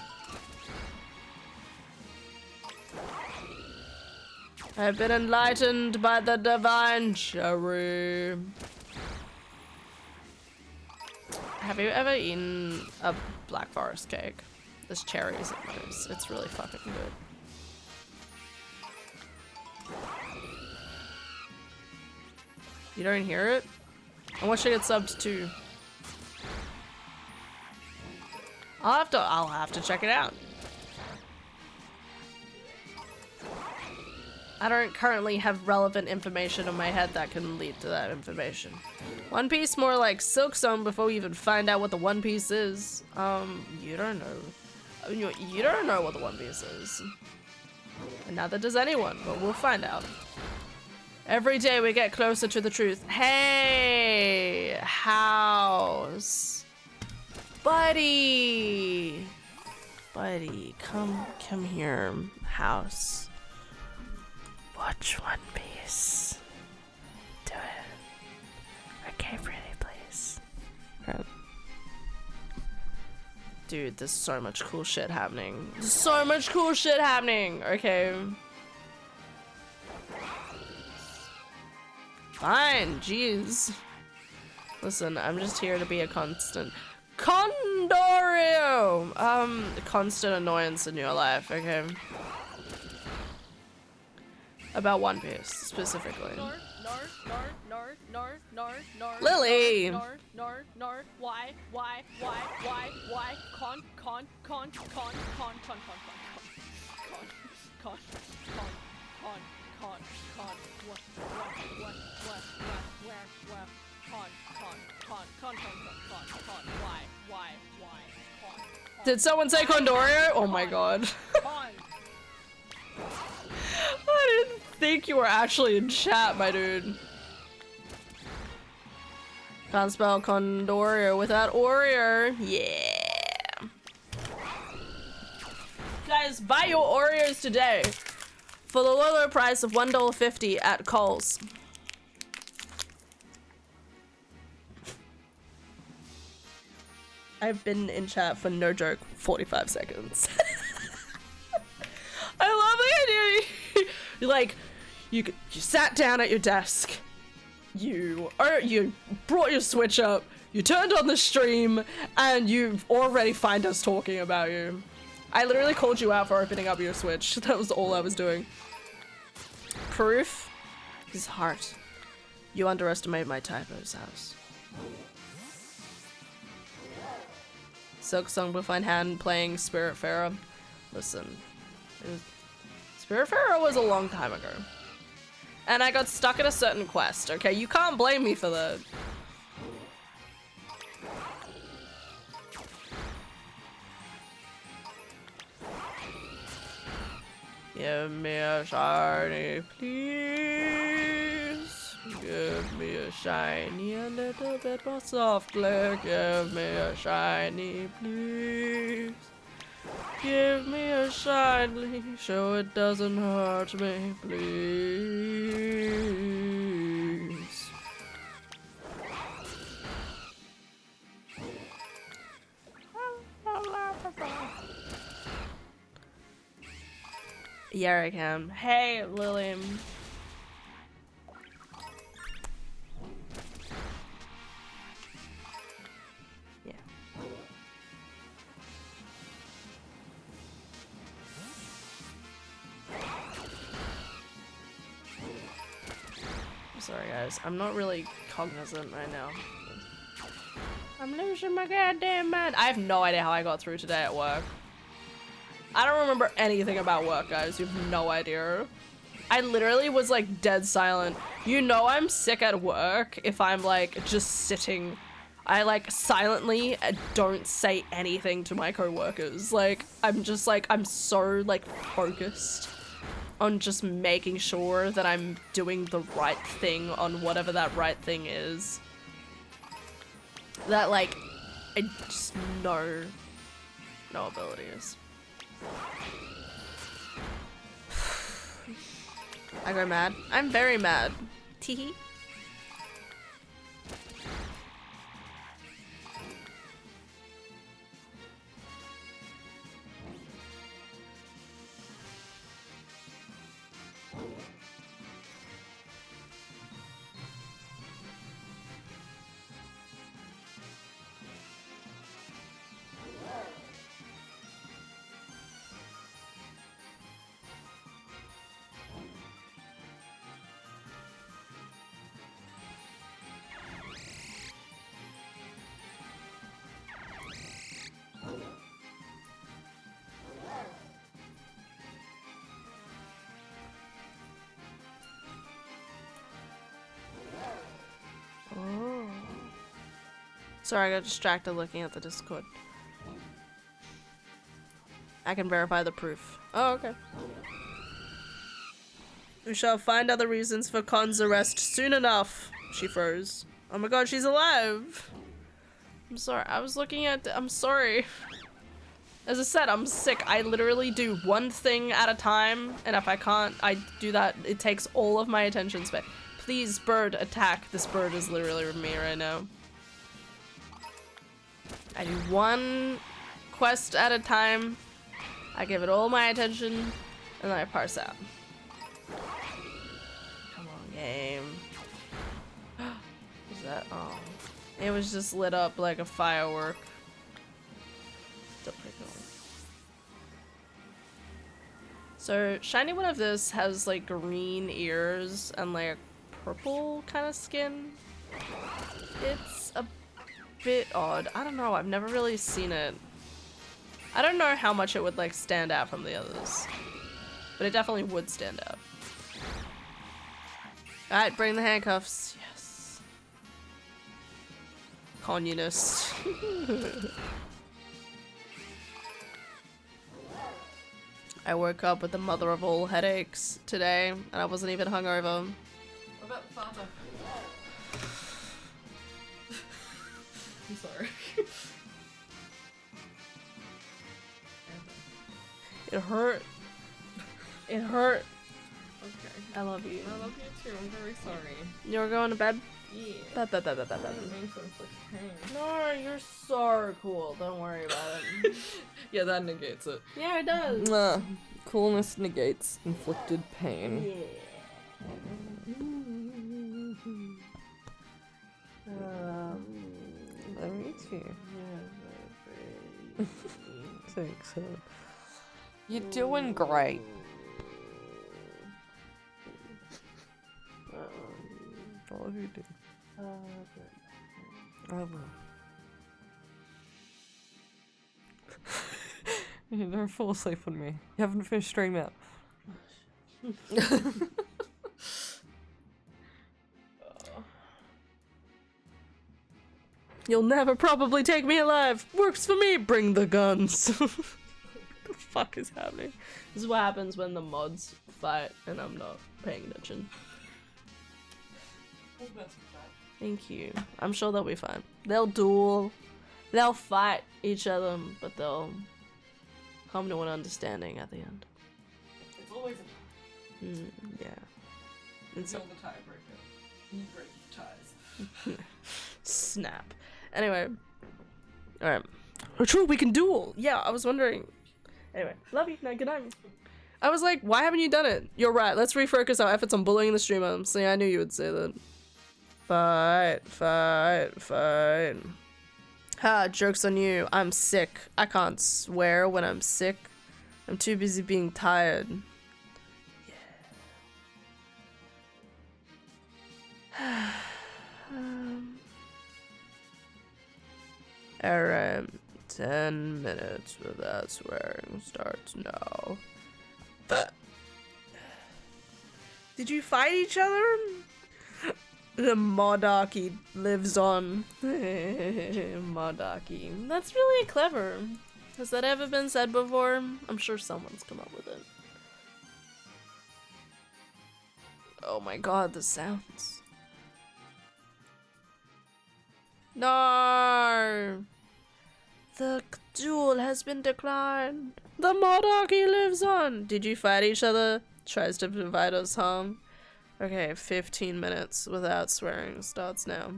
I've been enlightened by the divine cherry. Have you ever eaten a Black Forest cake? There's cherries in those. It's really fucking good. You don't hear it? I'm watching it subbed too. I'll have to check it out. I don't currently have relevant information in my head that can lead to that information. One Piece more like Silksong before we even find out what the One Piece is. You don't know. You don't know what the One Piece is. And neither does anyone, but we'll find out. Every day we get closer to the truth. Hey, house. Buddy! Buddy, come here, house. Watch One Piece. Do it. Okay, pretty please. Right. Dude, there's so much cool shit happening. There's so much cool shit happening! Okay. Fine, jeez. Listen, I'm just here to be a constant. Condorio! Constant annoyance in your life, okay? About One Piece, specifically. Lily! Why? Did someone say Condorio? Oh my god. I didn't think you were actually in chat, my dude. Can't spell Condorio without Oreo. Yeah. Guys, buy your Oreos today for the low price of $1.50 at Kohl's. I've been in chat for no joke 45 seconds. I love the idea. You're like, you sat down at your desk, you brought your Switch up, you turned on the stream, and you already find us talking about you. I literally called you out for opening up your Switch. That was all I was doing. Proof is heart. You underestimate my typos, House. Silksong will find hand playing Spiritfarer. Listen, Spiritfarer was a long time ago. And I got stuck at a certain quest, okay? You can't blame me for that. Give me a shiny, please. Give me a shiny, a little bit more softly. Give me a shiny, please. Give me a shiny, so it doesn't hurt me, please. Yeah, I can. Hey, Lillian. Yeah. I'm sorry, guys. I'm not really cognizant right now. I'm losing my goddamn mind. I have no idea how I got through today at work. I don't remember anything about work, guys. You have no idea. I literally was like dead silent. You know I'm sick at work if I'm like just sitting. I like silently don't say anything to my coworkers. Like I'm just like, I'm so like focused on just making sure that I'm doing the right thing on whatever that right thing is. That like, I just no abilities. I go mad. I'm very mad. Teehee. Sorry, I got distracted looking at the Discord. I can verify the proof. Oh, okay. We shall find other reasons for Khan's arrest soon enough. She froze. Oh my god, she's alive! I'm sorry, I was looking at- I'm sorry. As I said, I'm sick. I literally do one thing at a time, and if I can't, I do that. It takes all of my attention span. Please, bird, attack. This bird is literally with me right now. I do one quest at a time, I give it all my attention, and then I parse out. Come on, game. What's that? Oh. It was just lit up like a firework. Still pretty cool. So, shiny one of this has like green ears and like purple kind of skin. It's a bit odd. I don't know, I've never really seen it. I don't know how much it would like stand out from the others, but it definitely would stand out. Alright, bring the handcuffs. Yes. Communist. I woke up with the mother of all headaches today, and I wasn't even hungover. What about the father? I'm sorry. It hurt. It hurt. Okay. I love you. I love you too. I'm very sorry. You were going to bed? Yeah. I didn't mean to inflict pain. No, you're so cool. Don't worry about it. Yeah, that negates it. Yeah, it does. Coolness negates inflicted pain. Yeah. Me too. Yeah, Thanks. You're doing great. All of you do. I will. Don't fall asleep on me. You haven't finished stream yet. You'll never probably take me alive. Works for me. Bring the guns. What the fuck is happening? This is what happens when the mods fight and I'm not paying attention. Thank you. I'm sure they'll be fine. They'll duel. They'll fight each other, but they'll come to an understanding at the end. It's always a tie. Yeah. It's all the tiebreaker. You break the ties. Snap. Anyway. Alright. Oh, true, we can duel! Yeah, I was wondering. Anyway, love you. No, good night. I was like, why haven't you done it? You're right, let's refocus our efforts on bullying the streamer. See, I knew you would say that. Fight, fight, fight. Ha, joke's on you. I'm sick. I can't swear when I'm sick. I'm too busy being tired. Yeah. Alright. 10 minutes without swearing starts now. Did you fight each other? The Modaki lives on. Modaki. That's really clever. Has that ever been said before? I'm sure someone's come up with it. Oh my god, the sounds. No! The duel has been declined. The Modaki lives on. Did you fight each other? Tries to invite us home. Okay, 15 minutes without swearing starts now.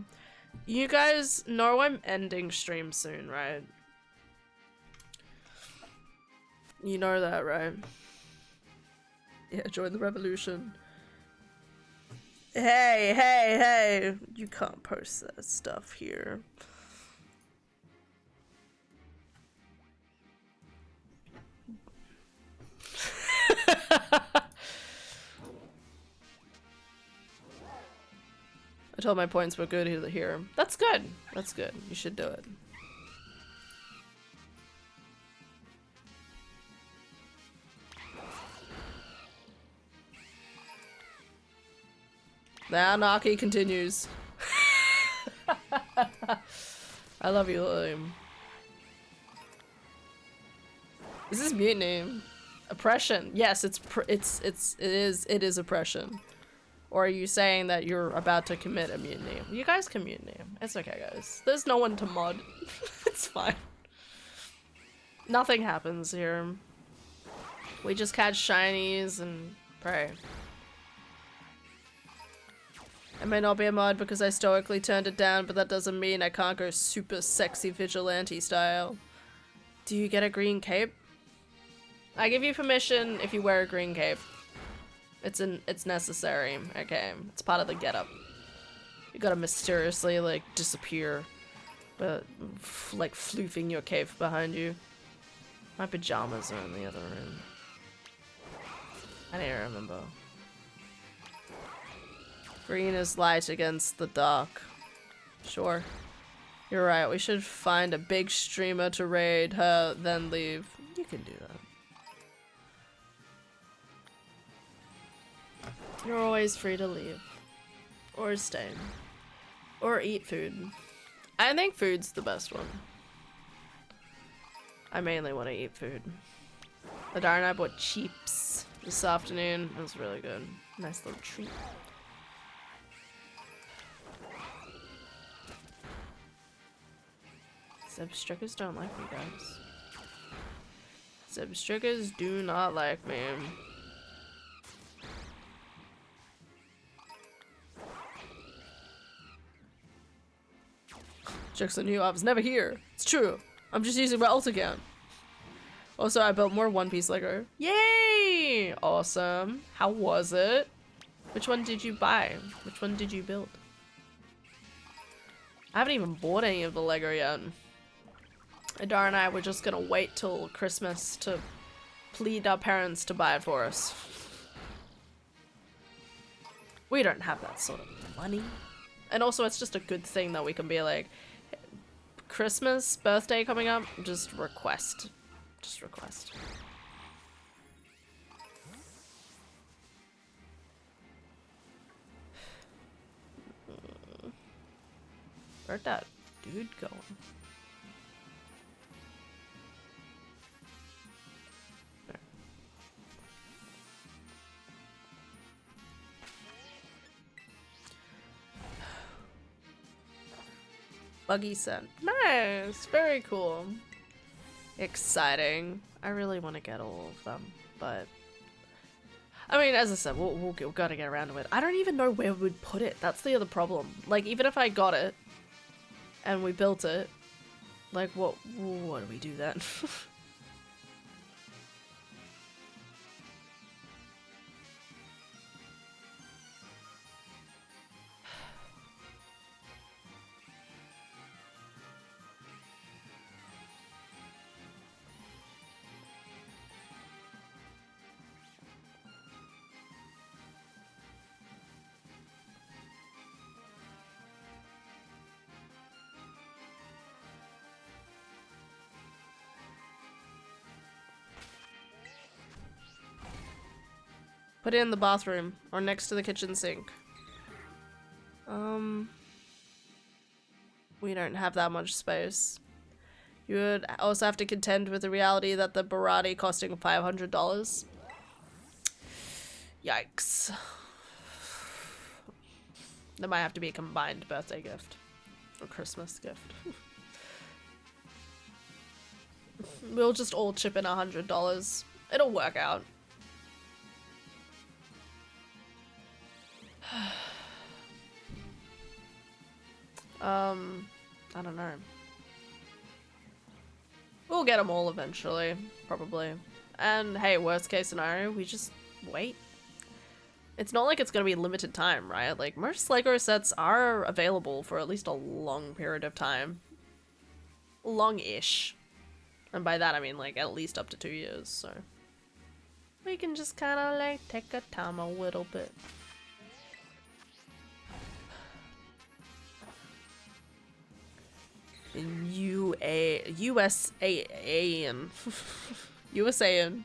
You guys know I'm ending stream soon, right? You know that, right? Yeah, join the revolution. Hey, hey, hey! You can't post that stuff here. I told my points were good here. That's good. That's good. You should do it. The anarchy continues. I love you, Liam. Is this mutiny? Oppression. Yes, it is oppression. Or are you saying that you're about to commit a mutiny? You guys can mutiny. It's okay, guys. There's no one to mod. It's fine. Nothing happens here. We just catch shinies and pray. It may not be a mod because I stoically turned it down, but that doesn't mean I can't go super sexy vigilante style. Do you get a green cape? I give you permission if you wear a green cape. It's necessary, okay? It's part of the getup. You gotta mysteriously, like, disappear. But, like, floofing your cape behind you. My pajamas are in the other room. I don't even remember. Green is light against the dark. Sure. You're right, we should find a big streamer to raid her, then leave. You can do that. You're always free to leave. Or stay. Or eat food. I think food's the best one. I mainly want to eat food. The darn I bought chips this afternoon. It was really good. Nice little treat. Zebstrickers don't like me, guys. Zebstrickers do not like me. Jokes on you, I was never here. It's true. I'm just using my alt account. Also, I built more One Piece Lego. Yay! Awesome. How was it? Which one did you buy? Which one did you build? I haven't even bought any of the Lego yet. Adar and I were just gonna wait till Christmas to plead our parents to buy it for us. We don't have that sort of money. And also it's just a good thing that we can be like, Christmas, birthday coming up, just request. Just request. Where'd that dude go? There. Buggy set. Nice! Very cool. Exciting. I really want to get all of them, but I mean, as I said, we'll gotta get around to it. I don't even know where we'd put it. That's the other problem. Like, even if I got it and we built it, like, what do we do then? Put it in the bathroom or next to the kitchen sink. We don't have that much space. You would also have to contend with the reality that the Barati costing $500. Yikes. That might have to be a combined birthday gift or Christmas gift. We'll just all chip in $100. It'll work out. I don't know. We'll get them all eventually, probably. And hey, worst case scenario, we just wait. It's not like it's gonna be limited time, right? Like, most Lego sets are available for at least a long period of time. Long-ish. And by that I mean like at least up to 2 years, so. We can just kinda like take our time a little bit. USAN. USAN.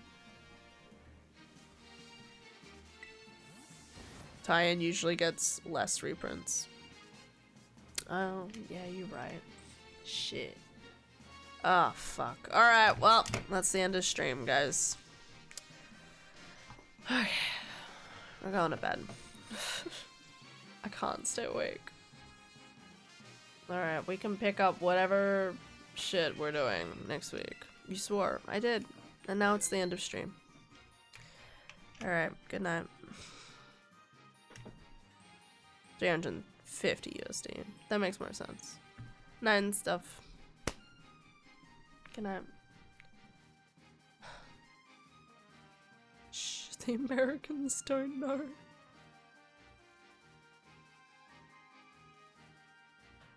Tie-in usually gets less reprints. Oh, yeah, you're right. Shit. Oh, fuck. Alright, well, that's the end of stream, guys. Okay. We're going to bed. I can't stay awake. Alright, we can pick up whatever shit we're doing next week. You swore. I did. And now it's the end of stream. Alright, good night. 350 USD. That makes more sense. 9 stuff. Good night. Shh, the Americans don't know.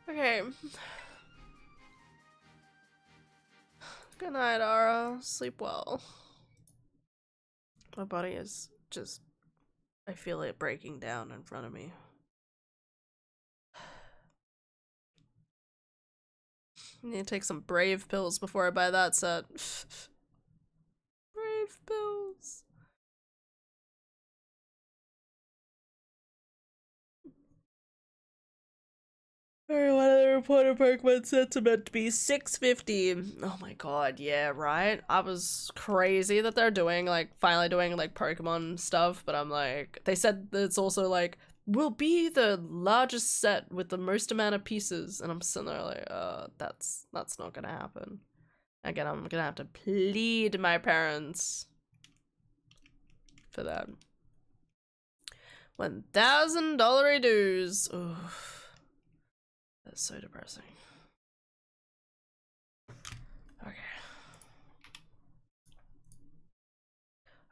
Okay. Good night, Ara. Sleep well. My body is just... I feel it breaking down in front of me. I need to take some Brave pills before I buy that set. Brave pills. Alright, one of the reporter Pokemon sets are meant to be $650. Oh my god, yeah, right? I was crazy that they're doing, like, finally doing, like, Pokemon stuff, but I'm like, they said that it's also, like, will be the largest set with the most amount of pieces, and I'm sitting there like, that's not gonna happen. Again, I'm gonna have to plead my parents for that. $1,000 dues. Oof. That's so depressing. Okay.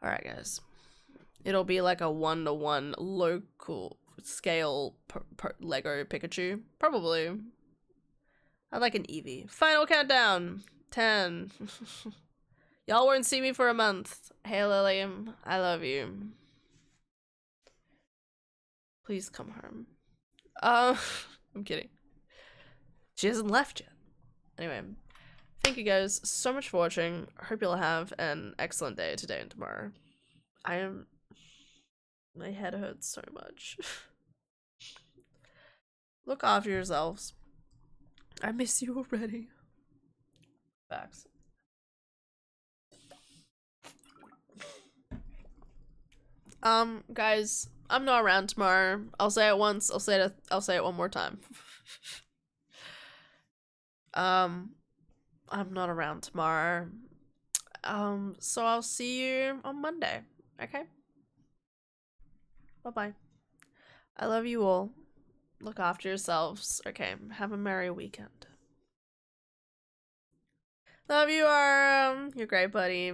Alright, guys. It'll be like a 1-to-1 local scale Lego Pikachu. Probably. I'd like an Eevee. Final countdown. 10. Y'all won't see me for a month. Hey, Lily, I love you. Please come home. I'm kidding. She hasn't left yet. Anyway, thank you guys so much for watching. Hope you'll have an excellent day today and tomorrow. My head hurts so much. Look after yourselves. I miss you already. Facts. Guys, I'm not around tomorrow. I'll say it once, I'll say it one more time. I'm not around tomorrow. So I'll see you on Monday, okay? Bye-bye. I love you all. Look after yourselves. Okay, have a merry weekend. Love you, you're great, buddy.